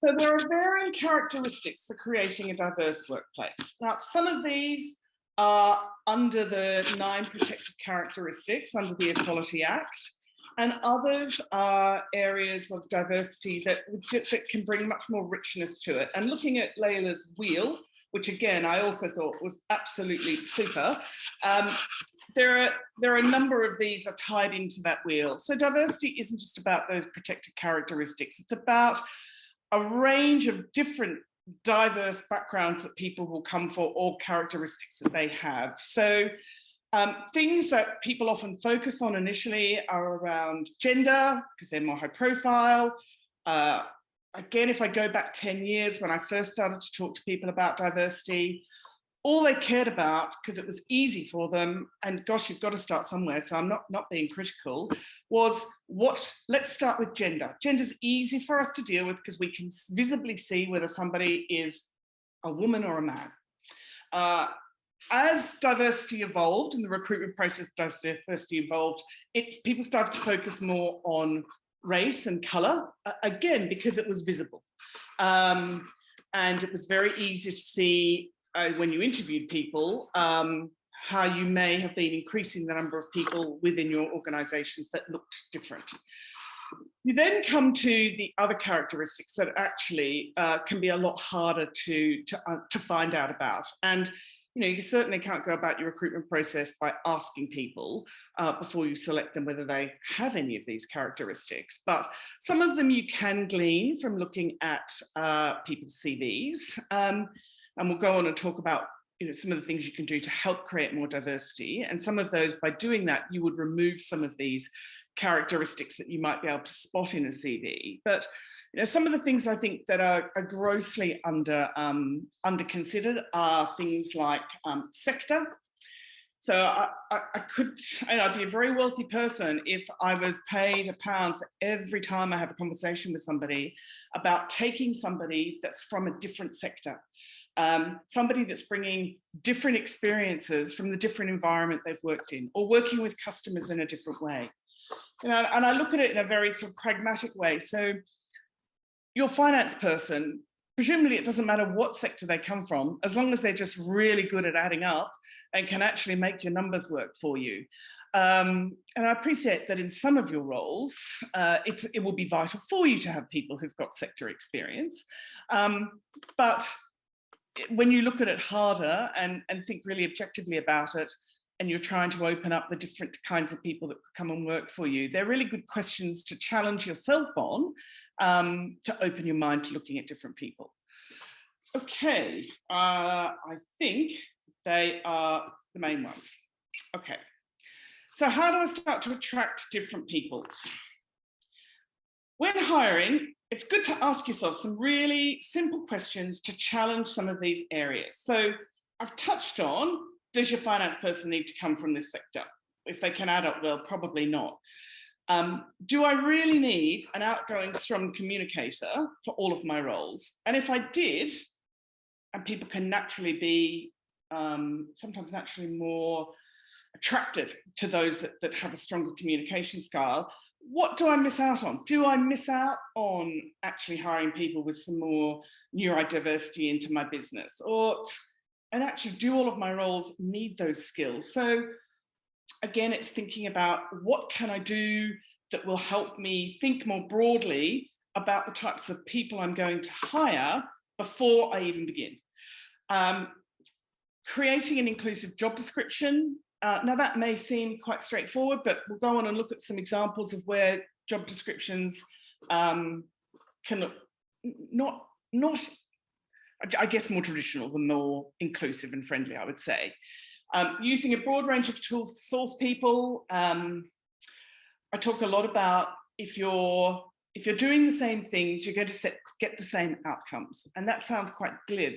So there are varying characteristics for creating a diverse workplace. Now, some of these are under the 9 protected characteristics under the Equality Act, and others are areas of diversity that can bring much more richness to it. And looking at Layla's wheel, which again, I also thought was absolutely super, there are a number of these are tied into that wheel. So diversity isn't just about those protected characteristics, it's about a range of different diverse backgrounds that people will come for or characteristics that they have. So things that people often focus on initially are around gender, because they're more high profile. Again, if I go back 10 years when I first started to talk to people about diversity, all they cared about, because it was easy for them, and gosh, you've got to start somewhere, so I'm not being critical, was let's start with gender. Gender's easy for us to deal with because we can visibly see whether somebody is a woman or a man. As diversity evolved and the recruitment process diversity evolved, people started to focus more on race and colour, again, because it was visible. And it was very easy to see when you interviewed people, how you may have been increasing the number of people within your organisations that looked different. You then come to the other characteristics that actually can be a lot harder to find out about. And you certainly can't go about your recruitment process by asking people before you select them whether they have any of these characteristics. But some of them you can glean from looking at people's CVs. And we'll go on and talk about some of the things you can do to help create more diversity. And some of those, by doing that, you would remove some of these characteristics that you might be able to spot in a CV. But some of the things I think that are grossly under considered are things like sector. So I'd be a very wealthy person if I was paid £1 for every time I have a conversation with somebody about taking somebody that's from a different sector. Somebody that's bringing different experiences from the different environment they've worked in, or working with customers in a different way. And I look at it in a very sort of pragmatic way. So your finance person, presumably it doesn't matter what sector they come from, as long as they're just really good at adding up and can actually make your numbers work for you. And I appreciate that in some of your roles, it will be vital for you to have people who've got sector experience. But when you look at it harder and think really objectively about it, and you're trying to open up the different kinds of people that could come and work for you, they're really good questions to challenge yourself on, to open your mind to looking at different people. Okay, I think they are the main ones. Okay, so how do I start to attract different people? When hiring, it's good to ask yourself some really simple questions to challenge some of these areas. So I've touched on does your finance person need to come from this sector? If they can add up, well, probably not. Do I really need an outgoing, strong communicator for all of my roles? And if I did, and people can naturally be, sometimes naturally more attracted to those that have a stronger communication style, what do I miss out on? Do I miss out on actually hiring people with some more neurodiversity into my business? And actually, do all of my roles need those skills? So again, it's thinking about what can I do that will help me think more broadly about the types of people I'm going to hire before I even begin. Creating an inclusive job description. Now that may seem quite straightforward, but we'll go on and look at some examples of where job descriptions can look not, I guess, more traditional than more inclusive and friendly, I would say. Using a broad range of tools to source people. I talk a lot about if you're doing the same things, you're going to get the same outcomes. And that sounds quite glib,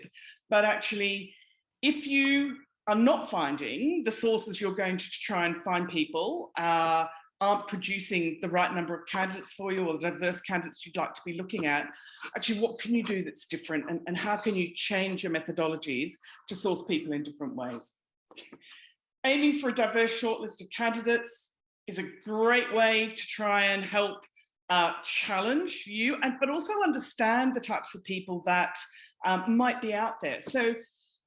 but actually, if you are not finding the sources you're going to try and find people aren't producing the right number of candidates for you or the diverse candidates you'd like to be looking at, actually, what can you do that's different? And how can you change your methodologies to source people in different ways? Aiming for a diverse shortlist of candidates is a great way to try and help challenge you, but also understand the types of people that might be out there. So,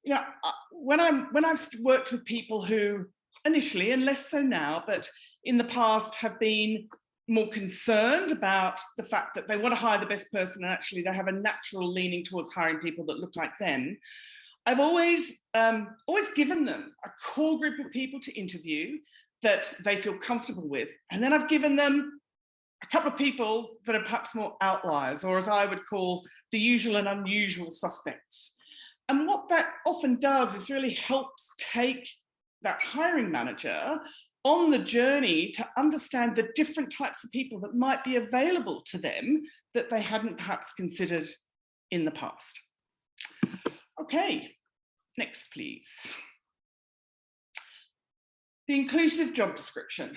you know, when I've worked with people who initially, and less so now, but in the past have been more concerned about the fact that they want to hire the best person and actually they have a natural leaning towards hiring people that look like them, I've always given them a core group of people to interview that they feel comfortable with. And then I've given them a couple of people that are perhaps more outliers, or as I would call the usual and unusual suspects. And what that often does is really helps take that hiring manager on the journey to understand the different types of people that might be available to them that they hadn't perhaps considered in the past. Okay, next please. The inclusive job description.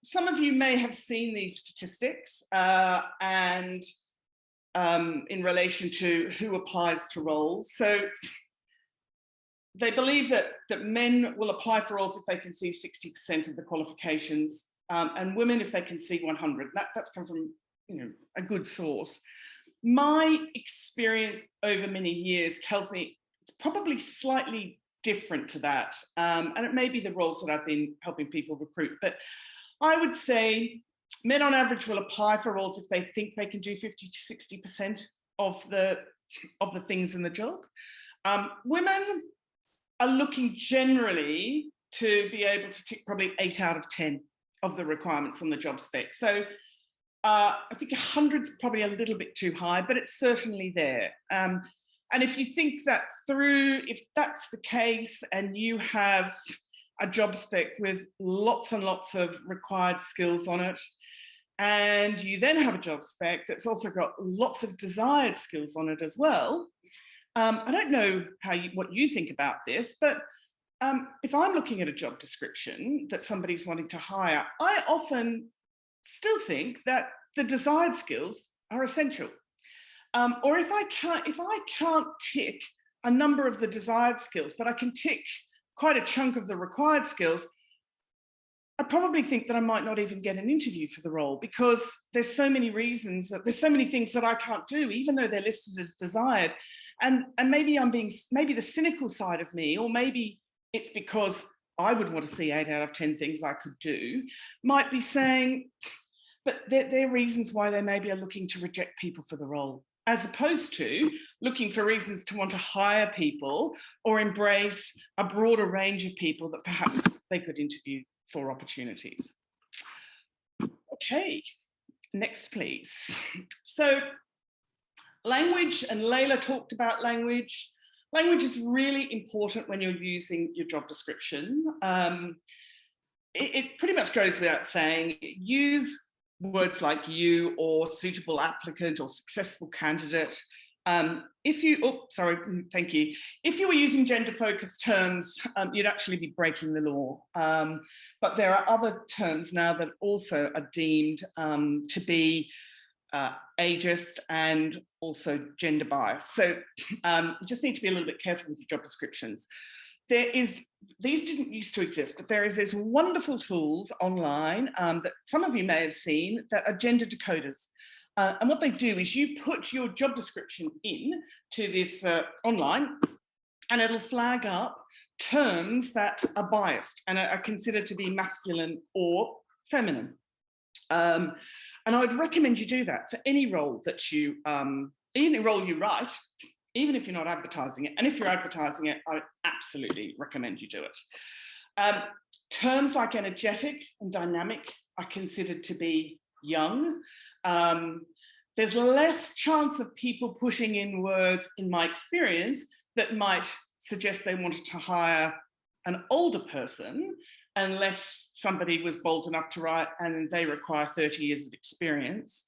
Some of you may have seen these statistics and in relation to who applies to roles. So they believe that men will apply for roles if they can see 60% of the qualifications, and women if they can see 100. That's come from, you know, a good source. My experience over many years tells me it's probably slightly different to that, and it may be the roles that I've been helping people recruit, but I would say men on average will apply for roles if they think they can do 50 to 60% of the things in the job. Women are looking generally to be able to tick probably 8 out of 10 of the requirements on the job spec. So I think 100's probably a little bit too high, but it's certainly there. And if you think that through, if that's the case and you have a job spec with lots and lots of required skills on it, and you then have a job spec that's also got lots of desired skills on it as well, I don't know what you think about this, but if I'm looking at a job description that somebody's wanting to hire, I often still think that the desired skills are essential. Or if I can't tick a number of the desired skills, but I can tick quite a chunk of the required skills, I probably think that I might not even get an interview for the role, because there's so many reasons, there's so many things that I can't do, even though they're listed as desired. And maybe maybe the cynical side of me, or maybe it's because I would want to see 8 out of 10 things I could do, might be saying, but there are reasons why they maybe are looking to reject people for the role, as opposed to looking for reasons to want to hire people or embrace a broader range of people that perhaps they could interview for opportunities. Okay, next please. So language, and Layla talked about language. Language is really important when you're using your job description. It pretty much goes without saying, use words like you, or suitable applicant, or successful candidate, If you were using gender-focused terms, you'd actually be breaking the law. But there are other terms now that also are deemed to be ageist and also gender biased. So you just need to be a little bit careful with your job descriptions. These didn't used to exist, but there is these wonderful tools online that some of you may have seen that are gender decoders. And what they do is you put your job description in to this online, and it'll flag up terms that are biased and are considered to be masculine or feminine. And I would recommend you do that for any role that you, any role you write, even if you're not advertising it. And if you're advertising it, I would absolutely recommend you do it. Terms like energetic and dynamic are considered to be young. There's less chance of people pushing in words, in my experience, that might suggest they wanted to hire an older person, unless somebody was bold enough to write and they require 30 years of experience,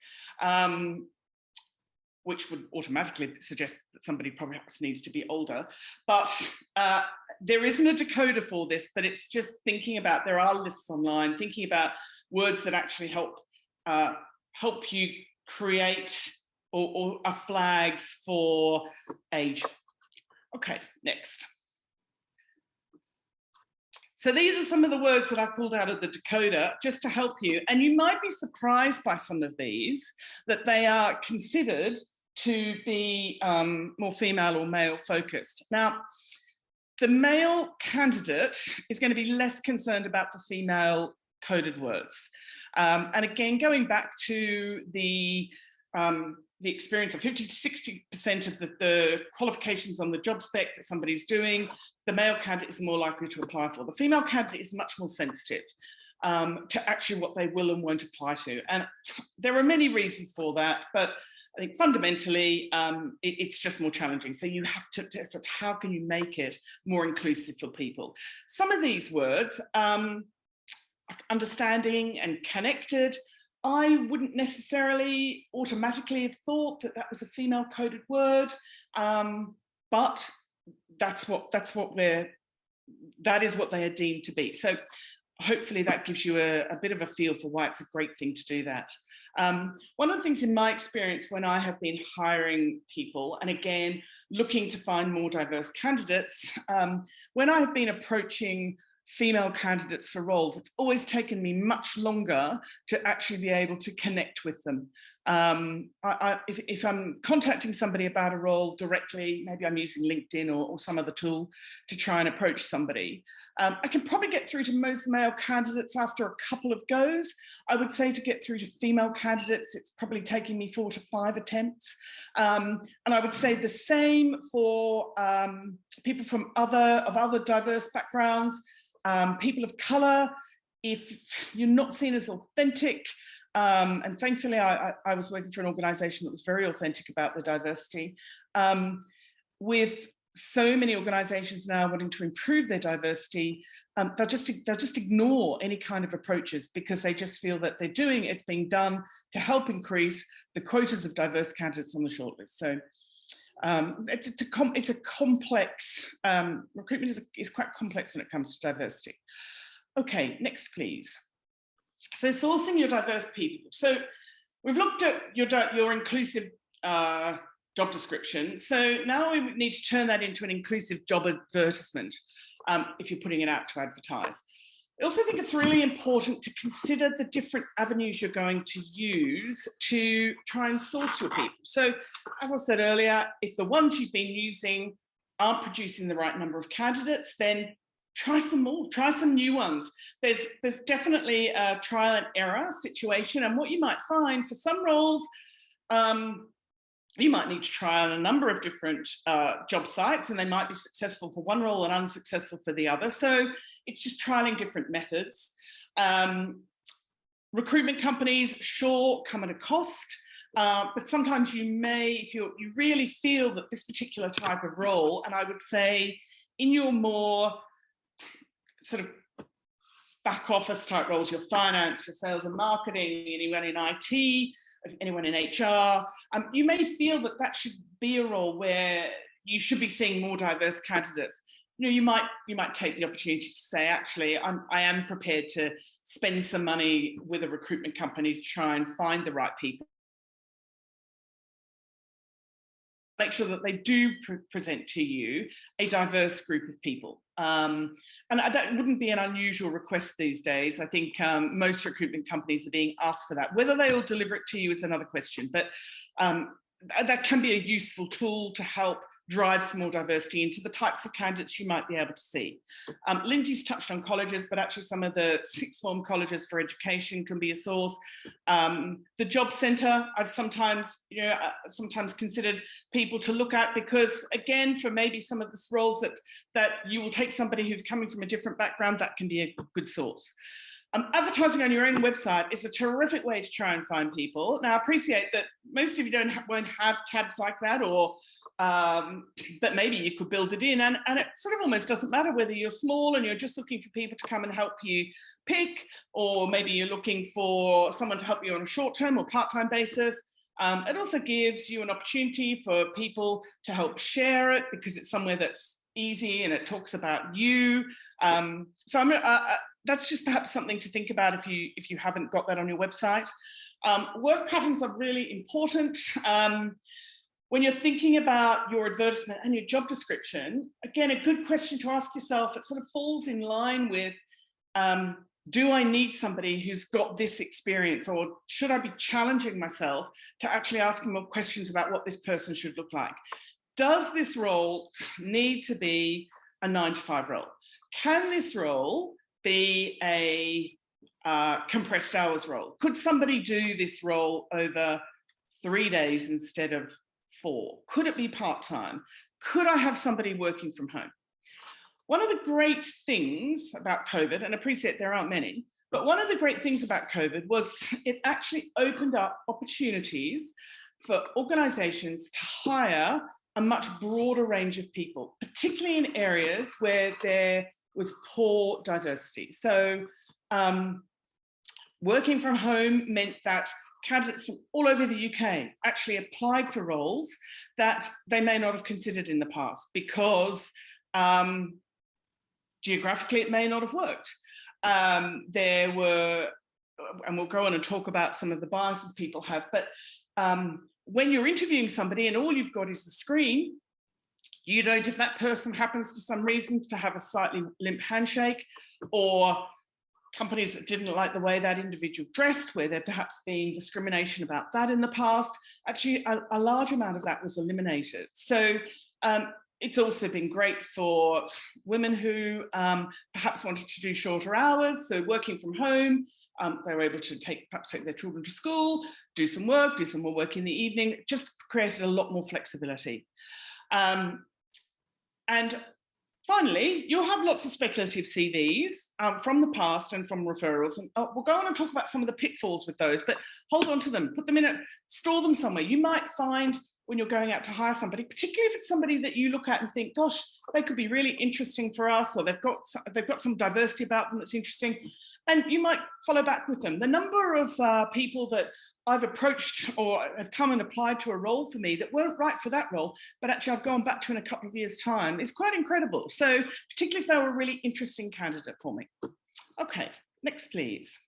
which would automatically suggest that somebody perhaps needs to be older. But there isn't a decoder for this, but it's just thinking about, there are lists online, thinking about words that actually help you create or are flags for age. Okay, next. So these are some of the words that I pulled out of the decoder just to help you. And you might be surprised by some of these, that they are considered to be more female or male focused. Now, the male candidate is going to be less concerned about the female coded words. And again, going back to the experience of 50 to 60% of the qualifications on the job spec that somebody's doing, the male candidate is more likely to apply for. The female candidate is much more sensitive to actually what they will and won't apply to. And there are many reasons for that, but I think fundamentally, it's just more challenging. So you have to, so how can you make it more inclusive for people? Some of these words, understanding and connected, I wouldn't necessarily automatically have thought that that was a female coded word, but that is what they are deemed to be. So hopefully that gives you a bit of a feel for why it's a great thing to do that. One of the things in my experience when I have been hiring people, and again, looking to find more diverse candidates, when I have been approaching female candidates for roles, it's always taken me much longer to actually be able to connect with them. If I'm contacting somebody about a role directly, maybe I'm using LinkedIn or some other tool to try and approach somebody, I can probably get through to most male candidates after a couple of goes. I would say to get through to female candidates, it's probably taking me 4 to 5 attempts. And I would say the same for people from other diverse backgrounds. People of colour, if you're not seen as authentic, and thankfully I was working for an organisation that was very authentic about the diversity, with so many organisations now wanting to improve their diversity, they'll just ignore any kind of approaches because they just feel that it's being done to help increase the quotas of diverse candidates on the shortlist. So it's a complex, recruitment is quite complex when it comes to diversity. Okay, next please. So sourcing your diverse people. So we've looked at your inclusive job description. So now we need to turn that into an inclusive job advertisement if you're putting it out to advertise. I also think it's really important to consider the different avenues you're going to use to try and source your people. So, as I said earlier, if the ones you've been using aren't producing the right number of candidates, then try some more, try some new ones. There's definitely a trial and error situation, and what you might find for some roles, you might need to try on a number of different job sites, and they might be successful for one role and unsuccessful for the other. So it's just trialing different methods. Recruitment companies, sure, come at a cost, but sometimes you may, if you really feel that this particular type of role, and I would say in your more sort of back office type roles, your finance, your sales and marketing, anyone in IT, anyone in HR, you may feel that that should be a role where you should be seeing more diverse candidates, you might take the opportunity to say, actually, I am prepared to spend some money with a recruitment company to try and find the right people. Make sure that they do present to you a diverse group of people. And that wouldn't be an unusual request these days. I think most recruitment companies are being asked for that. Whether they will deliver it to you is another question, but that can be a useful tool to help drive some more diversity into the types of candidates you might be able to see. Lindsay's touched on colleges, but actually some of the sixth form colleges for education can be a source. The job centre, I've sometimes considered people to look at, because again, for maybe some of the roles that you will take somebody who's coming from a different background, that can be a good source. Advertising on your own website is a terrific way to try and find people. Now, I appreciate that most of you won't have tabs like that, or but maybe you could build it in, and it sort of almost doesn't matter whether you're small and you're just looking for people to come and help you pick, or maybe you're looking for someone to help you on a short-term or part-time basis. It also gives you an opportunity for people to help share it, because it's somewhere that's easy and it talks about you. That's just perhaps something to think about if you haven't got that on your website. Work patterns are really important. When you're thinking about your advertisement and your job description, again, a good question to ask yourself, it sort of falls in line with, do I need somebody who's got this experience, or should I be challenging myself to actually ask more questions about what this person should look like? Does this role need to be a 9-to-5 role? Can this role be a compressed hours role? Could somebody do this role over 3 days instead of 4? Could it be part-time? Could I have somebody working from home? One of the great things about COVID, and I appreciate there aren't many, but one of the great things about COVID was it actually opened up opportunities for organisations to hire a much broader range of people, particularly in areas where there was poor diversity. So working from home meant that candidates from all over the UK actually applied for roles that they may not have considered in the past, because geographically it may not have worked. There were, and we'll go on and talk about some of the biases people have, but when you're interviewing somebody and all you've got is the screen, you don't, if that person happens to some reason to have a slightly limp handshake, or companies that didn't like the way that individual dressed, where there perhaps been discrimination about that in the past, actually a large amount of that was eliminated. So it's also been great for women who perhaps wanted to do shorter hours, so working from home, they were able to perhaps take their children to school, do some work, do some more work in the evening. It just created a lot more flexibility. And finally, you'll have lots of speculative CVs from the past and from referrals. And we'll go on and talk about some of the pitfalls with those, but hold on to them, put them in it, store them somewhere. You might find when you're going out to hire somebody, particularly if it's somebody that you look at and think, gosh, they could be really interesting for us, or they've got some diversity about them that's interesting, and you might follow back with them. The number of people that I've approached or have come and applied to a role for me that weren't right for that role, but actually I've gone back to in a couple of years' time, is quite incredible. So particularly if they were a really interesting candidate for me. Okay, next please.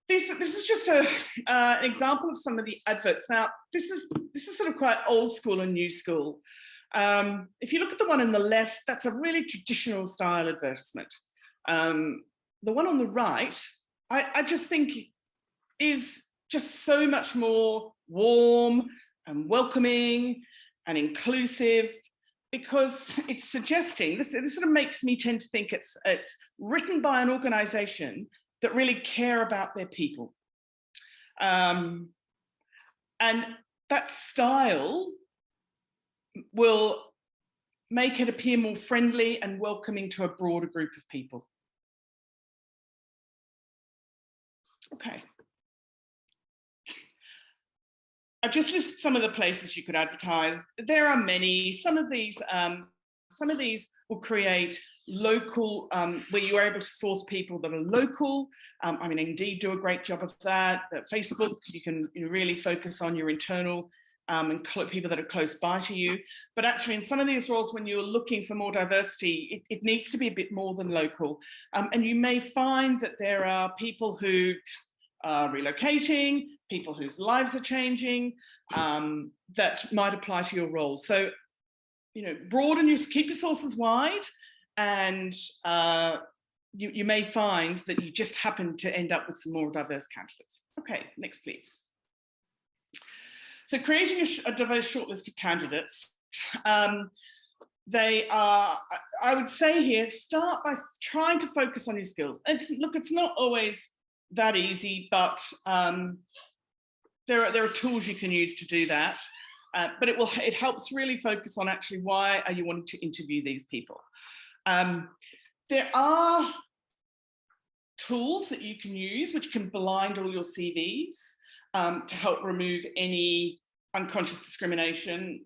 This is just an example of some of the adverts. Now, this is sort of quite old school and new school. If you look at the one on the left, that's a really traditional style advertisement. The one on the right, I just think is just so much more warm and welcoming and inclusive, because it's suggesting, this sort of makes me tend to think it's written by an organisation that really care about their people. And that style will make it appear more friendly and welcoming to a broader group of people. Okay. I've just listed some of the places you could advertise. There are many. Some of these will create local, where you're able to source people that are local. I mean, Indeed do a great job of that. At Facebook, you can really focus on your internal and people that are close by to you. But actually in some of these roles, when you're looking for more diversity, it needs to be a bit more than local. And you may find that there are people who are relocating, people whose lives are changing, that might apply to your role. So, you know, broaden your, keep your sources wide, and you may find that you just happen to end up with some more diverse candidates. Okay, next please. So creating a diverse shortlist of candidates, they are, I would say here, start by trying to focus on your skills. Look, it's not always that easy, but there are tools you can use to do that. But it helps really focus on actually why are you wanting to interview these people. There are tools that you can use which can blind all your CVs to help remove any unconscious discrimination,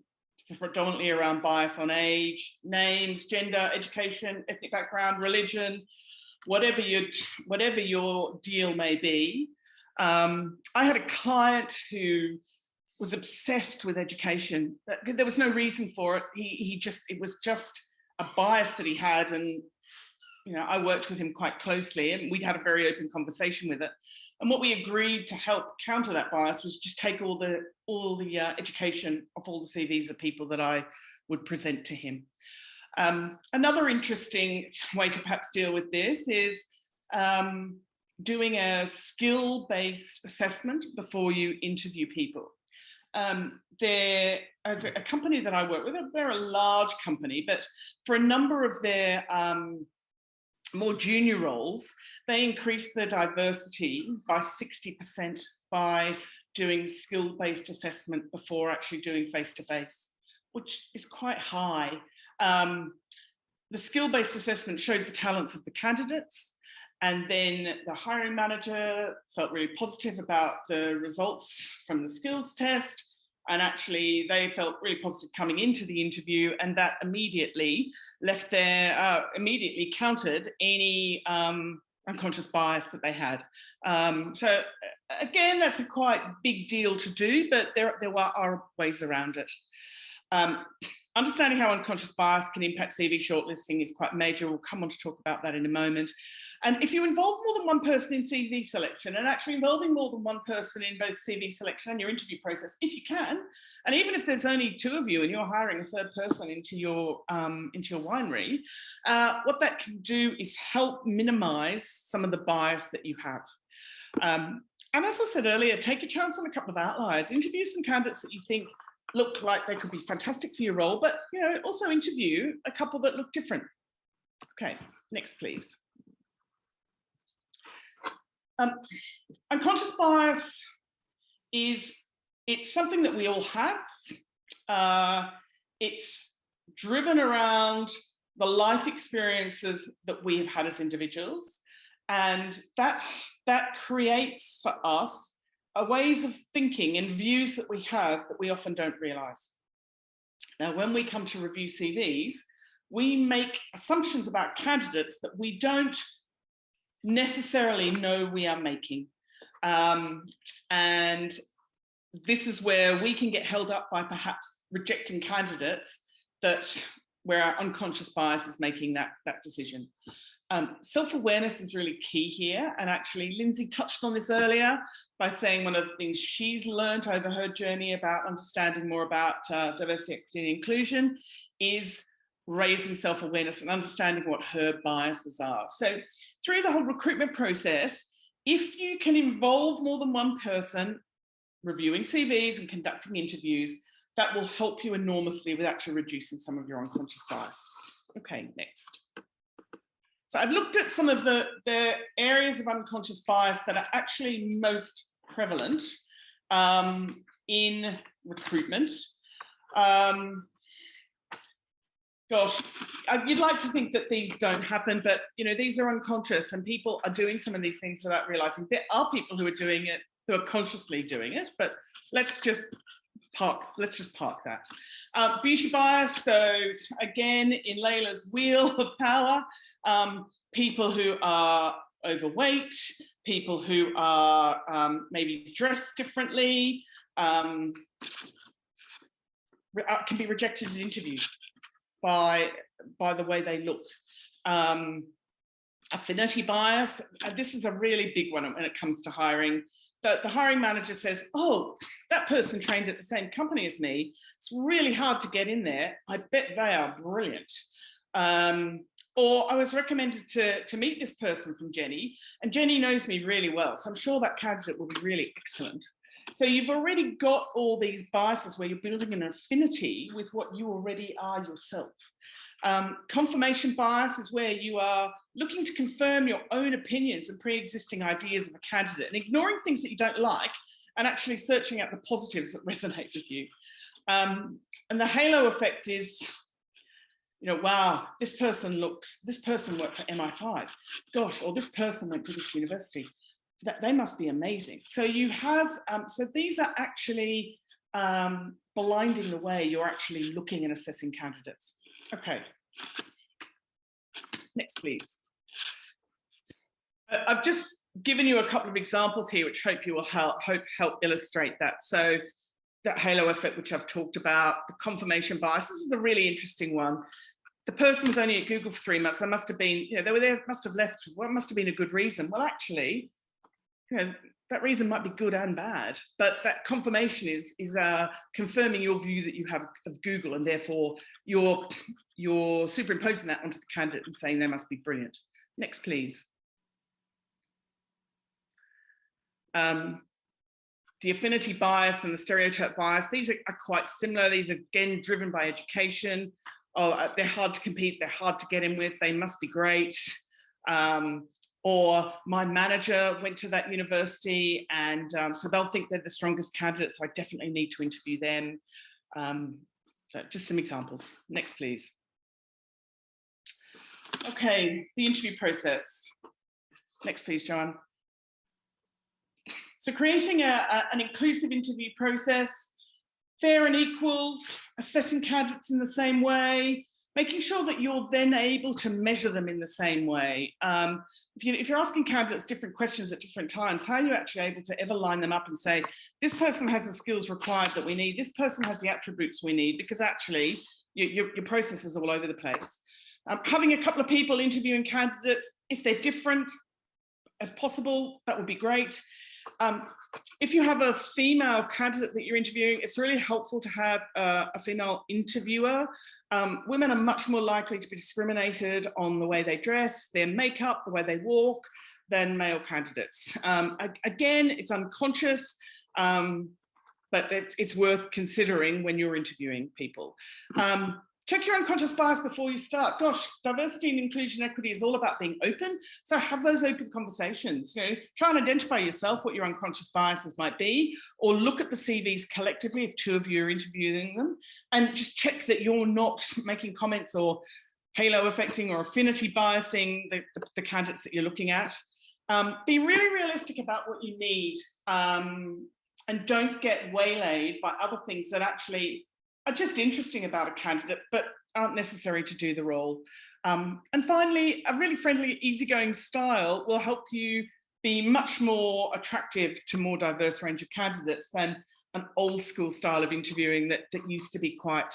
predominantly around bias on age, names, gender, education, ethnic background, religion, whatever your deal may be. I had a client who was obsessed with education. There was no reason for it. It was just a bias that he had, and you know, I worked with him quite closely, and we'd had a very open conversation with it. And what we agreed to help counter that bias was just take all the education of all the CVs of people that I would present to him. Another interesting way to perhaps deal with this is doing a skill-based assessment before you interview people. As a company that I work with, they're a large company, but for a number of their more junior roles, they increased their diversity by 60% by doing skill-based assessment before actually doing face-to-face, which is quite high. The skill-based assessment showed the talents of the candidates, and then the hiring manager felt really positive about the results from the skills test. And actually they felt really positive coming into the interview, and that immediately immediately countered any unconscious bias that they had. So again, that's a quite big deal to do, but there are ways around it. Understanding how unconscious bias can impact CV shortlisting is quite major. We'll come on to talk about that in a moment. And if you involve more than one person in CV selection, and actually involving more than one person in both CV selection and your interview process, if you can, and even if there's only two of you and you're hiring a third person into your winery, what that can do is help minimize some of the bias that you have. And as I said earlier, take a chance on a couple of outliers. Interview some candidates that you think look like they could be fantastic for your role, but you know, also interview a couple that look different. Okay, next please. Unconscious bias it's something that we all have. It's driven around the life experiences that we have had as individuals, and that creates for us ways of thinking and views that we have that we often don't realize. Now, when we come to review CVs, we make assumptions about candidates that we don't necessarily know we are making. And this is where we can get held up by perhaps rejecting candidates where our unconscious bias is making that decision. Self-awareness is really key here, and actually Lindsay touched on this earlier by saying one of the things she's learned over her journey about understanding more about diversity, equity and inclusion is raising self-awareness and understanding what her biases are. So through the whole recruitment process, if you can involve more than one person reviewing CVs and conducting interviews, that will help you enormously with actually reducing some of your unconscious bias. Okay, next. So I've looked at some of the areas of unconscious bias that are actually most prevalent in recruitment. Gosh, you'd like to think that these don't happen, but you know, these are unconscious, and people are doing some of these things without realizing. There are people who are doing it, who are consciously doing it, but let's just park that. Beauty bias, so again, in Layla's wheel of power, people who are overweight, people who are maybe dressed differently, can be rejected in interview by the way they look. Affinity bias, this is a really big one when it comes to hiring. The hiring manager says, oh, that person trained at the same company as me. It's really hard to get in there. I bet they are brilliant. Or I was recommended to meet this person from Jenny, and Jenny knows me really well, so I'm sure that candidate will be really excellent. So you've already got all these biases where you're building an affinity with what you already are yourself. Confirmation bias is where you are looking to confirm your own opinions and pre-existing ideas of a candidate and ignoring things that you don't like and actually searching out the positives that resonate with you. And the halo effect is, you know, wow, this person worked for MI5, gosh, or this person went to this university. That they must be amazing. So you have, so these are actually blinding the way you're actually looking and assessing candidates. Okay. Next, please. I've just given you a couple of examples here, which hope you will help illustrate that. So that halo effect, which I've talked about, the confirmation bias. This is a really interesting one. The person was only at Google for 3 months. They must have been, you know, they were there, must have left. What must have been a good reason? Well, actually, you know, that reason might be good and bad, but that confirmation is confirming your view that you have of Google, and therefore you're superimposing that onto the candidate and saying they must be brilliant. Next, please. The affinity bias and the stereotype bias, these are quite similar. These are again driven by education. Oh, they're hard to compete, they're hard to get in with, they must be great. Or my manager went to that university, and so they'll think they're the strongest candidate, so I definitely need to interview them. So just some examples. Next, please. Okay, the interview process. Next, please, Joanne. So creating an inclusive interview process, fair and equal, assessing candidates in the same way, making sure that you're then able to measure them in the same way. If you're asking candidates different questions at different times, how are you actually able to ever line them up and say, this person has the skills required that we need, this person has the attributes we need, because actually your process is all over the place. Having a couple of people interviewing candidates, if they're different as possible, that would be great. If you have a female candidate that you're interviewing, it's really helpful to have a female interviewer. Women are much more likely to be discriminated on the way they dress, their makeup, the way they walk, than male candidates. Again, it's unconscious, but it's worth considering when you're interviewing people. Check your unconscious bias before you start. Gosh, diversity and inclusion equity is all about being open. So have those open conversations. You know, try and identify yourself what your unconscious biases might be, or look at the CVs collectively if 2 of you are interviewing them, and just check that you're not making comments or halo affecting or affinity biasing the candidates that you're looking at. Be really realistic about what you need, and don't get waylaid by other things that actually are just interesting about a candidate, but aren't necessary to do the role. And finally, a really friendly, easygoing style will help you be much more attractive to more diverse range of candidates than an old school style of interviewing that used to be quite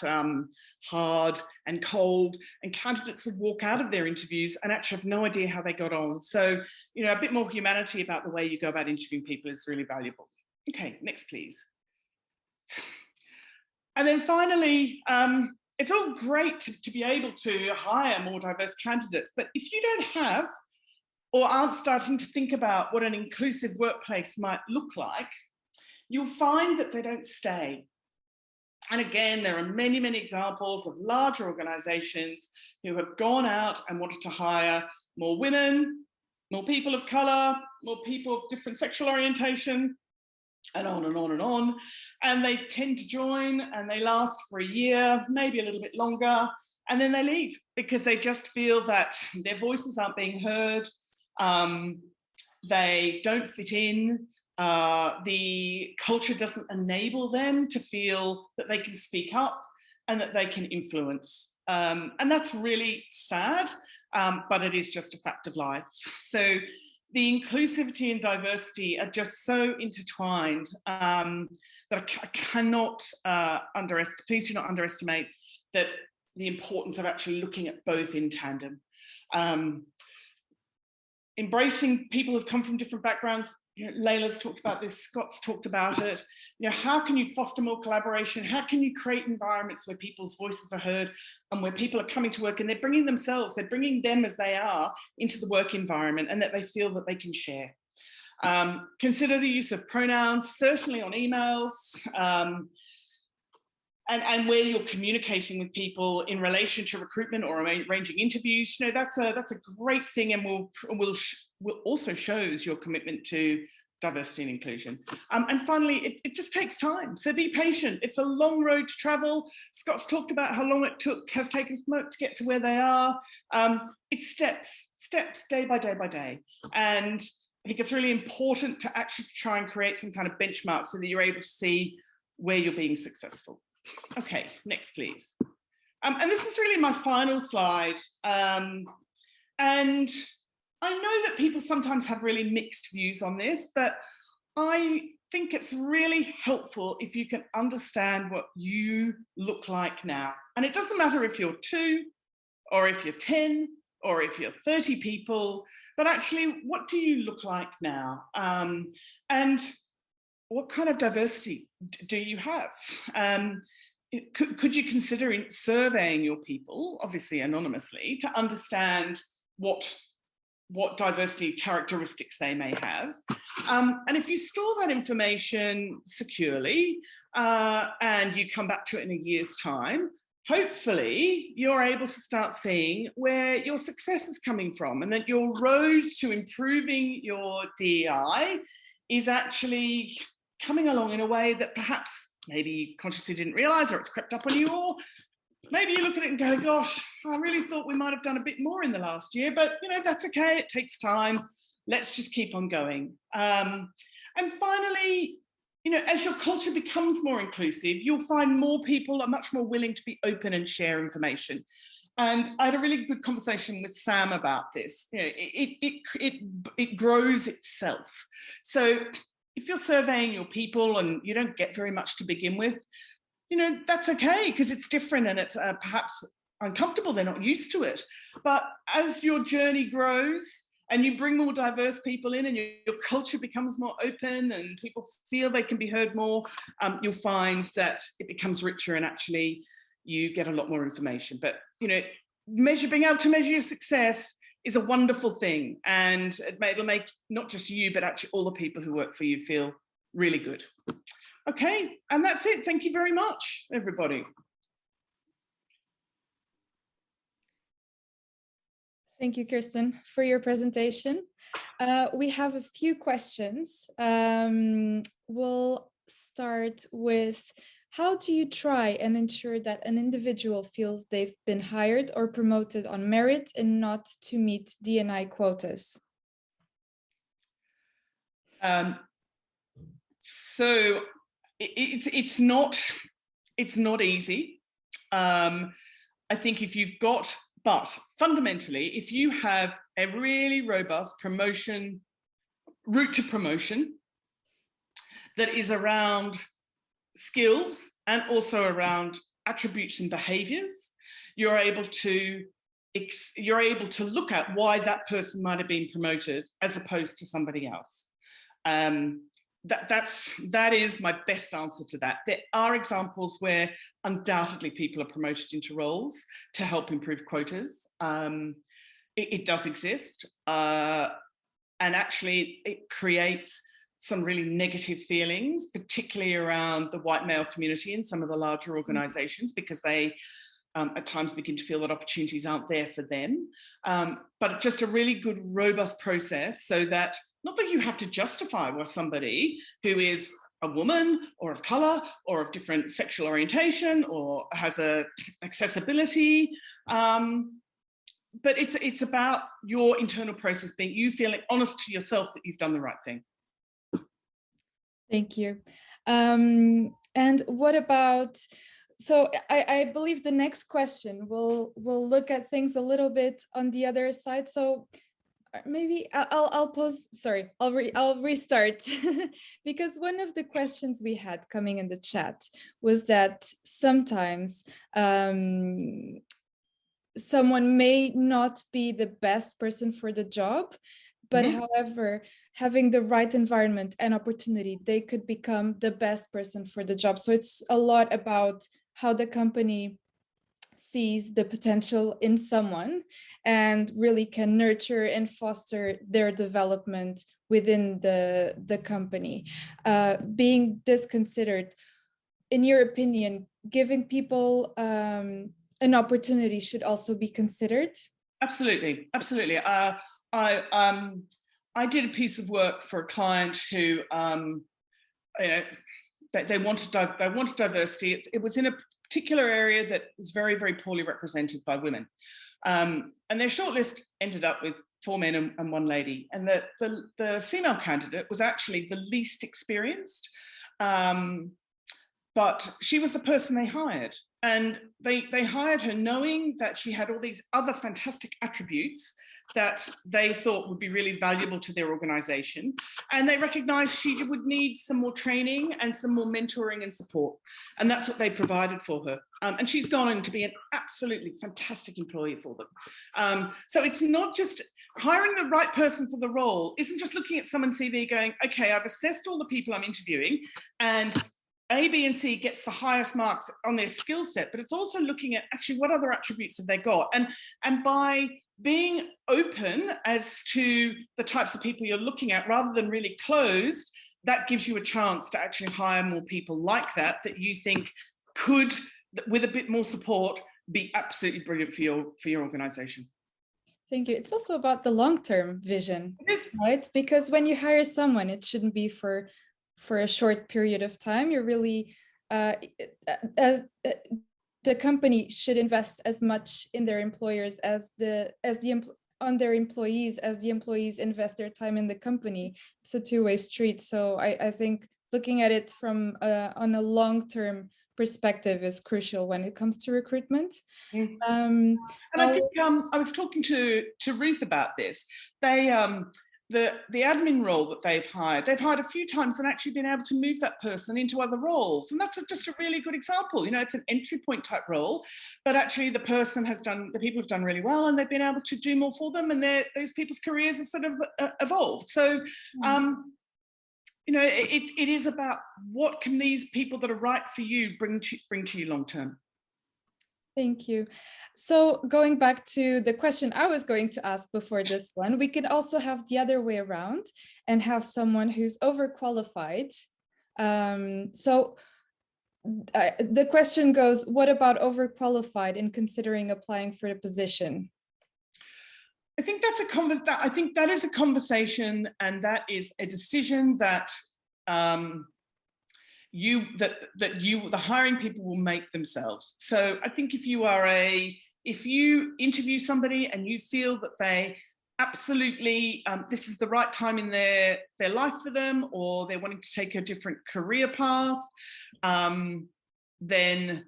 hard and cold, and candidates would walk out of their interviews and actually have no idea how they got on. So, you know, a bit more humanity about the way you go about interviewing people is really valuable. Okay, next, please. And then finally, it's all great to be able to hire more diverse candidates, but if you don't have or aren't starting to think about what an inclusive workplace might look like, you'll find that they don't stay. And again, there are many, many examples of larger organizations who have gone out and wanted to hire more women, more people of color, more people of different sexual orientation, and on and on and on. And they tend to join and they last for a year, maybe a little bit longer, and then they leave because they just feel that their voices aren't being heard, they don't fit in, the culture doesn't enable them to feel that they can speak up and that they can influence. And that's really sad, but it is just a fact of life. So the inclusivity and diversity are just so intertwined that I cannot please do not underestimate that the importance of actually looking at both in tandem. Embracing people who've come from different backgrounds. You know, Layla's talked about this, Scott's talked about it. You know, how can you foster more collaboration? How can you create environments where people's voices are heard and where people are coming to work and they're bringing themselves, they're bringing them as they are into the work environment and that they feel that they can share. Consider the use of pronouns, certainly on emails, and where you're communicating with people in relation to recruitment or arranging interviews. You know, that's a great thing, and will also shows your commitment to diversity and inclusion. And finally, it just takes time. So be patient. It's a long road to travel. Scott's talked about how long it has taken for Merck to get to where they are. It's steps, day by day by day. And I think it's really important to actually try and create some kind of benchmark so that you're able to see where you're being successful. Okay, next please. And this is really my final slide. And I know that people sometimes have really mixed views on this, but I think it's really helpful if you can understand what you look like now. And it doesn't matter if you're 2 or if you're 10 or if you're 30 people, but actually, what do you look like now? And what kind of diversity do you have? Could you consider surveying your people, obviously anonymously, to understand what diversity characteristics they may have? And if you store that information securely and you come back to it in a year's time, hopefully you're able to start seeing where your success is coming from and that your road to improving your DEI is actually coming along in a way that perhaps maybe you consciously didn't realize, or it's crept up on you, or maybe you look at it and go, gosh, I really thought we might have done a bit more in the last year, but you know, that's okay, it takes time. Let's just keep on going. And finally, you know, as your culture becomes more inclusive, you'll find more people are much more willing to be open and share information. And I had a really good conversation with Sam about this. You know, it grows itself. So if you're surveying your people and you don't get very much to begin with, you know, that's okay, because it's different and it's perhaps uncomfortable, they're not used to it. But as your journey grows and you bring more diverse people in and your culture becomes more open and people feel they can be heard more, you'll find that it becomes richer and actually you get a lot more information. But, you know, being able to measure your success is a wonderful thing, and it'll make not just you, but actually all the people who work for you feel really good. Okay, and that's it. Thank you very much, everybody. Thank you, Kirsten, for your presentation. We have a few questions. We'll start with, how do you try and ensure that an individual feels they've been hired or promoted on merit and not to meet D&I quotas? So it's not easy. I think if you've got, but fundamentally, if you have a really robust route to promotion that is around skills and also around attributes and behaviors, you're able to look at why that person might have been promoted as opposed to somebody else. That is my best answer to that. There are examples where undoubtedly people are promoted into roles to help improve quotas. It does exist, and actually it creates some really negative feelings, particularly around the white male community in some of the larger organizations, because they at times begin to feel that opportunities aren't there for them. But just a really good, robust process, so that, not that you have to justify why somebody who is a woman or of color or of different sexual orientation or has a accessibility, but it's about your internal process being, you feeling honest to yourself that you've done the right thing. Thank you. And what about, so I believe the next question will look at things a little bit on the other side. So maybe I'll pose. Sorry, I'll restart because one of the questions we had coming in the chat was that sometimes someone may not be the best person for the job, but however, having the right environment and opportunity, they could become the best person for the job. So it's a lot about how the company sees the potential in someone and really can nurture and foster their development within the company. Being this considered, in your opinion, giving people an opportunity should also be considered? Absolutely, absolutely. I did a piece of work for a client who, they wanted diversity. It was in a particular area that was very, very poorly represented by women. And their shortlist ended up with 4 men and 1 lady. And the female candidate was actually the least experienced, but she was the person they hired. And they hired her knowing that she had all these other fantastic attributes that they thought would be really valuable to their organization. And they recognized she would need some more training and some more mentoring and support. And that's what they provided for her. And she's gone on to be an absolutely fantastic employee for them. So it's not just hiring the right person for the role, isn't just looking at someone's CV going, okay, I've assessed all the people I'm interviewing and A, B, and C gets the highest marks on their skill set, but it's also looking at actually what other attributes have they got. And by being open as to the types of people you're looking at, rather than really closed, that gives you a chance to actually hire more people like that you think could, with a bit more support, be absolutely brilliant for your organization. Thank you. It's also about the long-term vision, right? Because when you hire someone, it shouldn't be for a short period of time. You're really, the company should invest as much in their employers as on their employees as the employees invest their time in the company. It's a two-way street. So I think looking at it from on a long-term perspective is crucial when it comes to recruitment. And I think I was talking to Ruth about this. They the admin role that they've hired a few times and actually been able to move that person into other roles. And that's just a really good example. You know, it's an entry point type role, but actually the people have done really well and they've been able to do more for them, and those people's careers have sort of evolved. So, you know, it is about what can these people that are right for you bring to you long term. Thank you. So going back to the question I was going to ask before this one, we could also have the other way around and have someone who's overqualified. So the question goes, what about overqualified in considering applying for the position? I think that is a conversation, and that is a decision that the hiring people will make themselves. So I think if you interview somebody and you feel that they absolutely this is the right time in their life for them, or they're wanting to take a different career path, then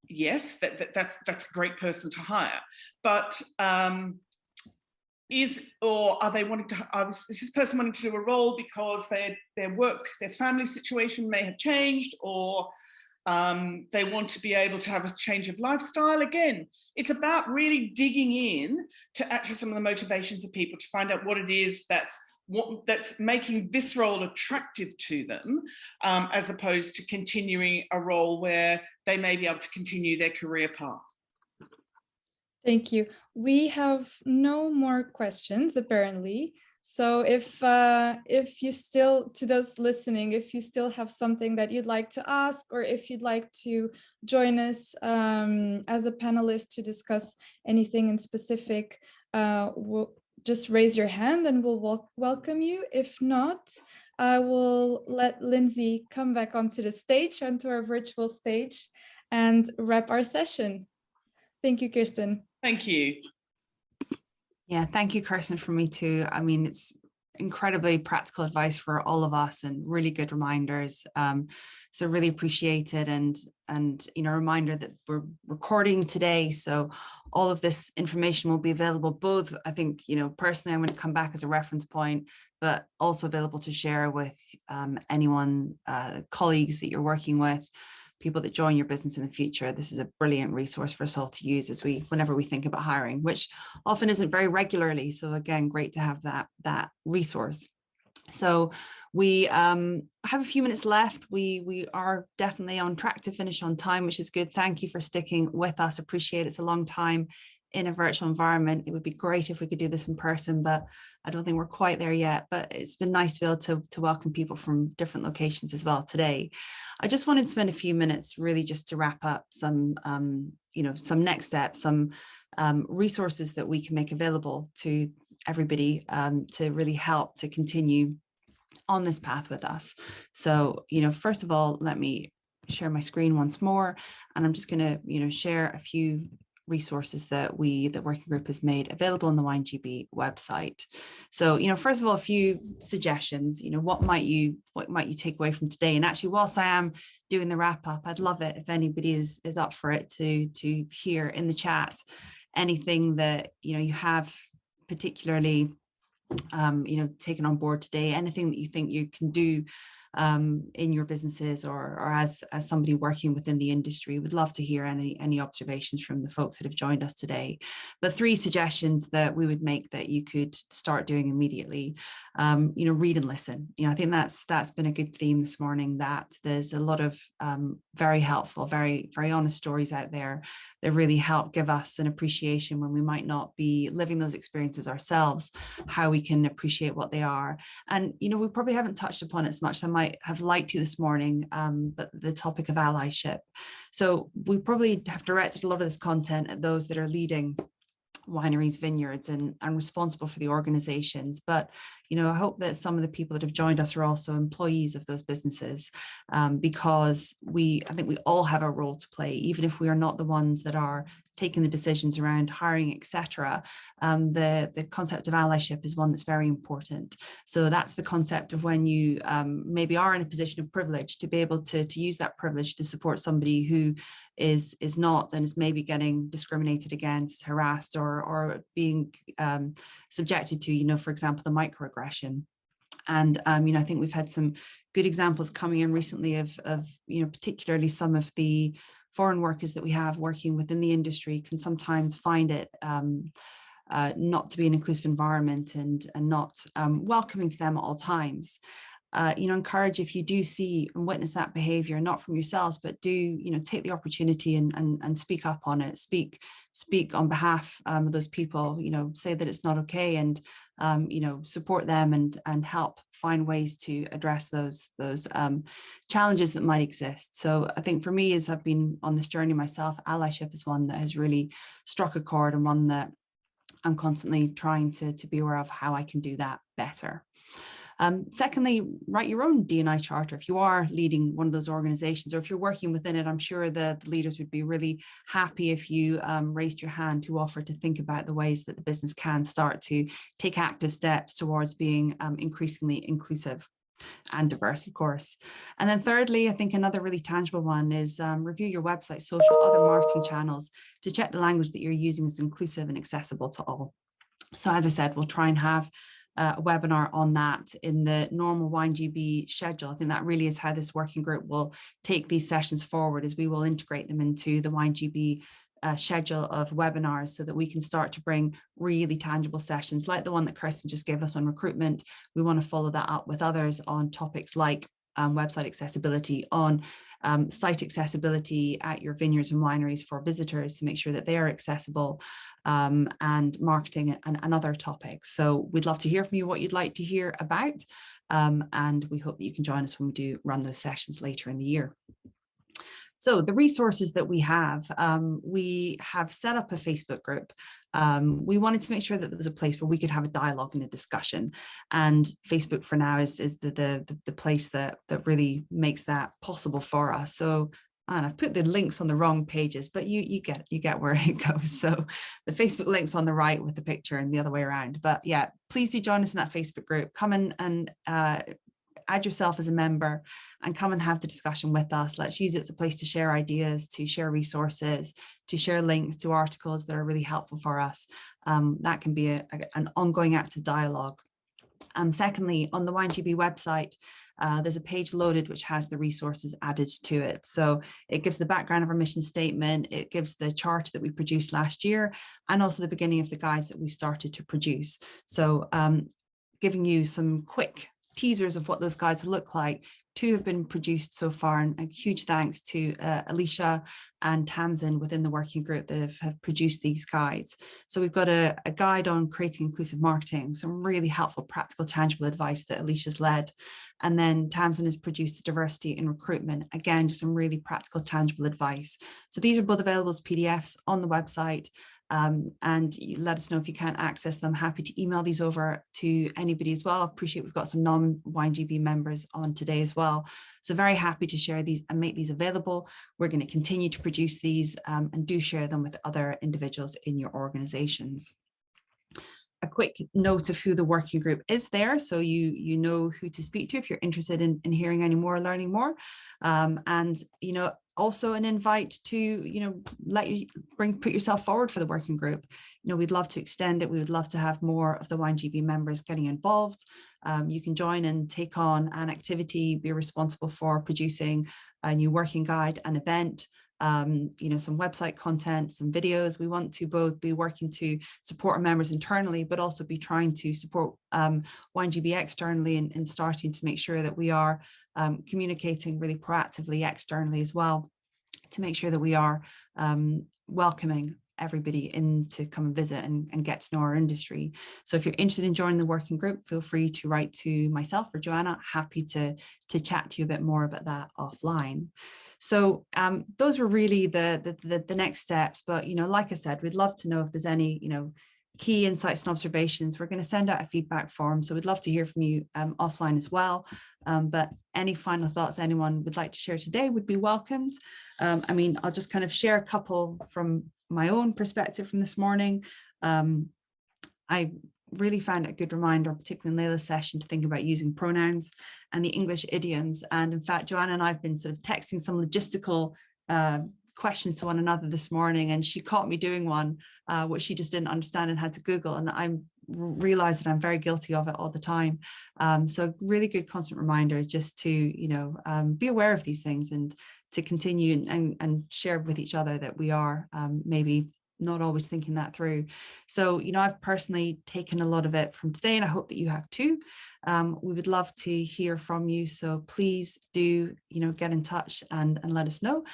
yes, that's a great person to hire. But is this person wanting to do a role because their family situation may have changed, or they want to be able to have a change of lifestyle? Again, it's about really digging in to actually some of the motivations of people to find out what it is that's making this role attractive to them, as opposed to continuing a role where they may be able to continue their career path. Thank you. We have no more questions, apparently. So if you still, to those listening, if you still have something that you'd like to ask, or if you'd like to join us as a panelist to discuss anything in specific, we'll just raise your hand and we'll welcome you. If not, I will let Lindsay come back onto the stage, onto our virtual stage, and wrap our session. Thank you, Kirsten. Thank you. Yeah, thank you, Kirsten, from me too. I mean, it's incredibly practical advice for all of us and really good reminders. So really appreciate it. And you know, a reminder that we're recording today, so all of this information will be available, both, I think, you know, personally I'm going to come back as a reference point, but also available to share with anyone, colleagues that you're working with, people that join your business in the future. This is a brilliant resource for us all to use as whenever we think about hiring, which often isn't very regularly. So again, great to have that resource. So we have a few minutes left. We are definitely on track to finish on time, which is good. Thank you for sticking with us. Appreciate it's a long time in a virtual environment. It would be great if we could do this in person, but I don't think we're quite there yet. But it's been nice to be able to welcome people from different locations as well today. I just wanted to spend a few minutes really just to wrap up some, you know, some next steps, some resources that we can make available to everybody to really help to continue on this path with us. So, you know, first of all, let me share my screen once more, and I'm just going to, you know, share a few resources that the working group has made available on the WineGB website. So, you know, first of all, a few suggestions. You know, what might you take away from today? And actually, whilst I am doing the wrap up, I'd love it if anybody is up for it to hear in the chat anything that, you know, you have particularly you know, taken on board today, anything that you think you can do in your businesses or as somebody working within the industry. Would love to hear any observations from the folks that have joined us today. But 3 suggestions that we would make that you could start doing immediately. You know, read and listen. You know, I think that's been a good theme this morning, that there's a lot of very helpful, very honest stories out there that really help give us an appreciation when we might not be living those experiences ourselves, how we can appreciate what they are. And, you know, we probably haven't touched upon it as much as I might have liked to this morning, but the topic of allyship. So we probably have directed a lot of this content at those that are leading wineries, vineyards, and responsible for the organizations. But, you know, I hope that some of the people that have joined us are also employees of those businesses, because I think we all have a role to play, even if we are not the ones that are taking the decisions around hiring, etc. The concept of allyship is one that's very important. So that's the concept of when you maybe are in a position of privilege, to be able to use that privilege to support somebody who is not, and is maybe getting discriminated against, harassed, or being subjected to, you know, for example, the microaggression. And you know, I think we've had some good examples coming in recently of you know, particularly some of the foreign workers that we have working within the industry can sometimes find it not to be an inclusive environment and not welcoming to them at all times. You know, encourage, if you do see and witness that behavior, not from yourselves, but do, you know, take the opportunity and speak up on it, speak on behalf of those people, you know, say that it's not okay, and you know, support them and help find ways to address those challenges that might exist. So I think for me, as I've been on this journey myself, allyship is one that has really struck a chord, and one that I'm constantly trying to be aware of how I can do that better. Secondly, write your own D&I charter. If you are leading one of those organizations, or if you're working within it, I'm sure the leaders would be really happy if you raised your hand to offer to think about the ways that the business can start to take active steps towards being increasingly inclusive and diverse, of course. And then thirdly, I think another really tangible one is review your website, social, other marketing channels to check the language that you're using is inclusive and accessible to all. So as I said, we'll try and have a webinar on that in the normal WineGB schedule. I think that really is how this working group will take these sessions forward, as we will integrate them into the WineGB schedule of webinars, so that we can start to bring really tangible sessions like the one that Kirsten just gave us on recruitment. We want to follow that up with others on topics like website accessibility, on site accessibility at your vineyards and wineries for visitors to make sure that they are accessible, and marketing and other topics. So we'd love to hear from you what you'd like to hear about, and we hope that you can join us when we do run those sessions later in the year. So the resources that we have set up a Facebook group. We wanted to make sure that there was a place where we could have a dialogue and a discussion, and Facebook for now is the place that really makes that possible for us. So, and I've put the links on the wrong pages, but you get where it goes. So the Facebook link's on the right with the picture and the other way around. But yeah, please do join us in that Facebook group. Come and add yourself as a member and come and have the discussion with us. Let's use it as a place to share ideas, to share resources, to share links to articles that are really helpful for us. That can be an ongoing active dialogue. Secondly, on the WineGB website, there's a page loaded which has the resources added to it. So it gives the background of our mission statement, it gives the chart that we produced last year, and also the beginning of the guides that we've started to produce. So giving you some quick teasers of what those guides look like. 2 have been produced so far, and a huge thanks to Alicia and Tamsin within the working group that have produced these guides. So we've got a guide on creating inclusive marketing, some really helpful, practical, tangible advice that Alicia's led. And then Tamsin has produced diversity in recruitment, again, just some really practical, tangible advice. So these are both available as PDFs on the website. And you let us know if you can't access them. Happy to email these over to anybody as well. Appreciate we've got some non-WineGB members on today as well. So very happy to share these and make these available. We're going to continue to produce these and do share them with other individuals in your organizations. A quick note of who the working group is there, so you know who to speak to if you're interested in hearing any more, learning more, and also an invite to put yourself forward for the working group. We'd love to extend it. We would love to have more of the WineGB members getting involved. You can join and take on an activity, be responsible for producing a new working guide, an event, some website content, some videos. We want to both be working to support our members internally, but also be trying to support WineGB externally and starting to make sure that we are communicating really proactively externally as well, to make sure that we are welcoming everybody in to come and visit and get to know our industry. So if you're interested in joining the working group, feel free to write to myself or Joanna. Happy to chat to you a bit more about that offline. So those were really the next steps. But like I said, we'd love to know if there's any key insights and observations. We're going to send out a feedback form, so we'd love to hear from you offline as well. But any final thoughts anyone would like to share today would be welcomed. I'll just kind of share a couple from my own perspective from this morning. I really found it a good reminder, particularly in Layla's session, to think about using pronouns and the English idioms. And in fact, Joanna and I have been sort of texting some logistical questions to one another this morning, and she caught me doing one which she just didn't understand and had to Google, and I realized that I'm very guilty of it all the time. So really good constant reminder just to be aware of these things and to continue and share with each other that we are maybe not always thinking that through. So I've personally taken a lot of it from today, and I hope that you have too. We would love to hear from you, so please do get in touch and let us know.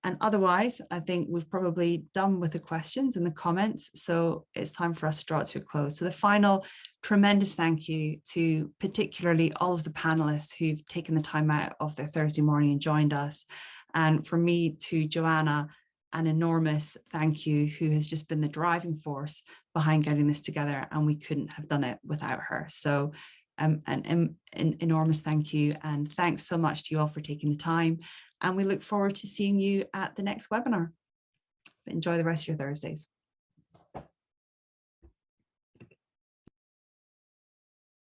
And otherwise, I think we've probably done with the questions and the comments, so it's time for us to draw it to a close. So the final tremendous thank you to particularly all of the panelists who've taken the time out of their Thursday morning and joined us. And from me to Joanna, an enormous thank you, who has just been the driving force behind getting this together, and we couldn't have done it without her. So an enormous thank you, and thanks so much to you all for taking the time. And we look forward to seeing you at the next webinar. Enjoy the rest of your Thursdays.